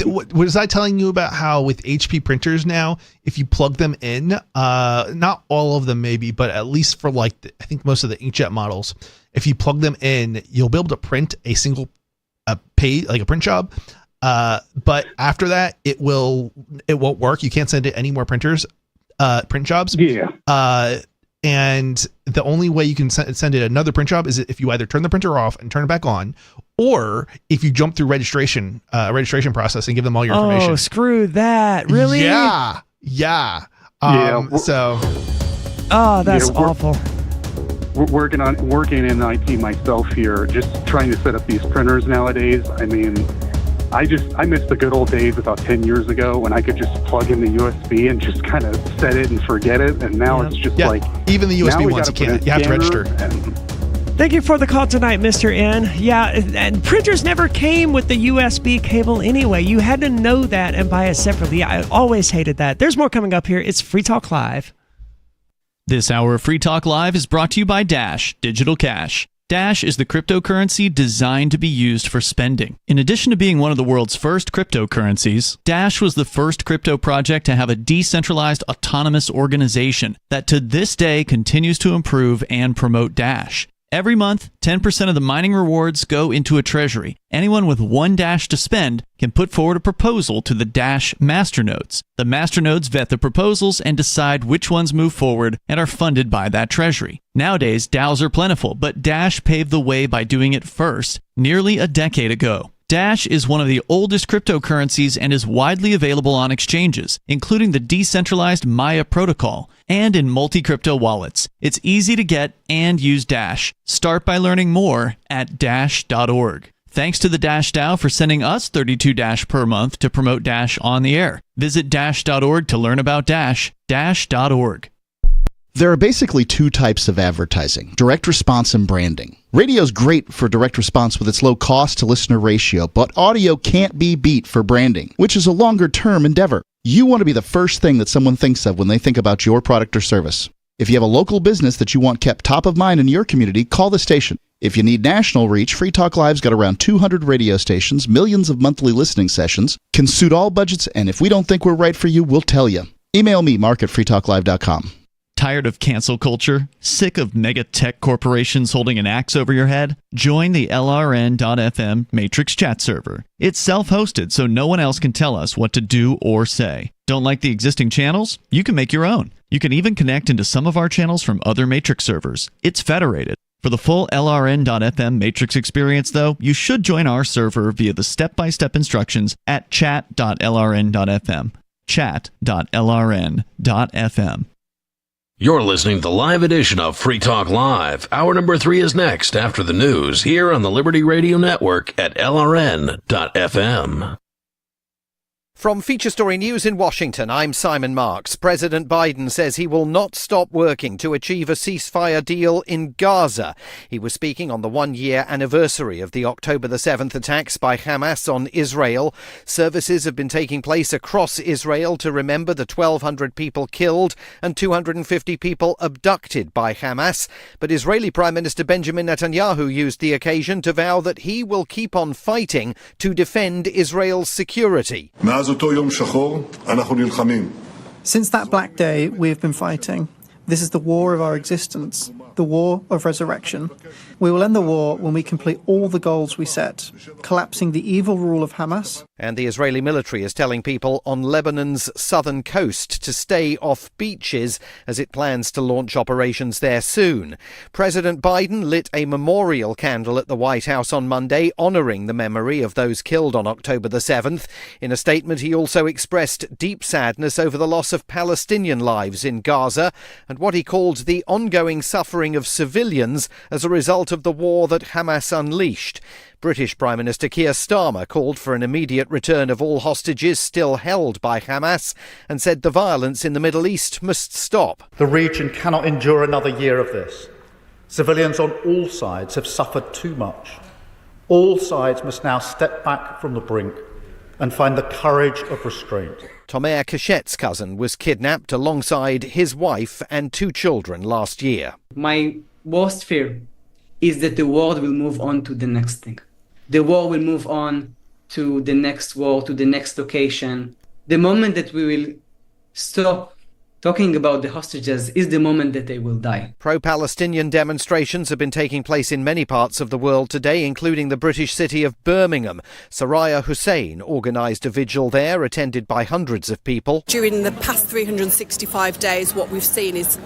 What was I telling you about how with HP printers now, if you plug them in, not all of them maybe, but at least for I think most of the inkjet models, if you plug them in, you'll be able to print a single page, like a print job. But after that, it won't work. You can't send it any more print jobs. Yeah. And the only way you can send it another print job is if you either turn the printer off and turn it back on, or if you jump through registration process and give them all your information. Oh, screw that! Really? Yeah. That's awful. We're working in IT myself here, just trying to set up these printers nowadays. I mean, I miss the good old days about 10 years ago when I could just plug in the USB and just kind of set it and forget it. And now it's just even the USB ones you can't. You have to register. Thank you for the call tonight, Mr. N. Yeah, and printers never came with the USB cable anyway. You had to know that and buy it separately. I always hated that. There's more coming up here. It's Free Talk Live. This hour of Free Talk Live is brought to you by Dash Digital Cash. Dash is the cryptocurrency designed to be used for spending. In addition to being one of the world's first cryptocurrencies, Dash was the first crypto project to have a decentralized autonomous organization that to this day continues to improve and promote Dash. Every month, 10% of the mining rewards go into a treasury. Anyone with one Dash to spend can put forward a proposal to the Dash masternodes. The masternodes vet the proposals and decide which ones move forward and are funded by that treasury. Nowadays, DAOs are plentiful, but Dash paved the way by doing it first, nearly a decade ago. Dash is one of the oldest cryptocurrencies and is widely available on exchanges, including the decentralized Maya protocol, and in multi-crypto wallets. It's easy to get and use Dash. Start by learning more at dash.org. Thanks to the Dash DAO for sending us 32 Dash per month to promote Dash on the air. Visit dash.org to learn about Dash. Dash.org. There are basically two types of advertising, direct response and branding. Radio's great for direct response with its low cost to listener ratio, but audio can't be beat for branding, which is a longer term endeavor. You want to be the first thing that someone thinks of when they think about your product or service. If you have a local business that you want kept top of mind in your community, call the station. If you need national reach, Free Talk Live's got around 200 radio stations, millions of monthly listening sessions, can suit all budgets, and if we don't think we're right for you, we'll tell you. Email me, mark@freetalklive.com. Tired of cancel culture? Sick of mega tech corporations holding an axe over your head? Join the LRN.FM Matrix chat server. It's self-hosted, so no one else can tell us what to do or say. Don't like the existing channels? You can make your own. You can even connect into some of our channels from other Matrix servers. It's federated. For the full LRN.FM Matrix experience, though, you should join our server via the step-by-step instructions at chat.lrn.fm. Chat.lrn.fm. You're listening to the live edition of Free Talk Live. Hour number 3 is next after the news here on the Liberty Radio Network at LRN.FM. From Feature Story News in Washington, I'm Simon Marks. President Biden says he will not stop working to achieve a ceasefire deal in Gaza. He was speaking on the one-year anniversary of the October the 7th attacks by Hamas on Israel. Services have been taking place across Israel to remember the 1,200 people killed and 250 people abducted by Hamas. But Israeli Prime Minister Benjamin Netanyahu used the occasion to vow that he will keep on fighting to defend Israel's security. Since that black day, we have been fighting. This is the war of our existence, the war of resurrection. We will end the war when we complete all the goals we set, collapsing the evil rule of Hamas. And the Israeli military is telling people on Lebanon's southern coast to stay off beaches as it plans to launch operations there soon. President Biden lit a memorial candle at the White House on Monday, honouring the memory of those killed on October the 7th. In a statement, he also expressed deep sadness over the loss of Palestinian lives in Gaza and what he called the ongoing suffering of civilians as a result of the war that Hamas unleashed. British Prime Minister Keir Starmer called for an immediate return of all hostages still held by Hamas and said the violence in the Middle East must stop. The region cannot endure another year of this. Civilians on all sides have suffered too much. All sides must now step back from the brink and find the courage of restraint. Tomer Kashet's cousin was kidnapped alongside his wife and 2 children last year. My worst fear is that the world will move on to the next thing. The war will move on to the next war, to the next location. The moment that we will stop talking about the hostages is the moment that they will die. Pro-Palestinian demonstrations have been taking place in many parts of the world today, including the British city of Birmingham. Soraya Hussein organised a vigil there, attended by hundreds of people. During the past 365 days, what we've seen is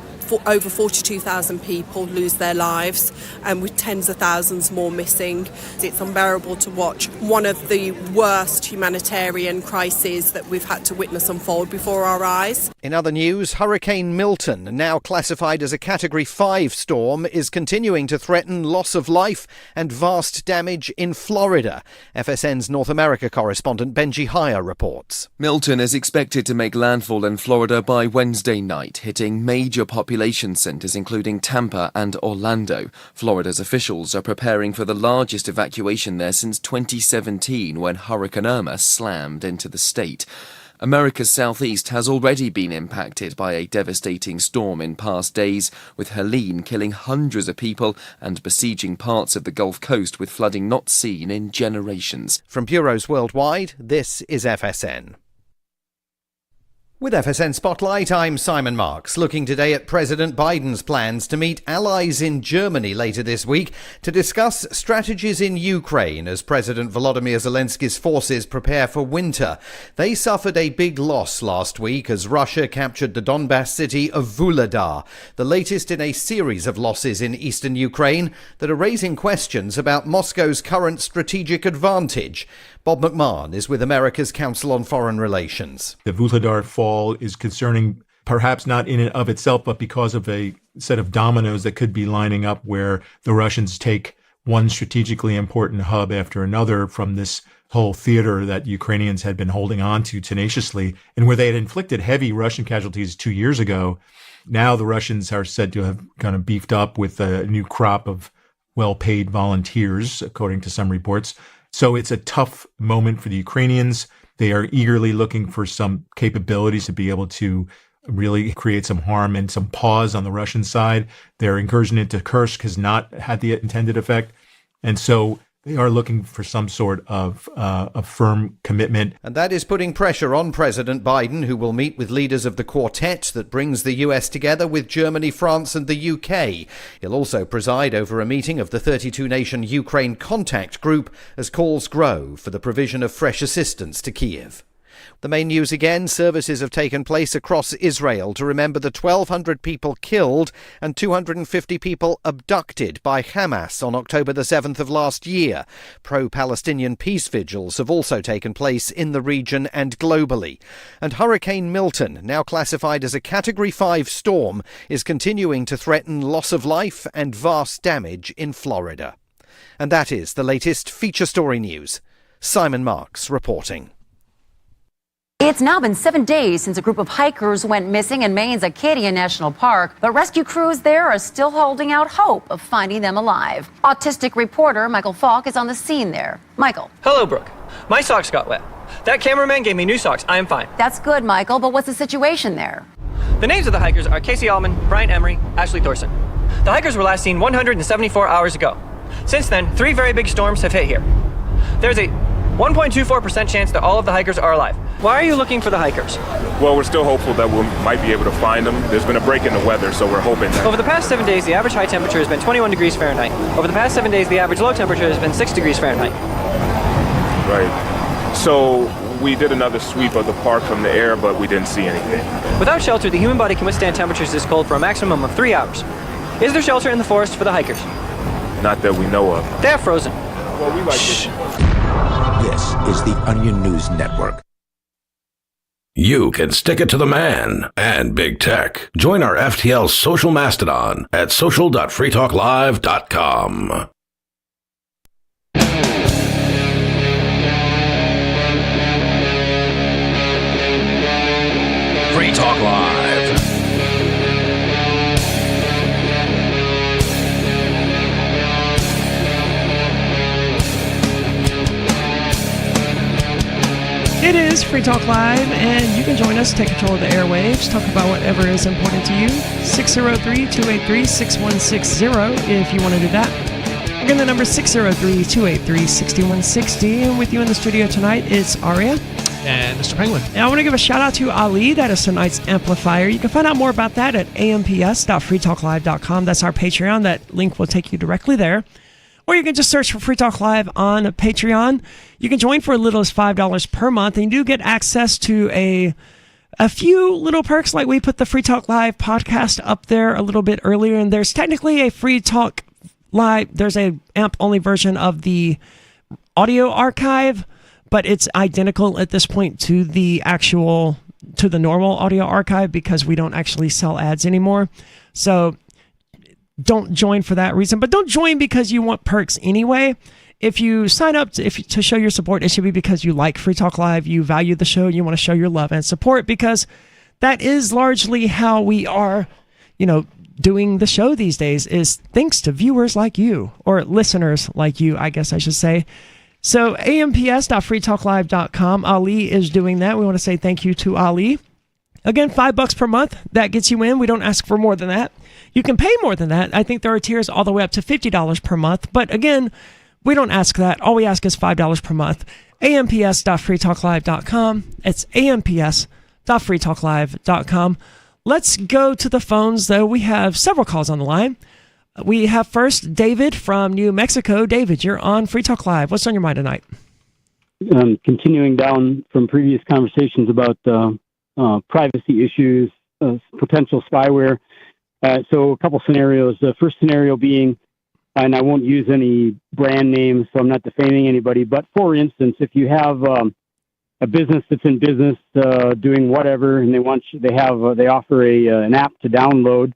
over 42,000 people lose their lives, and with tens of thousands more missing. It's unbearable to watch one of the worst humanitarian crises that we've had to witness unfold before our eyes. In other news, Hurricane Milton, now classified as a Category 5 storm, is continuing to threaten loss of life and vast damage in Florida. FSN's North America correspondent Benji Hire reports. Milton is expected to make landfall in Florida by Wednesday night, hitting major population centers including Tampa and Orlando. Florida's officials are preparing for the largest evacuation there since 2017, when Hurricane Irma slammed into the state. America's southeast has already been impacted by a devastating storm in past days, with Helene killing hundreds of people and besieging parts of the Gulf Coast with flooding not seen in generations. From bureaus worldwide, this is FSN. With FSN Spotlight, I'm Simon Marks, looking today at President Biden's plans to meet allies in Germany later this week to discuss strategies in Ukraine as President Volodymyr Zelensky's forces prepare for winter. They suffered a big loss last week as Russia captured the Donbass city of Vuhledar, the latest in a series of losses in eastern Ukraine that are raising questions about Moscow's current strategic advantage. Bob McMahon is with America's Council on Foreign Relations. The Vuhledar fall is concerning, perhaps not in and of itself, but because of a set of dominoes that could be lining up where the Russians take one strategically important hub after another from this whole theater that Ukrainians had been holding on to tenaciously, and where they had inflicted heavy Russian casualties 2 years ago. Now the Russians are said to have kind of beefed up with a new crop of well-paid volunteers, according to some reports. So it's a tough moment for the Ukrainians. They are eagerly looking for some capabilities to be able to really create some harm and some pause on the Russian side. Their incursion into Kursk has not had the intended effect. And so they are looking for some sort of a firm commitment. And that is putting pressure on President Biden, who will meet with leaders of the quartet that brings the US together with Germany, France and the UK. He'll also preside over a meeting of the 32-nation Ukraine Contact Group as calls grow for the provision of fresh assistance to Kyiv. The main news again, services have taken place across Israel to remember the 1,200 people killed and 250 people abducted by Hamas on October the 7th of last year. Pro-Palestinian peace vigils have also taken place in the region and globally. And Hurricane Milton, now classified as a Category 5 storm, is continuing to threaten loss of life and vast damage in Florida. And that is the latest feature story news. Simon Marks reporting. It's now been 7 days since a group of hikers went missing in Maine's Acadia National Park, but rescue crews there are still holding out hope of finding them alive. Autistic reporter Michael Falk is on the scene there. Michael. Hello, Brooke. My socks got wet. That cameraman gave me new socks. I am fine. That's good, Michael, but what's the situation there? The names of the hikers are Casey Allman, Brian Emery, Ashley Thorson. The hikers were last seen 174 hours ago. Since then, 3 very big storms have hit here. There's a 1.24% chance that all of the hikers are alive. Why are you looking for the hikers? Well, we're still hopeful that we might be able to find them. There's been a break in the weather, so we're hoping that... Over the past 7 days, the average high temperature has been 21 degrees Fahrenheit. Over the past 7 days, the average low temperature has been 6 degrees Fahrenheit. Right. So we did another sweep of the park from the air, but we didn't see anything. Without shelter, the human body can withstand temperatures this cold for a maximum of 3 hours. Is there shelter in the forest for the hikers? Not that we know of. They're frozen. Well, we like Shh. This is the Onion News Network. You can stick it to the man and big tech. Join our FTL social mastodon at social.freetalklive.com. Free Talk Live. It is Free Talk Live, and you can join us, take control of the airwaves, talk about whatever is important to you. 603-283-6160 if you want to do that. Again, the number 603-283-6160. And with you in the studio tonight is Aria. And Mr. Penguin. And I want to give a shout out to Ali. That is tonight's amplifier. You can find out more about that at amps.freetalklive.com. That's our Patreon. That link will take you directly there. Or you can just search for Free Talk Live on Patreon. You can join for as little as $5 per month, and you do get access to a few little perks, like we put the Free Talk Live podcast up there a little bit earlier, and there's technically a Free Talk Live, there's a AMP-only version of the audio archive, but it's identical at this point to the normal audio archive because we don't actually sell ads anymore. So don't join for that reason, but don't join because you want perks anyway. If you sign up to show your support, it should be because you like Free Talk Live, you value the show, you want to show your love and support, because that is largely how we are, doing the show these days, is thanks to viewers like you, or listeners like you, I guess I should say. So amps.freetalklive.com, Ali is doing that. We want to say thank you to Ali. Again, $5 per month, that gets you in. We don't ask for more than that. You can pay more than that. I think there are tiers all the way up to $50 per month. But again, we don't ask that. All we ask is $5 per month. amps.freetalklive.com. It's amps.freetalklive.com. Let's go to the phones, though. We have several calls on the line. We have first David from New Mexico. David, you're on Free Talk Live. What's on your mind tonight? Continuing down from previous conversations about privacy issues, potential spyware. So a couple scenarios. The first scenario being, and I won't use any brand names, so I'm not defaming anybody, but for instance, if you have a business that's in business doing whatever, and they offer an app to download,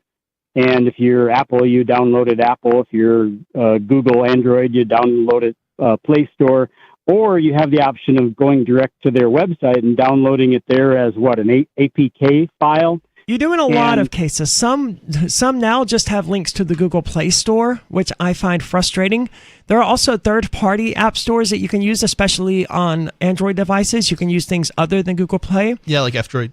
and if you're Apple, you downloaded Apple. If you're Google Android, you download it Play Store, or you have the option of going direct to their website and downloading it there as an APK file. You do in a lot of cases. Some now just have links to the Google Play Store, which I find frustrating. There are also third-party app stores that you can use, especially on Android devices. You can use things other than Google Play. Yeah, like F-Droid.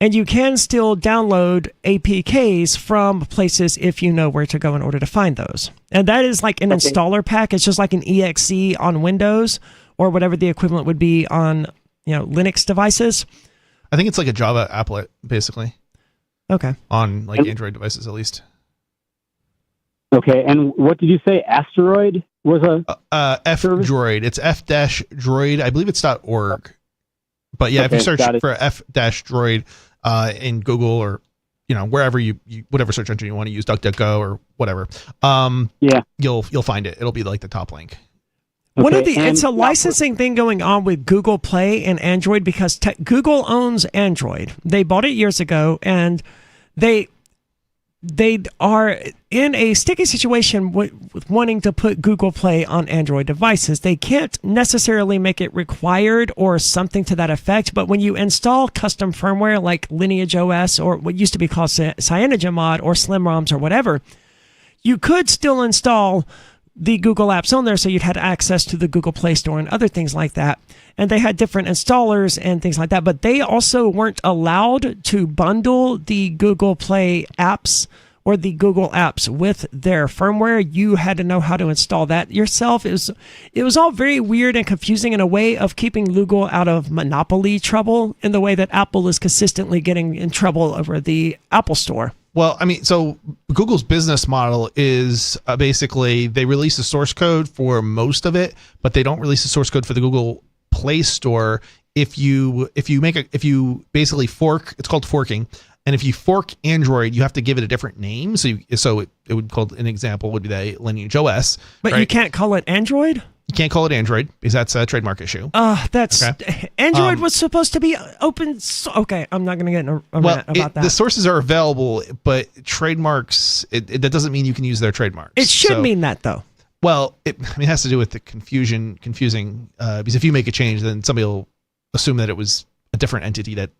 And you can still download APKs from places if you know where to go in order to find those. And that is like an installer pack. It's just like an EXE on Windows or whatever the equivalent would be on Linux devices. I think it's like a Java applet, basically. Okay. On Android devices, at least. Okay, and what did you say? Asteroid was a F-Droid. It's F-Droid. I believe it's .org. But yeah, if you search for F-Droid in Google or wherever you whatever search engine you want to use, DuckDuckGo or whatever, you'll find it. It'll be like the top link. It's a licensing thing going on with Google Play and Android because Google owns Android. They bought it years ago, and they are in a sticky situation with wanting to put Google Play on Android devices. They can't necessarily make it required or something to that effect, but when you install custom firmware like Lineage OS or what used to be called CyanogenMod or SlimROMs or whatever, you could still install the Google apps on there, so you'd had access to the Google Play Store and other things like that. And they had different installers and things like that, but they also weren't allowed to bundle the Google Play apps or the Google apps with their firmware. You had to know how to install that yourself. It was all very weird and confusing in a way of keeping Google out of monopoly trouble in the way that Apple is consistently getting in trouble over the Apple Store. Well, I mean, so Google's business model is basically they release the source code for most of it, but they don't release the source code for the Google Play Store. If you basically fork, it's called forking. And if you fork Android, you have to give it a different name. So it would call an example would be the Lineage OS. But right? You can't call it Android? You can't call it Android because that's a trademark issue. Android was supposed to be open. Okay, I'm not going to get in a rant about that. The sources are available, but trademarks, that doesn't mean you can use their trademarks. It should mean that, though. Well, it has to do with the confusing, because if you make a change, then somebody will assume that it was a different entity that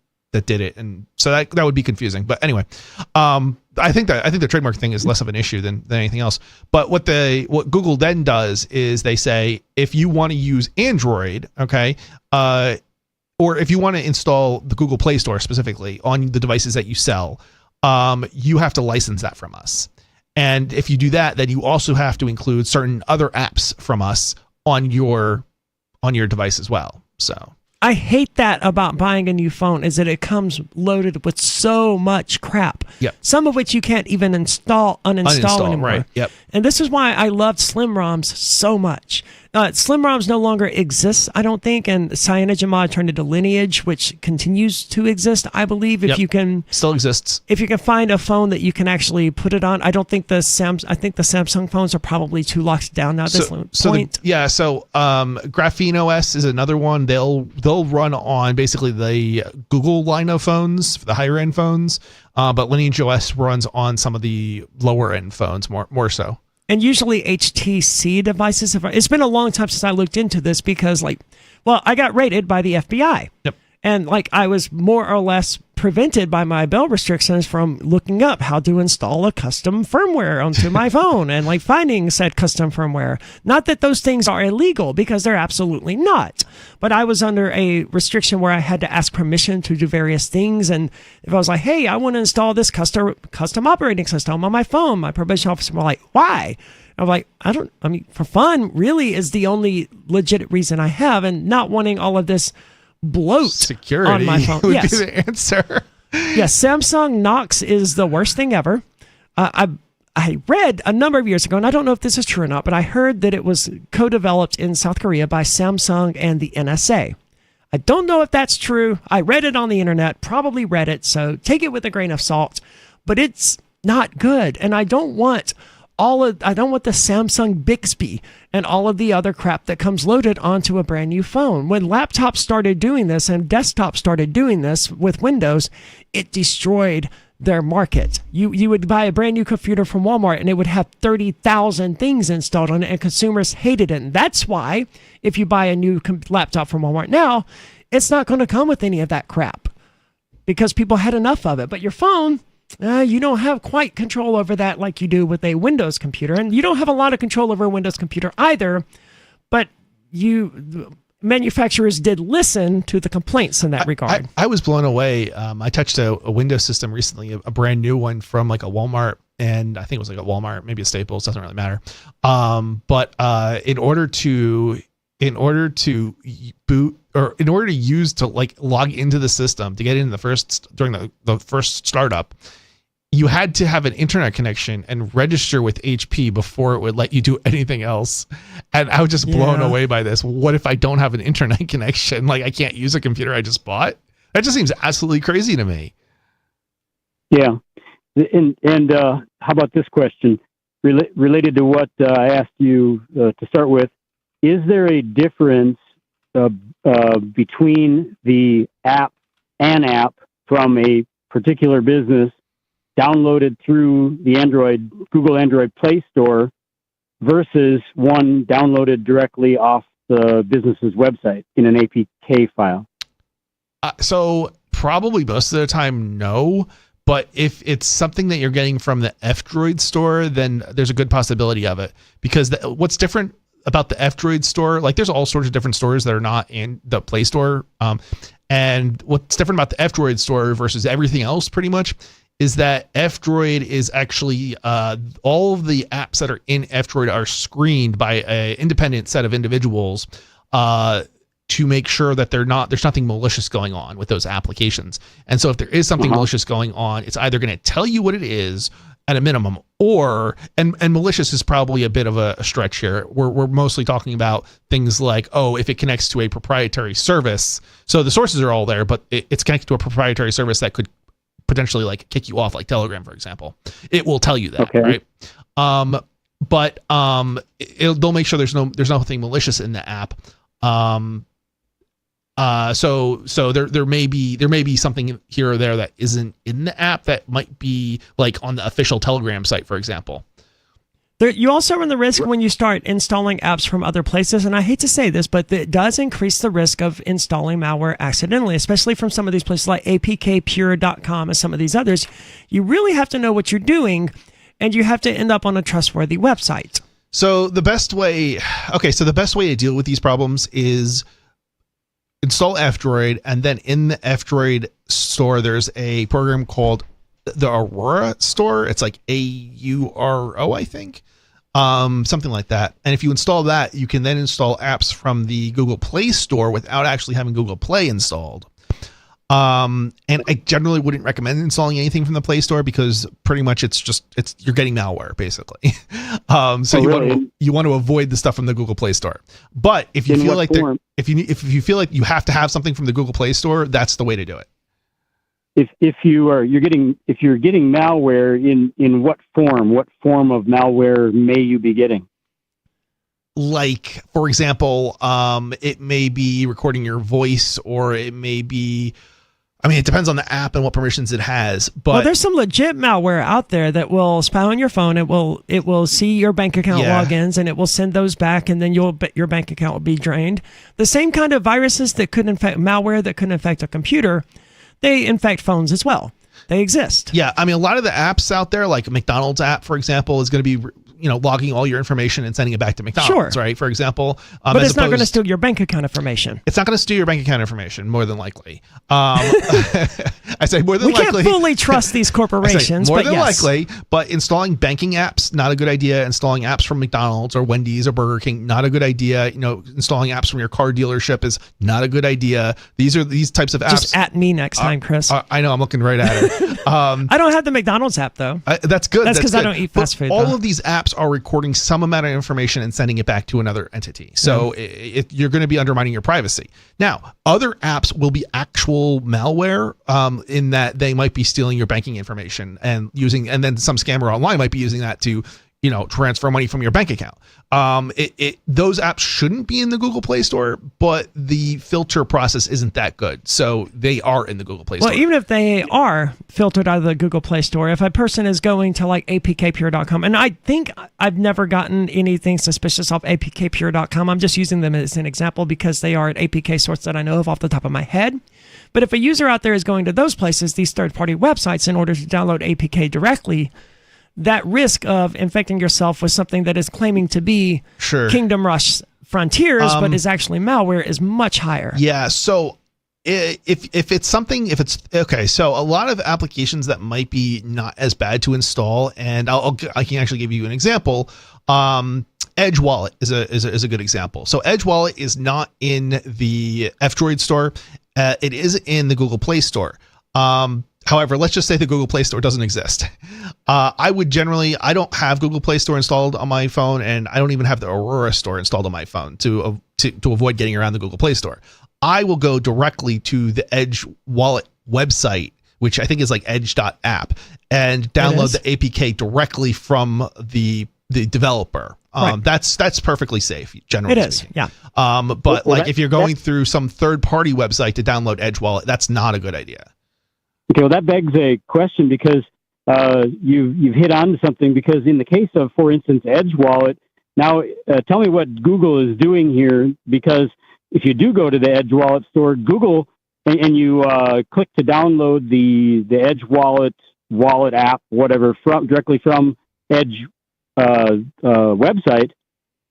did it, and so that would be confusing. But anyway, I think the trademark thing is less of an issue than anything else. But what Google then does is they say if you want to use Android, okay, or if you want to install the Google Play Store specifically on the devices that you sell, you have to license that from us. And if you do that, then you also have to include certain other apps from us on your device as well. So I hate that about buying a new phone, is that it comes loaded with so much crap. Yep. Some of which you can't even uninstall anymore. Right. Yep. And this is why I loved Slim ROMs so much. Slim ROMs no longer exists, I don't think, and CyanogenMod turned into Lineage, which continues to exist, I believe. If Yep. you can, still exists. if you can find a phone that you can actually put it on. I don't think I think the Samsung phones are probably too locked down now at this point. So Graphene OS is another one. They'll run on basically the Google line of phones, the higher end phones, but Lineage OS runs on some of the lower end phones more so. And usually HTC devices it's been a long time since I looked into this because I got raided by the FBI. Yep. And I was more or less prevented by my Bell restrictions from looking up how to install a custom firmware onto my phone and finding said custom firmware. Not that those things are illegal, because they're absolutely not. But I was under a restriction where I had to ask permission to do various things. And if I was like, hey, I want to install this custom operating system on my phone, my probation officer was like, why? I'm like, for fun really is the only legit reason I have, and not wanting all of this bloat security on my phone. would Yes. be the answer. Yes, Samsung Knox is the worst thing ever. I read a number of years ago, and I don't know if this is true or not, but I heard that it was co-developed in South Korea by Samsung and the NSA. I don't know if that's true. I read it on the internet, probably read it, so take it with a grain of salt. But it's not good, and I don't want the Samsung Bixby and all of the other crap that comes loaded onto a brand new phone. When laptops started doing this and desktops started doing this with Windows, it destroyed their market. You would buy a brand new computer from Walmart and it would have 30,000 things installed on it, and consumers hated it. And that's why if you buy a new laptop from Walmart now, it's not going to come with any of that crap because people had enough of it. But your phone, you don't have quite control over that like you do with a Windows computer. And you don't have a lot of control over a Windows computer either, but manufacturers did listen to the complaints in that regard. I was blown away. I touched a Windows system recently, a brand new one from a Walmart, and I think it was a Walmart, maybe a Staples, doesn't really matter. But in order to boot, or in order to use to log into the system to get into during the first startup, you had to have an internet connection and register with HP before it would let you do anything else. And I was just blown away by this. What if I don't have an internet connection? I can't use a computer I just bought? That just seems absolutely crazy to me. Yeah. And how about this question related to what I asked you to start with? Is there a difference between an app from a particular business downloaded through the Google Android Play Store versus one downloaded directly off the business's website in an APK file? So probably most of the time, no. But if it's something that you're getting from the F-Droid store, then there's a good possibility of it. Because what's different about the F-Droid store, there's all sorts of different stores that are not in the Play Store. And what's different about the F-Droid store versus everything else pretty much is that F-Droid is actually all of the apps that are in F-Droid are screened by an independent set of individuals to make sure that there's nothing malicious going on with those applications. And so if there is something malicious going on, it's either going to tell you what it is at a minimum, or and malicious is probably a bit of a stretch here. We're mostly talking about things like, if it connects to a proprietary service. So the sources are all there, but it's connected to a proprietary service that could potentially kick you off, like Telegram, for example. It will tell you that, right? But they'll make sure there's nothing malicious in the app. So there may be something here or there that isn't in the app that might be on the official Telegram site, for example. You also run the risk when you start installing apps from other places, and I hate to say this, but it does increase the risk of installing malware accidentally, especially from some of these places like apkpure.com and some of these others. You really have to know what you're doing, and you have to end up on a trustworthy website. So the best way to deal with these problems is install F-Droid, and then in the F-Droid store, there's a program called the Aurora store. It's like AURO, I think. Something like that. And if you install that, you can then install apps from the Google Play Store without actually having Google Play installed. And I generally wouldn't recommend installing anything from the Play Store because pretty much you're getting malware basically. You want to avoid the stuff from the Google Play Store. But if you feel like if you feel like you have to have something from the Google Play Store, that's the way to do it. If you're getting malware, in what form of malware may you be getting? Like, for example, it may be recording your voice, or it may be, it depends on the app and what permissions it has. But there's some legit malware out there that will spy on your phone. It will see your bank account logins, and it will send those back, and then your bank account will be drained. The same kind of viruses that could infect malware that could infect a computer, they infect phones as well. They exist. Yeah, a lot of the apps out there, like a McDonald's app, for example, is going to be logging all your information and sending it back to McDonald's, right? For example. But it's not going to steal your bank account information. It's not going to steal your bank account information, more than likely. I say more than likely. We can't fully trust these corporations, more than likely. But installing banking apps, not a good idea. Installing apps from McDonald's or Wendy's or Burger King, not a good idea. Installing apps from your car dealership is not a good idea. These types of apps. Just at me next time, Chris. I know, I'm looking right at it. I don't have the McDonald's app, though. That's good. That's because I don't eat fast food. All of these apps are recording some amount of information and sending it back to another entity. So you're going to be undermining your privacy. Now, other apps will be actual malware in that they might be stealing your banking information and then some scammer online might be using that to transfer money from your bank account. Those apps shouldn't be in the Google Play Store, but the filter process isn't that good. So they are in the Google Play Store. Well, even if they are filtered out of the Google Play Store, if a person is going to like apkpure.com, and I think I've never gotten anything suspicious off apkpure.com. I'm just using them as an example because they are an APK source that I know of off the top of my head. But if a user out there is going to those places, these third-party websites, in order to download APK directly, that risk of infecting yourself with something that is claiming to be Kingdom Rush Frontiers, but is actually malware, is much higher. Yeah. So if it's okay, so a lot of applications that might be not as bad to install, and I can actually give you an example. Edge Wallet is a good example. So Edge Wallet is not in the F-Droid store. It is in the Google Play Store. However, let's just say the Google Play Store doesn't exist. I don't have Google Play Store installed on my phone, and I don't even have the Aurora store installed on my phone to avoid getting around the Google Play Store. I will go directly to the Edge Wallet website, which I think is like edge.app, and download the APK directly from the developer. Right. That's perfectly safe, generally speaking. Yeah. But if you're going through some third-party website to download Edge Wallet, that's not a good idea. Okay, well, that begs a question because you've hit on to something. Because in the case of, for instance, Edge Wallet, now tell me what Google is doing here. Because if you do go to the Edge Wallet store, Google, and you click to download the Edge Wallet app, whatever, directly from Edge website,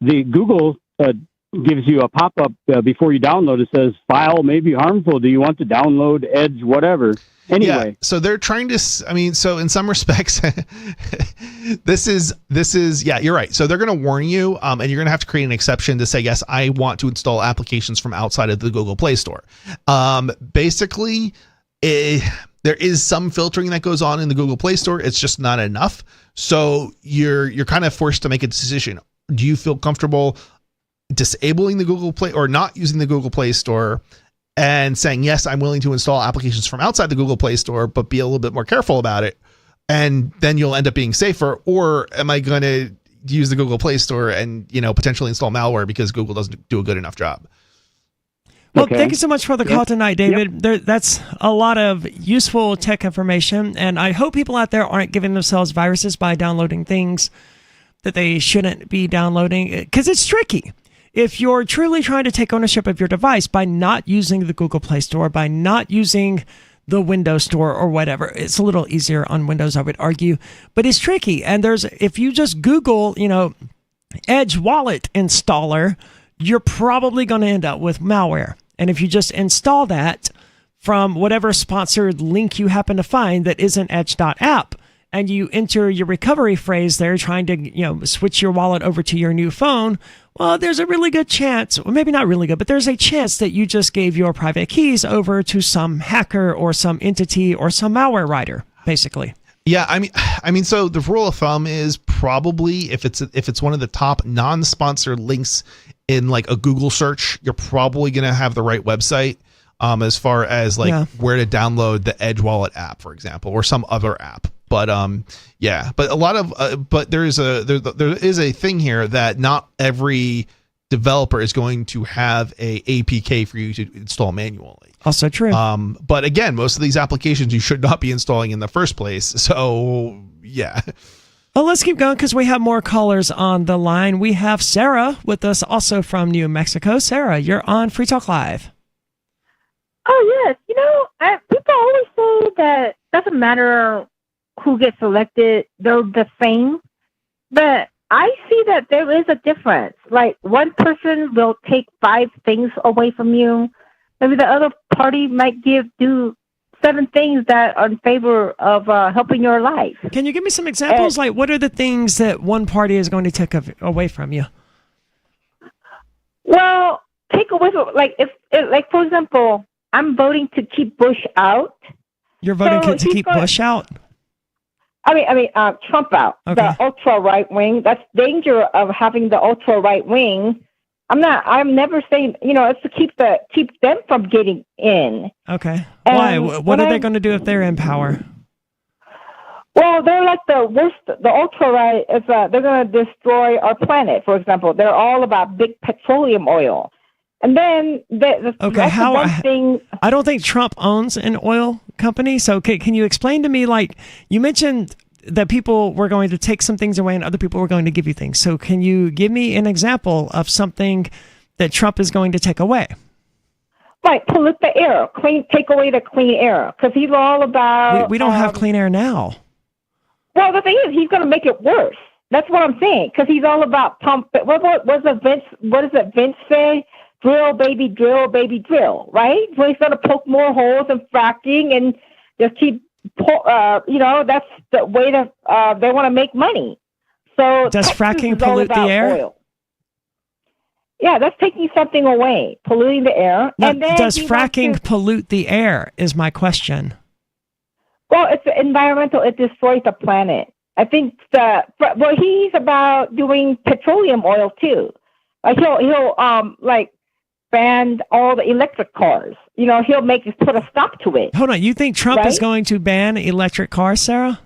the Google gives you a pop-up before you download. It says, "File may be harmful. Do you want to download Edge whatever?" Anyway, yeah, so they're trying to. So in some respects, this is yeah, you're right. So they're going to warn you, and you're going to have to create an exception to say, yes, I want to install applications from outside of the Google Play Store. Basically, there is some filtering that goes on in the Google Play Store. It's just not enough. So you're kind of forced to make a decision. Do you feel comfortable disabling the Google Play or not using the Google Play Store? And saying, yes, I'm willing to install applications from outside the Google Play Store, but be a little bit more careful about it. And then you'll end up being safer. Or am I going to use the Google Play Store and, potentially install malware because Google doesn't do a good enough job? Well, thank you so much for the call tonight, David. That's a lot of useful tech information. And I hope people out there aren't giving themselves viruses by downloading things that they shouldn't be downloading, because it's tricky. If you're truly trying to take ownership of your device by not using the Google Play Store, by not using the Windows Store or whatever, it's a little easier on Windows, I would argue, but it's tricky. And if you just Google, Edge Wallet installer, you're probably going to end up with malware. And if you just install that from whatever sponsored link you happen to find that isn't edge.app, and you enter your recovery phrase there trying to switch your wallet over to your new phone, well, there's a really good chance, well, maybe not really good, but there's a chance that you just gave your private keys over to some hacker or some entity or some malware writer, basically. Yeah, I mean, so the rule of thumb is probably if it's one of the top non-sponsored links in like a Google search, you're probably going to have the right website. As far as where to download the Edge Wallet app, for example, or some other app. But but a lot of but there is a thing here that not every developer is going to have a APK for you to install manually. Also true. But again, most of these applications you should not be installing in the first place. So yeah. Well, let's keep going because we have more callers on the line. We have Sarah with us, also from New Mexico. Sarah, you're on Free Talk Live. Oh, yes. People always say that doesn't matter who gets elected, they're the same. But I see that there is a difference. Like, one person will take 5 things away from you. Maybe the other party might do 7 things that are in favor of helping your life. Can you give me some examples? Like, what are the things that one party is going to take away from you? Well, take away from, for example, I'm voting to keep Bush out. You're voting to keep Bush out? I mean, Trump out. Okay. The ultra right wing. That's danger of having the ultra right wing. I'm never saying, it's to keep them from getting in. Okay. Why? What are they going to do if they're in power? Well, they're like the worst. The ultra right is they're going to destroy our planet. For example, they're all about big petroleum oil. And then I don't think Trump owns an oil company. So can you explain to me, like, you mentioned that people were going to take some things away and other people were going to give you things. So can you give me an example of something that Trump is going to take away? Right, pollute the air, take away the clean air, because he's all about. We don't have clean air now. Well, the thing is, he's going to make it worse. That's what I'm saying, because he's all about pump. What does Vince say? Drill, baby, drill, right? So he's going to poke more holes and fracking and just keep, that's the way that they want to make money. So does fracking pollute the air? Oil. Yeah, that's taking something away, polluting the air. No, and then does fracking pollute the air is my question. Well, it's environmental. It destroys the planet. I think he's about doing petroleum oil too. He'll ban all the electric cars. He'll put a stop to it. Hold on, you think Trump is going to ban electric cars, Sarah?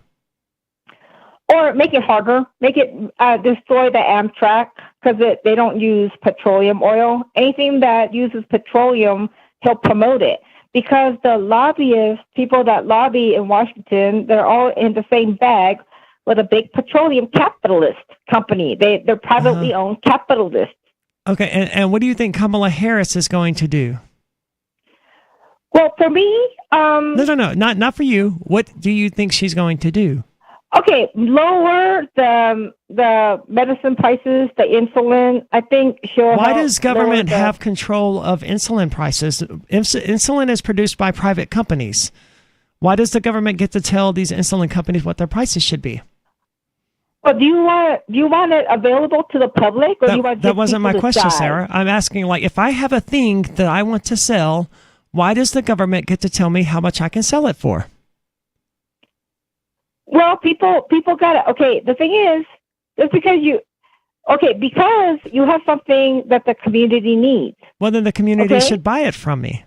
Or make it harder, destroy the Amtrak because they don't use petroleum oil. Anything that uses petroleum, he'll promote it. Because the lobbyists, people that lobby in Washington, they're all in the same bag with a big petroleum capitalist company. They're privately owned capitalists. Okay, and what do you think Kamala Harris is going to do? Well, for me, no, not for you. What do you think she's going to do? Okay, lower the medicine prices, the insulin. I think she'll. Why does government have control of insulin prices? Insulin is produced by private companies. Why does the government get to tell these insulin companies what their prices should be? Well, do you want it available to the public, or do you want that wasn't my question, Sarah. I'm asking, like, if I have a thing that I want to sell, why does the government get to tell me how much I can sell it for? Well, people got it. Okay, the thing is, it's because you have something that the community needs. Well, then the community should buy it from me.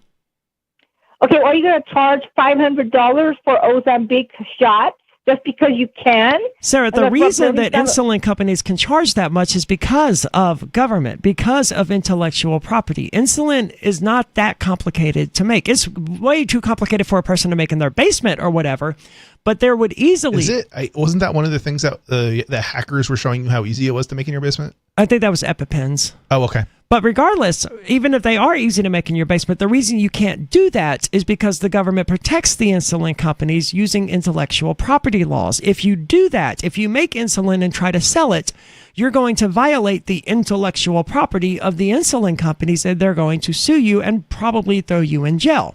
Okay, well, are you going to charge $500 for Ozempic shots? Just because you can? Sarah, the reason that insulin companies can charge that much is because of government, because of intellectual property. Insulin is not that complicated to make. It's way too complicated for a person to make in their basement or whatever, but there would easily... Is it? Wasn't that one of the things that the hackers were showing you how easy it was to make in your basement? I think that was EpiPens. Oh, okay. But regardless, even if they are easy to make in your basement, the reason you can't do that is because the government protects the insulin companies using intellectual property laws. If you do that, if you make insulin and try to sell it, you're going to violate the intellectual property of the insulin companies, and they're going to sue you and probably throw you in jail.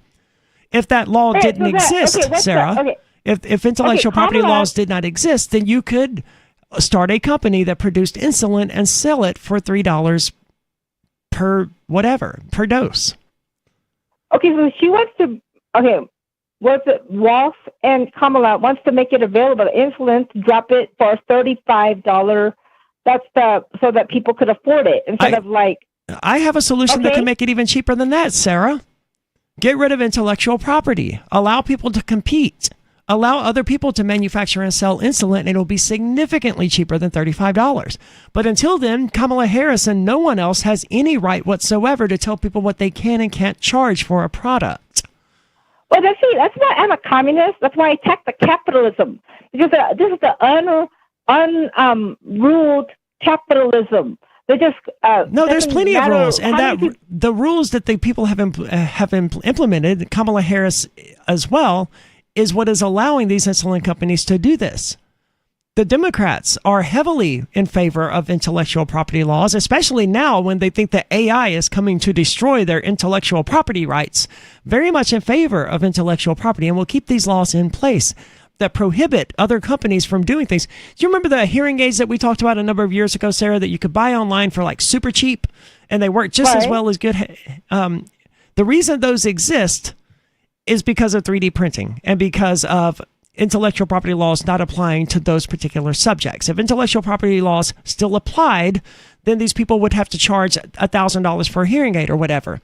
If that law didn't exist, Sarah, if intellectual property laws did not exist, then you could start a company that produced insulin and sell it for $3 per dose. Okay, so she wants to. Okay, Wolf and Kamala wants to make it available. Insulin, to drop it for $35. That's so that people could afford it instead of like. I have a solution that can make it even cheaper than that, Sarah. Get rid of intellectual property. Allow people to compete. Allow other people to manufacture and sell insulin, and it'll be significantly cheaper than $35. But until then, Kamala Harris and no one else has any right whatsoever to tell people what they can and can't charge for a product. Well, that's why I'm a communist. That's why I attack the capitalism. Because this is the unruled capitalism. They just no. There's plenty of rules, and the rules that the people have implemented, Kamala Harris as well, is what is allowing these insulin companies to do this. The Democrats are heavily in favor of intellectual property laws, especially now when they think that AI is coming to destroy their intellectual property rights. Very much in favor of intellectual property, and will keep these laws in place that prohibit other companies from doing things. Do you remember the hearing aids that we talked about a number of years ago, Sarah, that you could buy online for like super cheap, and they work just as well as good? The reason those exist is because of 3D printing and because of intellectual property laws not applying to those particular subjects. If intellectual property laws still applied, then these people would have to charge $1,000 for a hearing aid or whatever,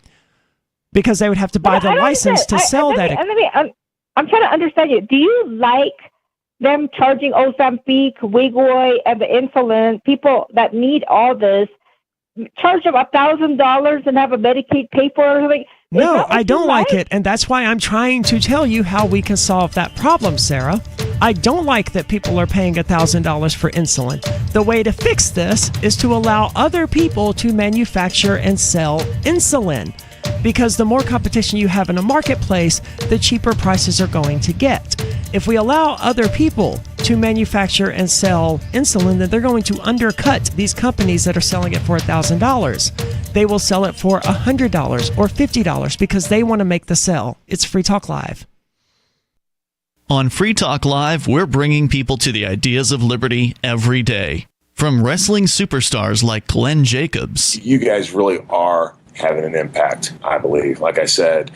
because they would have to buy the license to sell that. I'm trying to understand you. Do you like them charging Ozempic, Wegovy, and the insulin, people that need all this, charge them $1,000 and have a Medicaid pay for it? No, I don't like it, and that's why I'm trying to tell you how we can solve that problem, Sarah. I don't like that people are paying $1,000 for insulin. The way to fix this is to allow other people to manufacture and sell insulin, because the more competition you have in a marketplace, the cheaper prices are going to get. If we allow other people to manufacture and sell insulin, then they're going to undercut these companies that are selling it for $1,000. They will sell it for $100 or $50 because they want to make the sell. It's Free Talk Live. On Free Talk Live, we're bringing people to the ideas of liberty every day. From wrestling superstars like Glenn Jacobs. You guys really are having an impact, I believe. Like I said,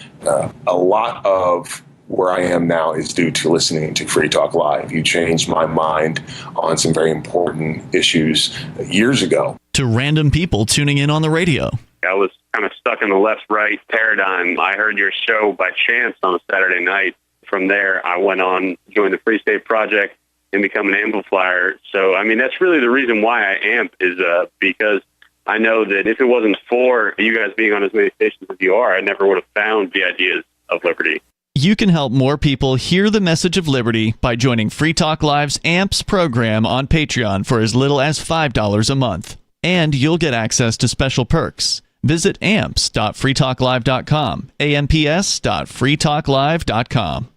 a lot of where I am now is due to listening to Free Talk Live. You changed my mind on some very important issues years ago. To random people tuning in on the radio. I was kind of stuck in the left-right paradigm. I heard your show by chance on a Saturday night. From there, I went on, joined the Free State Project, and become an amplifier. So, I mean, that's really the reason why I amp, is because I know that if it wasn't for you guys being on as many stations as you are, I never would have found the ideas of liberty. You can help more people hear the message of liberty by joining Free Talk Live's AMPS program on Patreon for as little as $5 a month. And you'll get access to special perks. Visit amps.freetalklive.com, amps.freetalklive.com.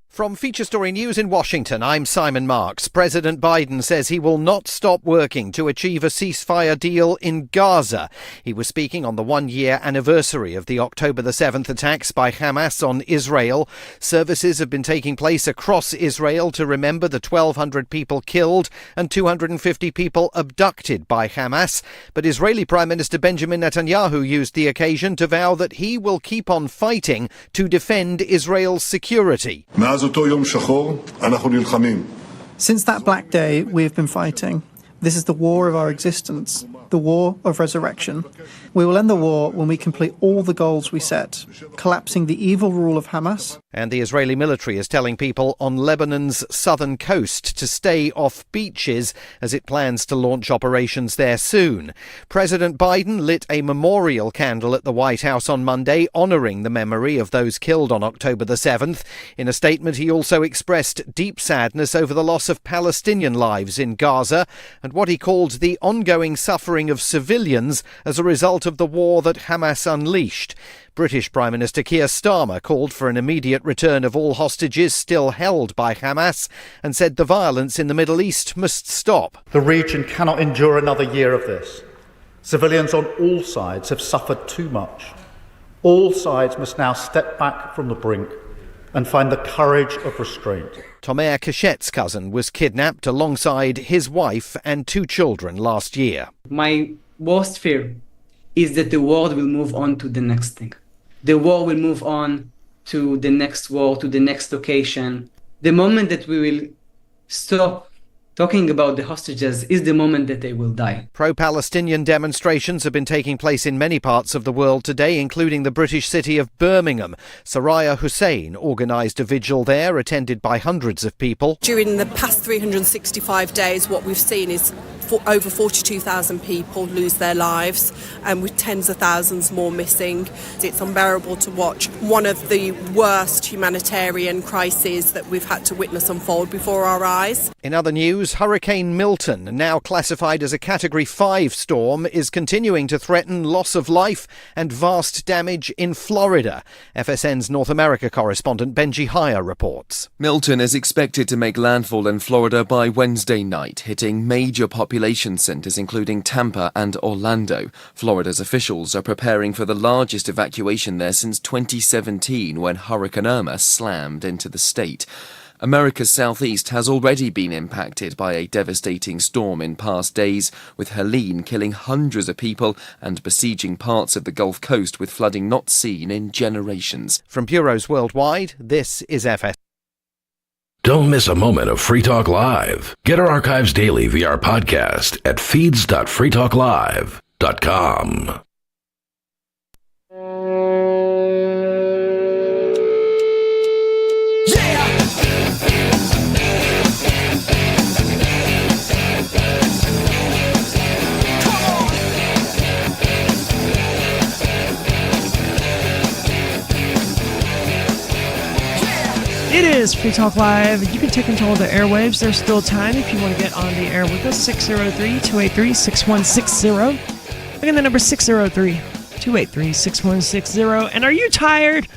From Feature Story News in Washington, I'm Simon Marks. President Biden says he will not stop working to achieve a ceasefire deal in Gaza. He was speaking on the one-year anniversary of the October the 7th attacks by Hamas on Israel. Services have been taking place across Israel to remember the 1,200 people killed and 250 people abducted by Hamas. But Israeli Prime Minister Benjamin Netanyahu used the occasion to vow that he will keep on fighting to defend Israel's security. Since that black day, we have been fighting. This is the war of our existence, the war of resurrection. We will end the war when we complete all the goals we set, collapsing the evil rule of Hamas. And the Israeli military is telling people on Lebanon's southern coast to stay off beaches as it plans to launch operations there soon. President Biden lit a memorial candle at the White House on Monday, honouring the memory of those killed on October the 7th. In a statement, he also expressed deep sadness over the loss of Palestinian lives in Gaza and what he called the ongoing suffering of civilians as a result of the war that Hamas unleashed. British Prime Minister Keir Starmer called for an immediate return of all hostages still held by Hamas and said the violence in the Middle East must stop. The region cannot endure another year of this. Civilians on all sides have suffered too much. All sides must now step back from the brink and find the courage of restraint. Tomer Cachet's cousin was kidnapped alongside his wife and 2 children last year. My worst fear is that the world will move on to the next thing. The war will move on to the next war, to the next location. The moment that we will stop talking about the hostages is the moment that they will die. Pro-Palestinian demonstrations have been taking place in many parts of the world today, including the British city of Birmingham. Soraya Hussein organised a vigil there, attended by hundreds of people. During the past 365 days, what we've seen is over 42,000 people lose their lives, and with tens of thousands more missing. It's unbearable to watch one of the worst humanitarian crises that we've had to witness unfold before our eyes. In other news, Hurricane Milton, now classified as a Category 5 storm, is continuing to threaten loss of life and vast damage in Florida. FSN's North America correspondent Benji Hire reports. Milton is expected to make landfall in Florida by Wednesday night, hitting major population centers including Tampa and Orlando. Florida's officials are preparing for the largest evacuation there since 2017, when Hurricane Irma slammed into the state. America's southeast has already been impacted by a devastating storm in past days, with Helene killing hundreds of people and besieging parts of the Gulf Coast with flooding not seen in generations. From bureaus worldwide, this is FS. Don't miss a moment of Free Talk Live. Get our archives daily via our podcast at feeds.freetalklive.com. It is Free Talk Live. You can take control of the airwaves. There's still time if you want to get on the air with us. 603-283-6160. Again, the number 603-283-6160. And are you tired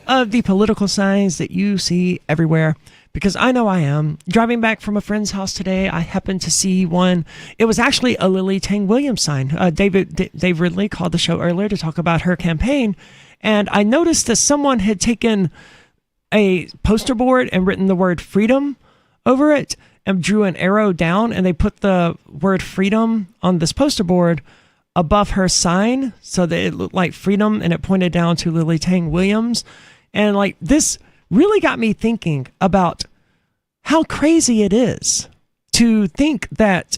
of the political signs that you see everywhere? Because I know I am. Driving back from a friend's house today, I happened to see one. It was actually a Lily Tang Williams sign. Dave Ridley called the show earlier to talk about her campaign. And I noticed that someone had taken a poster board and written the word freedom over it and drew an arrow down, and they put the word freedom on this poster board above her sign so that it looked like freedom, and it pointed down to Lily Tang Williams. And like, this really got me thinking about how crazy it is to think that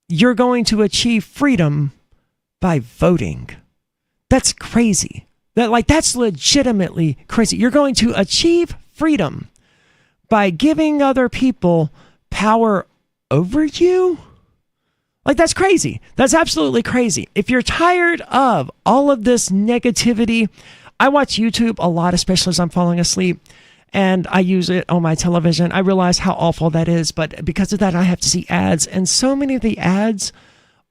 you're going to achieve freedom by voting. That's crazy. That's legitimately crazy. You're going to achieve freedom by giving other people power over you? That's crazy. That's absolutely crazy. If you're tired of all of this negativity, I watch YouTube a lot, especially as I'm falling asleep, and I use it on my television. I realize how awful that is, but because of that, I have to see ads, and so many of the ads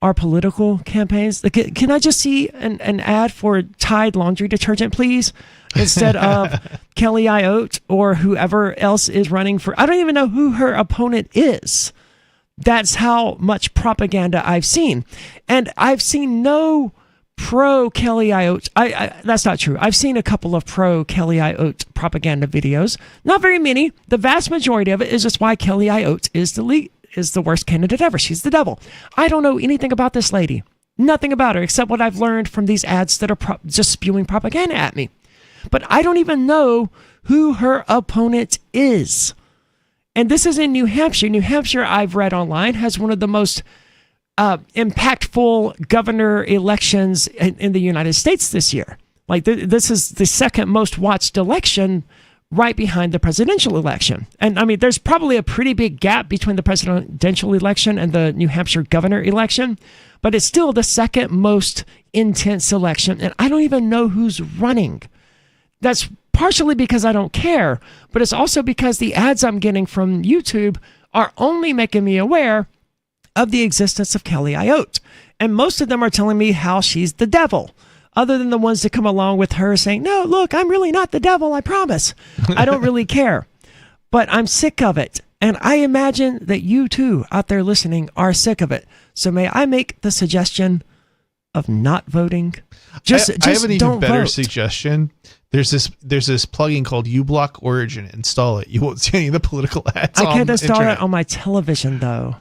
are political campaigns. Can I just see an ad for Tide laundry detergent, please? Instead of Kelly Ayotte or whoever else is running for... I don't even know who her opponent is. That's how much propaganda I've seen. And I've seen no pro-Kelly Ayotte... that's not true. I've seen a couple of pro-Kelly Ayotte propaganda videos. Not very many. The vast majority of it is just why Kelly Ayotte is the worst candidate ever. She's the devil. I don't know anything about this lady. Nothing about her except what I've learned from these ads that are just spewing propaganda at me. But I don't even know who her opponent is. And this is in New Hampshire. New Hampshire, I've read online, has one of the most impactful governor elections in the United States this year. This is the second most watched election, right behind the presidential election. And I mean, there's probably a pretty big gap between the presidential election and the New Hampshire governor election, but it's still the second most intense election. And I don't even know who's running. That's partially because I don't care, but it's also because the ads I'm getting from YouTube are only making me aware of the existence of Kelly Ayotte. And most of them are telling me how she's the devil. Other than the ones that come along with her saying, no, look, I'm really not the devil, I promise. I don't really care. But I'm sick of it. And I imagine that you too out there listening are sick of it. So may I make the suggestion, of not voting. I have an even better vote. suggestion. There's this plugin called uBlock Origin. Install it. You won't see any of the political ads. I on can't the install internet. it on my television though.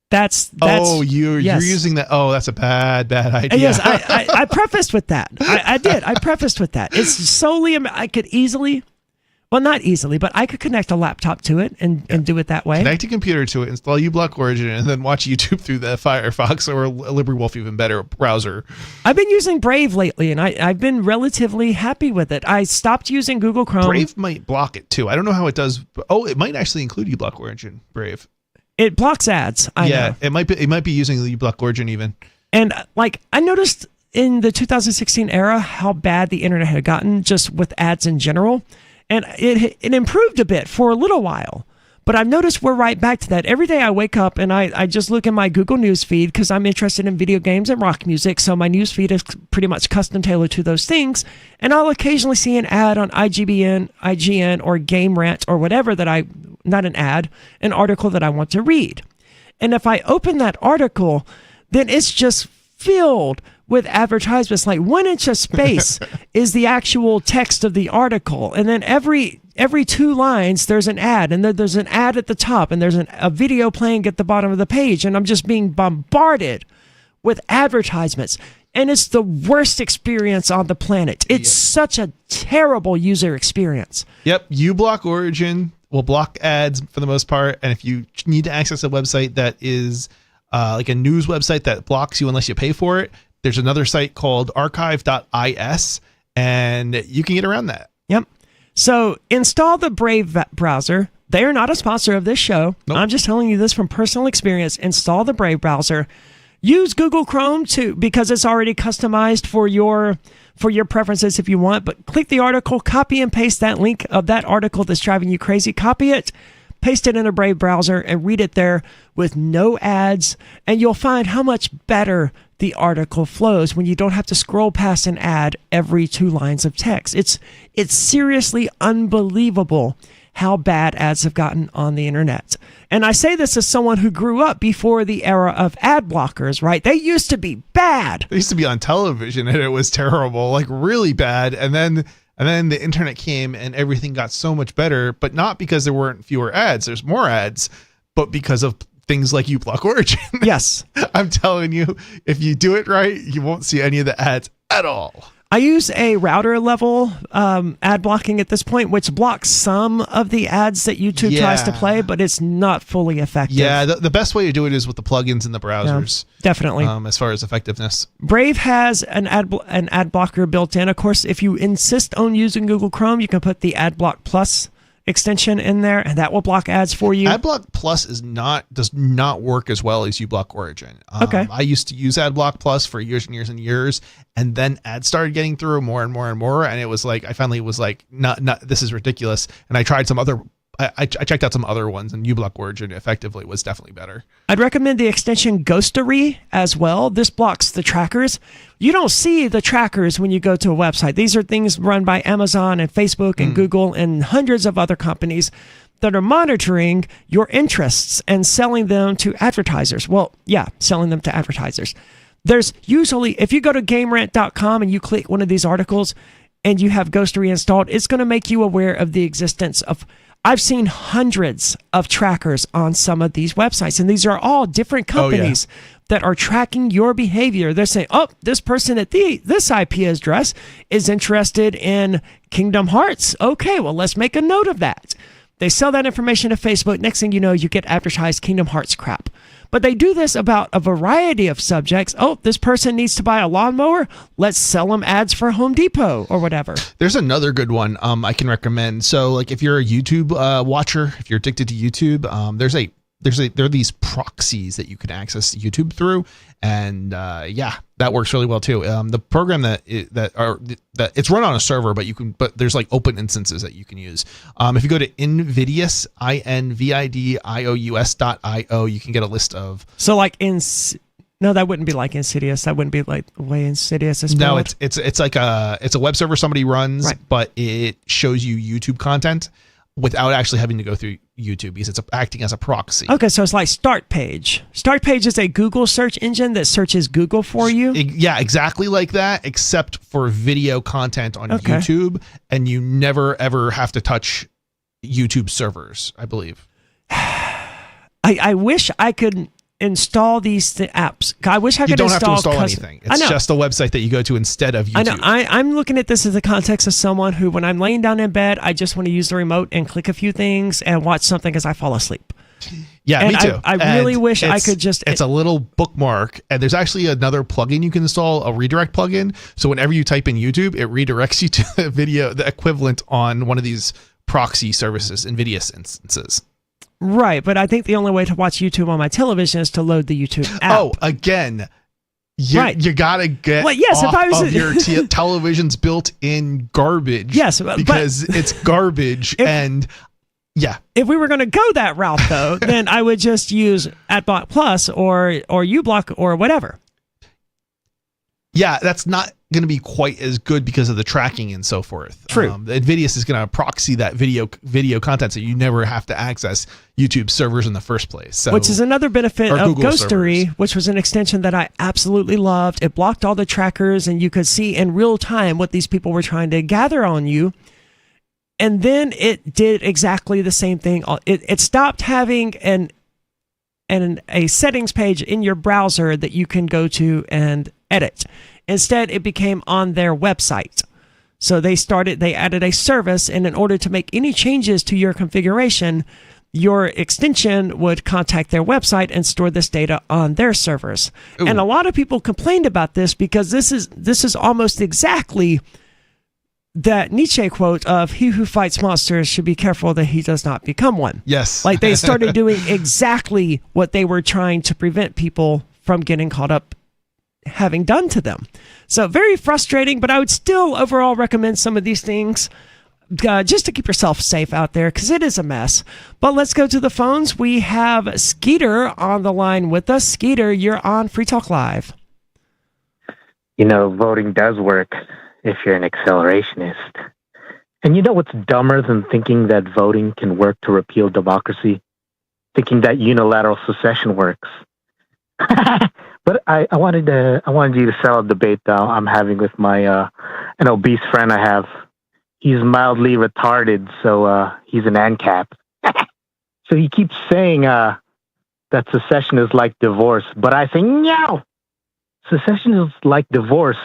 That's you're using that. Oh, that's a bad idea. Yes, I prefaced with that. I did. I prefaced with that. It's solely, I could easily, well, not easily, but I could connect a laptop to it and do it that way. Connect a computer to it, install uBlock Origin, and then watch YouTube through the Firefox or LibriWolf, even better browser. I've been using Brave lately, and I've been relatively happy with it. I stopped using Google Chrome. Brave might block it too. I don't know how it does. Oh, it might actually include uBlock Origin. Brave. It blocks ads. I know. It might be using the uBlock Origin even. And I noticed in the 2016 era how bad the internet had gotten just with ads in general, and it improved a bit for a little while. But I've noticed we're right back to that. Every day I wake up and I just look in my Google News feed because I'm interested in video games and rock music, so my news feed is pretty much custom tailored to those things. And I'll occasionally see an ad on IGN, or Game Rant, or whatever not an ad, an article that I want to read. And if I open that article, then it's just filled with advertisements. Like 1 inch of space is the actual text of the article. And then every 2 lines, there's an ad. And then there's an ad at the top. And there's a video playing at the bottom of the page. And I'm just being bombarded with advertisements. And it's the worst experience on the planet. It's such a terrible user experience. Yep. uBlock Origin will block ads for the most part. And if you need to access a website that is like a news website that blocks you unless you pay for it, there's another site called archive.is, and you can get around that. Yep. So install the Brave browser. They are not a sponsor of this show. Nope. I'm just telling you this from personal experience. Install the Brave browser. Use Google Chrome because it's already customized for your preferences if you want. But click the article, copy and paste that link of that article that's driving you crazy. Copy it, paste it in a Brave browser, and read it there with no ads. And you'll find how much better the article flows when you don't have to scroll past an ad every 2 lines of text. It's seriously unbelievable how bad ads have gotten on the internet. And I say this as someone who grew up before the era of ad blockers, right? They used to be bad. They used to be on television and it was terrible, like really bad. And then the internet came and everything got so much better, but not because there weren't fewer ads. There's more ads, but because of things like uBlock Origin. Yes. I'm telling you, if you do it right, you won't see any of the ads at all. I use a router level ad blocking at this point, which blocks some of the ads that YouTube tries to play, but it's not fully effective. Yeah, the best way to do it is with the plugins in the browsers. Yeah, definitely. As far as effectiveness. Brave has an ad blocker built in. Of course, if you insist on using Google Chrome, you can put the AdBlock Plus extension in there, and that will block ads for you. AdBlock Plus does not work as well as uBlock Origin. Okay. I used to use AdBlock Plus for years and years and years, and then ads started getting through more and more and more, and it was like I finally was like, not this is ridiculous. And I tried some other. I checked out some other ones, and uBlock Origin effectively was definitely better. I'd recommend the extension Ghostery as well. This blocks the trackers. You don't see the trackers when you go to a website. These are things run by Amazon and Facebook and Google and hundreds of other companies that are monitoring your interests and selling them to advertisers. Well, yeah, selling them to advertisers. There's usually, if you go to GameRant.com and you click one of these articles and you have Ghostery installed, it's going to make you aware of the existence of... I've seen hundreds of trackers on some of these websites, and these are all different companies that are tracking your behavior. They're saying, oh, this person at this IP address is interested in Kingdom Hearts. Okay, well, let's make a note of that. They sell that information to Facebook. Next thing you know, you get advertised Kingdom Hearts crap. But they do this about a variety of subjects. Oh, this person needs to buy a lawnmower. Let's sell them ads for Home Depot or whatever. There's another good one I can recommend. So, like, if you're a YouTube watcher, if you're addicted to YouTube, there are these proxies that you can access YouTube through, and that works really well too. The program that it's run on a server, but there's like open instances that you can use. If you go to Invidious, INVIDIOUS.io, you can get a list of. So like no, that wouldn't be like Insidious. That wouldn't be like the way Insidious is spelled. No, it's like it's a web server somebody runs, right, but it shows you YouTube content. without actually having to go through YouTube because it's acting as a proxy. Okay, so it's like Start Page. Start Page is a Google search engine that searches Google for you. Yeah, exactly like that, except for video content on YouTube, and you never ever have to touch YouTube servers, I believe. I wish I could install these apps. I wish I could install. You don't have to install anything. It's just a website that you go to instead of YouTube. I know. I'm looking at this as the context of someone who, when I'm laying down in bed, I just want to use the remote and click a few things and watch something as I fall asleep. Yeah, and me too. I really wish I could just... It's a little bookmark, and there's actually another plugin you can install, a redirect plugin. So whenever you type in YouTube, it redirects you to the video, the equivalent on one of these proxy services, NVIDIA instances. Right, but I think the only way to watch YouTube on my television is to load the YouTube app. Oh, again, you gotta get off of your television's built-in garbage. Yes, because it's garbage, and yeah. If we were going to go that route, though, then I would just use AdBlock Plus or uBlock or whatever. Yeah, that's not going to be quite as good because of the tracking and so forth. True. NVIDIA is going to proxy that video content, so you never have to access YouTube servers in the first place. So, which is another benefit of Google Ghostery, servers. which was an extension that I absolutely loved. It blocked all the trackers, and you could see in real time what these people were trying to gather on you. And then it did exactly the same thing. It stopped having a settings page in your browser that you can go to and edit. Instead, it became on their website. So they added a service, and in order to make any changes to your configuration, your extension would contact their website and store this data on their servers. Ooh. And a lot of people complained about this because this is almost exactly that Nietzsche quote of "He who fights monsters should be careful that he does not become one." Yes. Like they started doing exactly what they were trying to prevent people from getting caught up having done to them. So very frustrating, but I would still overall recommend some of these things just to keep yourself safe out there because it is a mess. But let's go to the phones. We have Skeeter on the line with us. Skeeter, you're on Free Talk Live. You know, voting does work if you're an accelerationist. And you know what's dumber than thinking that voting can work to repeal democracy? Thinking that unilateral secession works. But I wanted you to settle a debate I'm having with my an obese friend I have. He's mildly retarded, so he's an ANCAP. So he keeps saying that secession is like divorce, but I say no. Secession is like divorce,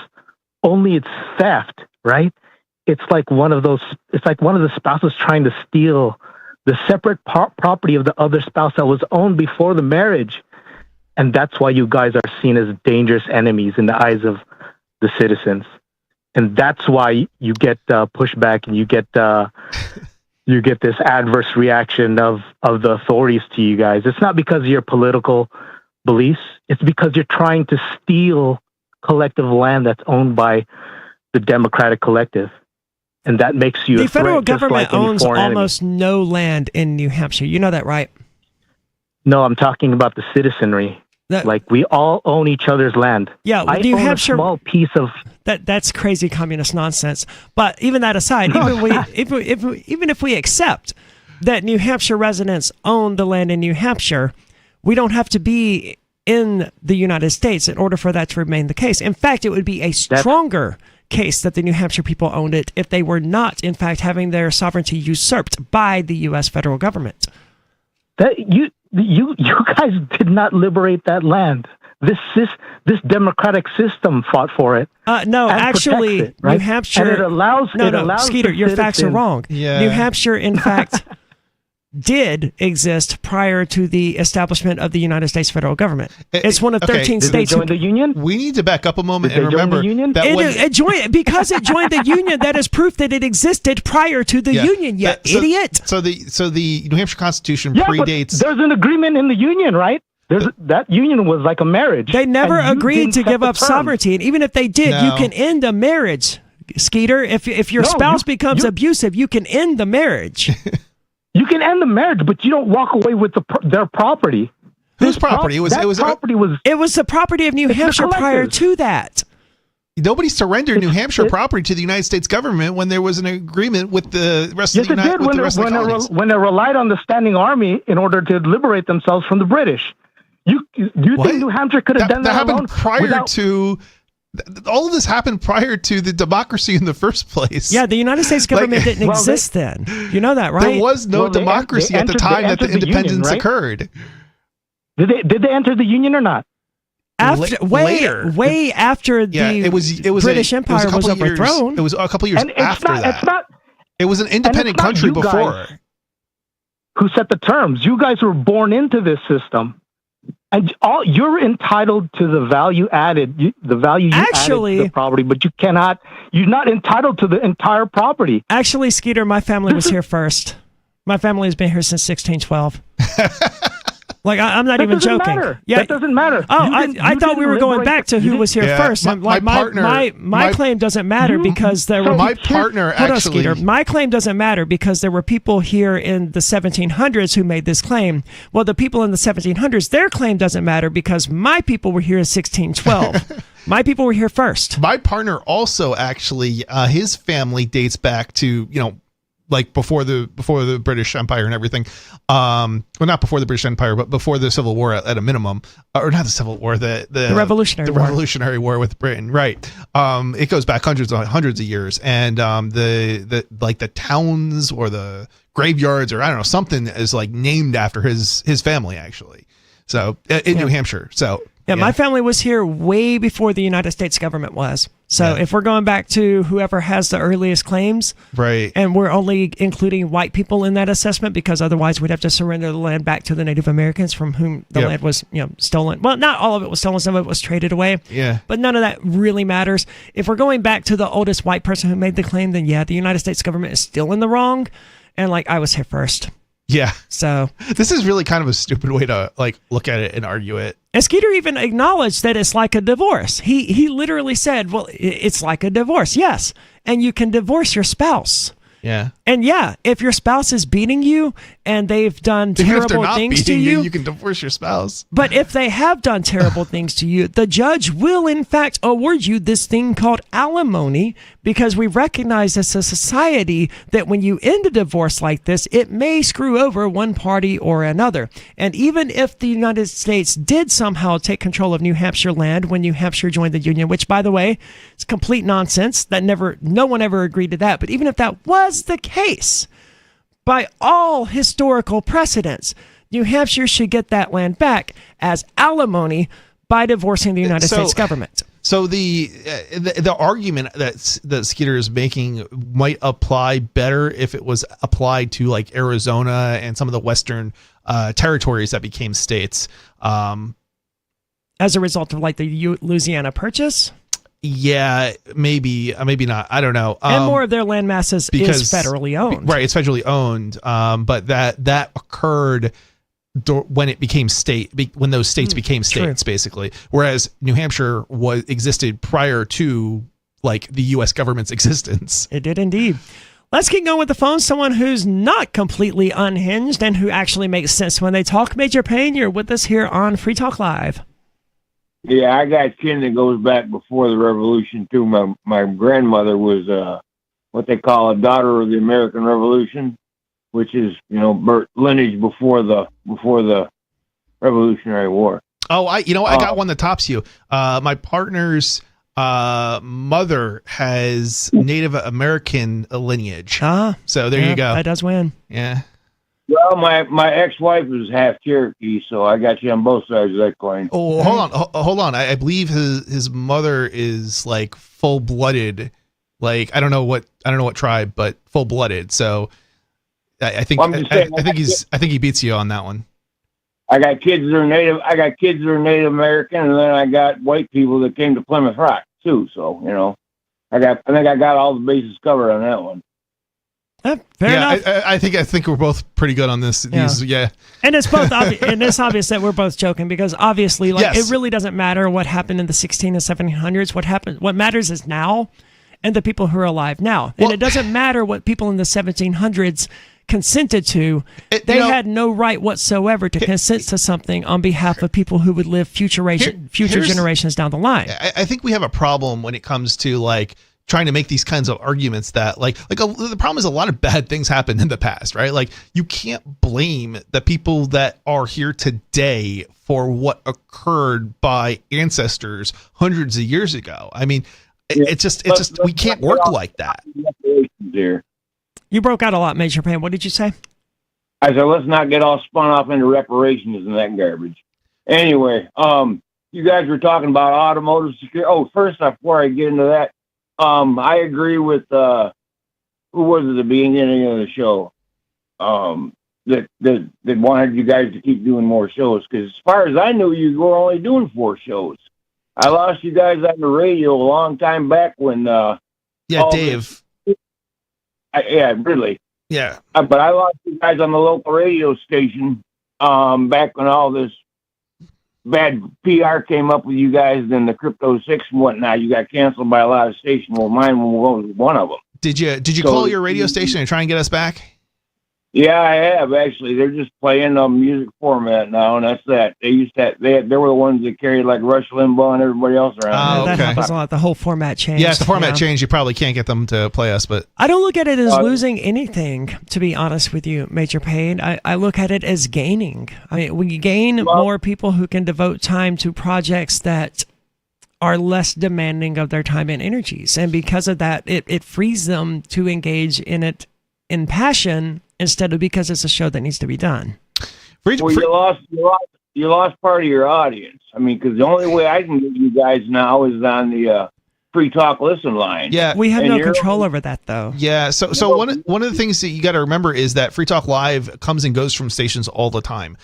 only it's theft, right? It's like one of the spouses trying to steal the separate property of the other spouse that was owned before the marriage. And that's why you guys are seen as dangerous enemies in the eyes of the citizens. And that's why you get pushback and you get this adverse reaction of the authorities to you guys. It's not because of your political beliefs. It's because you're trying to steal collective land that's owned by the democratic collective. And that makes you the a threat, federal just government like any owns foreign almost enemy. no land in New Hampshire. You know that, right? No, I'm talking about the citizenry. Like we all own each other's land. Yeah, I New own Hampshire, a small piece of that's crazy communist nonsense. But even that aside, even if we accept that New Hampshire residents own the land in New Hampshire, we don't have to be in the United States in order for that to remain the case. In fact, it would be a stronger case that the New Hampshire people owned it if they were not, in fact, having their sovereignty usurped by the U.S. federal government. That you guys did not liberate that land. This democratic system fought for it. No, actually, it, right? New Hampshire. And it allows. Skeeter, your facts are wrong. Yeah. New Hampshire, in fact, did exist prior to the establishment of the United States federal government. It's one of 13 Did states. they join the union? We need to back up a moment Did and they join remember the union? that It joined the union. That is proof that it existed prior to the union. Idiot. So the New Hampshire Constitution Yeah, predates. but there's an agreement in the union, right? That union was like a marriage. They never and you agreed didn't to set give the up terms. sovereignty, and even if they did, you No. can end a marriage, Skeeter. If your spouse becomes abusive, you can end the marriage. You can end the marriage, but you don't walk away with their property. Whose property? It was the property of New Hampshire prior collective. to that. Nobody surrendered New Hampshire property to the United States government when there was an agreement with the rest of the United States. When they relied on the standing army in order to liberate themselves from the British. Do you think New Hampshire could have done that alone? Happened prior to all of this happened prior to the democracy in the first place. Yeah, the United States government didn't exist then. You know that, right? There was no democracy at the time that the independence occurred. Did they enter the Union or not? Way after the British Empire was overthrown. It was a couple years after that. It was an independent country before. Who set the terms? You guys were born into this system, and you're entitled to the value added, the value you added to the property, but you cannot. You're not entitled to the entire property. Actually, Skeeter, my family was here first. My family has been here since 1612. Like, I'm not even joking. Yeah, that doesn't matter. Oh, I thought we were going back to who was here first. My claim doesn't matter because there were my partner actually. My claim doesn't matter because there were people here in the 1700s who made this claim. Well, the people in the 1700s, their claim doesn't matter because my people were here in 1612. My people were here first. My partner also actually, his family dates back to, like before the British Empire and everything. Well, not before the British Empire, but before the Civil War at a minimum, or not the Civil War, the Revolutionary War with Britain, right? It goes back hundreds of years, and the towns or the graveyards or I don't know, something is like named after his family actually. So in New Hampshire, so. Yeah, my family was here way before the United States government was. So if we're going back to whoever has the earliest claims, right, and we're only including white people in that assessment because otherwise we'd have to surrender the land back to the Native Americans from whom the land was, stolen. Well, not all of it was stolen; some of it was traded away. Yeah, but none of that really matters. If we're going back to the oldest white person who made the claim, then the United States government is still in the wrong, and like I was here first. Yeah. So this is really kind of a stupid way to like look at it and argue it. And Skeeter even acknowledged that it's like a divorce. He literally said, well, it's like a divorce. Yes. And you can divorce your spouse. Yeah. And if your spouse is beating you and they've done terrible things to you, you can divorce your spouse. But if they have done terrible things to you, the judge will in fact award you this thing called alimony, because we recognize as a society that when you end a divorce like this, it may screw over one party or another. And even if the United States did somehow take control of New Hampshire land when New Hampshire joined the Union, which by the way, is complete nonsense. No one ever agreed to that. But even if that was the case, by all historical precedents, New Hampshire should get that land back as alimony by divorcing the United States government. So the argument that Skeeter is making might apply better if it was applied to like Arizona and some of the western territories that became states. As a result of like the Louisiana Purchase? Yeah, maybe not. I don't know. And more of their land masses is federally owned. Right, it's federally owned. But that occurred when it became when those states became states, basically. Whereas New Hampshire existed prior to like the U.S. government's existence. It did indeed. Let's keep going with the phone. Someone who's not completely unhinged and who actually makes sense when they talk. Major Payne, you're with us here on Free Talk Live. Yeah, I got kin that goes back before the Revolution too. My grandmother was what they call a daughter of the American Revolution, which is lineage before the Revolutionary War. Oh, I got one that tops you. My partner's mother has Native American lineage. So there you go. That does win. Yeah. Well, my ex-wife is half Cherokee, so I got you on both sides of that coin. Oh, hold on. I believe his mother is like full-blooded. Like I don't know what tribe, but full-blooded. So I think I think he beats you on that one. I got kids that are Native. I got kids that are Native American, and then I got white people that came to Plymouth Rock too. So I think I got all the bases covered on that one. Fair enough. I think we're both pretty good on this. Yeah. And it's both and it's obvious that we're both joking because obviously, it really doesn't matter what happened in the 1600s and 1700s. What matters is now, and the people who are alive now. And it doesn't matter what people in the 1700s consented to. They had no right whatsoever to consent to something on behalf of people who would live future generations down the line. I think we have a problem when it comes to like trying to make these kinds of arguments that the problem is a lot of bad things happened in the past, right? Like you can't blame the people that are here today for what occurred by ancestors hundreds of years ago. I mean, it's just we can't work like that. You broke out a lot, Major Payne. What did you say? I said, let's not get all spun off into reparations and that garbage. Anyway, you guys were talking about automotive security. Oh, first off, before I get into that, I agree with who was at the beginning of the show that wanted you guys to keep doing more shows, because as far as I knew, you were only doing 4 shows. I lost you guys on the radio a long time back when Dave. Really. Yeah. But I lost you guys on the local radio station back when all this bad PR came up with you guys, then the Crypto 6 and whatnot. You got canceled by a lot of stations. Well, mine was one of them. Did you call your radio station and try and get us back? Yeah, I have actually. They're just playing a music format now, and that's that. They were the ones that carried like Rush Limbaugh and everybody else around. That happens a lot. The whole format changed. Yeah, if the format changed, you probably can't get them to play us. But I don't look at it as losing anything, to be honest with you, Major Payne. I look at it as gaining. I mean, we gain more people who can devote time to projects that are less demanding of their time and energies, and because of that, it frees them to engage in it in passion, instead of because it's a show that needs to be done. You lost part of your audience. I mean, because the only way I can get you guys now is on the Free Talk Listen line. Yeah, we have no control over that, though. Yeah, so one of the things that you got to remember is that Free Talk Live comes and goes from stations all the time.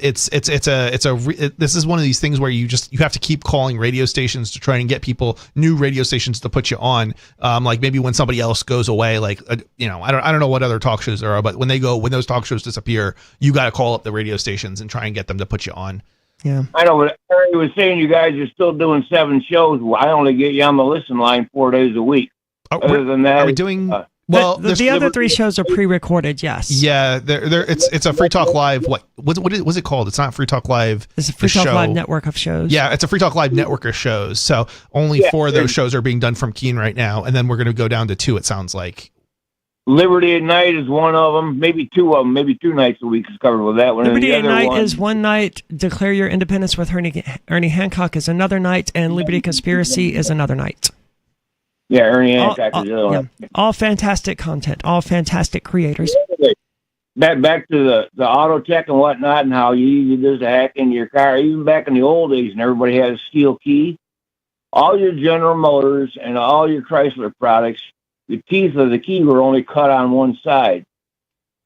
This is one of these things where you have to keep calling radio stations to try and get new radio stations to put you on. Like maybe when somebody else goes away, I don't know what other talk shows there are, but when those talk shows disappear, you got to call up the radio stations and try and get them to put you on. Yeah, I know, but Harry was saying you guys are still doing 7 shows. Well, I only get you on the listen line 4 days a week. Other than that, are we doing? The other 3 shows are pre-recorded. Yes. Yeah, it's a Free Talk Live. What's it called? It's not Free Talk Live. It's a Free Talk Live network of shows. Yeah, it's a Free Talk Live network of shows. So only 4 of those shows are being done from Keene right now, and then we're going to go down to 2. It sounds like. Liberty at Night is one of them. Maybe 2 of them. Maybe 2 nights a week is covered with that one. Liberty at Night is one night. Declare Your Independence with Ernie Hancock is another night, and Liberty Conspiracy is another night. Yeah, Ernie Hancock is the other one. All fantastic content. All fantastic creators. Back to the auto tech and whatnot, and how easy it is to hack into your car. Even back in the old days, and everybody had a steel key. All your General Motors and all your Chrysler products, the teeth of the key were only cut on one side.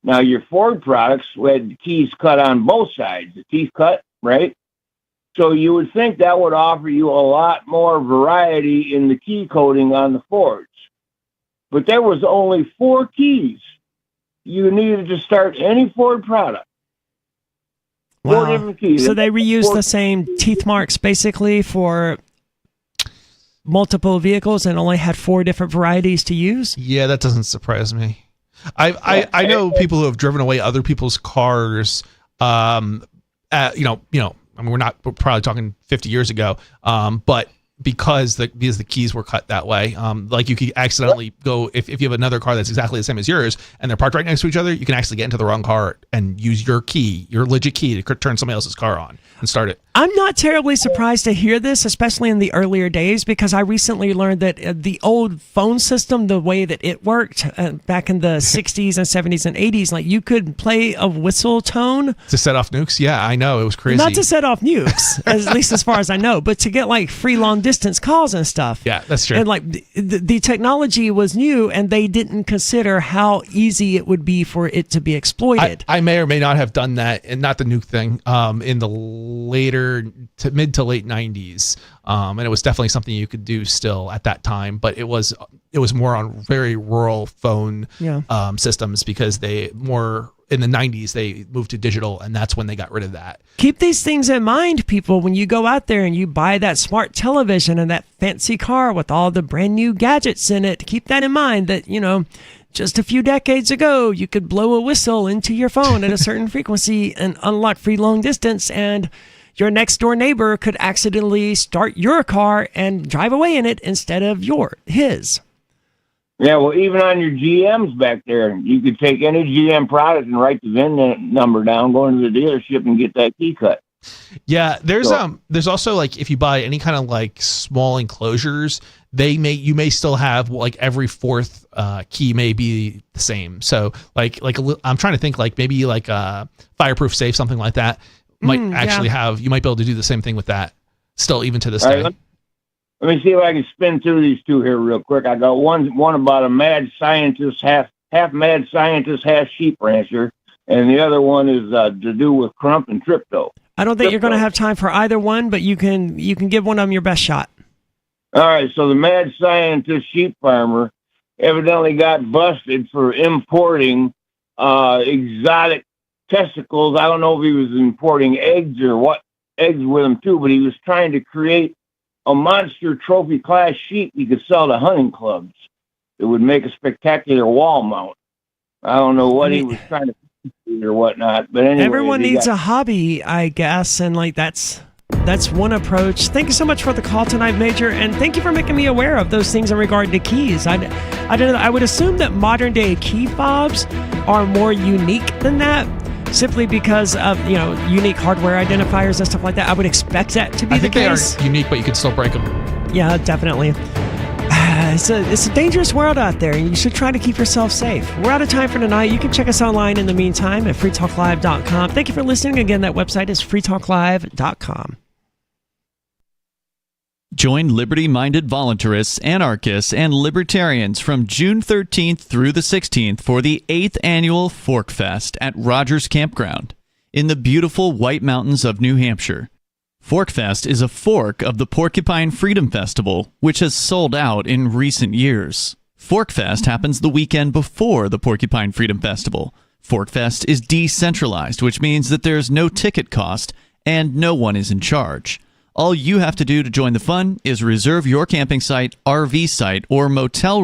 Now, your Ford products had the keys cut on both sides, the teeth cut, right? So you would think that would offer you a lot more variety in the key coding on the Fords. But there was only 4 keys you needed to start any Ford product. 4 different keys. So they reused the same teeth marks basically for multiple vehicles and only had 4 different varieties to use? Yeah, that doesn't surprise me. I know people who have driven away other people's cars. I mean, we're probably talking 50 years ago, but because the keys were cut that way, like you could accidentally go if you have another car that's exactly the same as yours and they're parked right next to each other, you can actually get into the wrong car and use your legit key to turn somebody else's car on and start it. I'm not terribly surprised to hear this, especially in the earlier days, because I recently learned that the old phone system, the way that it worked back in the 60s and 70s and 80s, like you could play a whistle tone to set off nukes. Yeah, I know, it was crazy. Not to set off nukes, at least as far as I know, but to get like free long distance calls and stuff. Yeah, that's true. And like the technology was new, and they didn't consider how easy it would be for it to be exploited. I may or may not have done that, and not the nuke thing, in the later to mid to late 90s, and it was definitely something you could do still at that time, but it was more on very rural phone systems, because in the 90s they moved to digital, and that's when they got rid of that. Keep these things in mind, people, when you go out there and you buy that smart television and that fancy car with all the brand new gadgets in it. Keep that in mind, that Just a few decades ago, you could blow a whistle into your phone at a certain frequency and unlock free long distance, and your next door neighbor could accidentally start your car and drive away in it instead of his. Yeah, well, even on your GMs back there, you could take any GM product and write the VIN number down, go into the dealership, and get that key cut. Yeah, there's also, like, if you buy any kind of like small enclosures, you may still have like every fourth key may be the same. So like I'm trying to think, like maybe like a fireproof safe, something like that might actually have. You might be able to do the same thing with that still, even to this day. Right, let me see if I can spin through these two here real quick. I got one about a mad scientist, half mad scientist, half sheep rancher, and the other one is to do with Crump and Tripto. I don't think you're going to have time for either one, but you can give one of them your best shot. All right, so the mad scientist sheep farmer evidently got busted for importing exotic testicles. I don't know if he was importing eggs or what eggs with him too, but he was trying to create a monster trophy class sheep he could sell to hunting clubs. It would make a spectacular wall mount. I don't know what he was trying to or whatnot, but anyway, everyone needs a hobby, I guess, and like that's one approach. Thank you so much for the call tonight, Major, and thank you for making me aware of those things in regard to keys. I don't know. I would assume that modern day key fobs are more unique than that, simply because of unique hardware identifiers and stuff like that. I would expect that to be the case. I think they are unique, but you can still break them. Yeah, definitely. It's a dangerous world out there, and you should try to keep yourself safe. We're out of time for tonight. You can check us online in the meantime at freetalklive.com. Thank you for listening. Again, that website is freetalklive.com. Join liberty-minded voluntarists, anarchists, and libertarians from June 13th through the 16th for the 8th annual Fork Fest at Rogers Campground in the beautiful White Mountains of New Hampshire. Forkfest is a fork of the Porcupine Freedom Festival, which has sold out in recent years. Forkfest happens the weekend before the Porcupine Freedom Festival. Forkfest is decentralized, which means that there's no ticket cost and no one is in charge. All you have to do to join the fun is reserve your camping site, RV site, or motel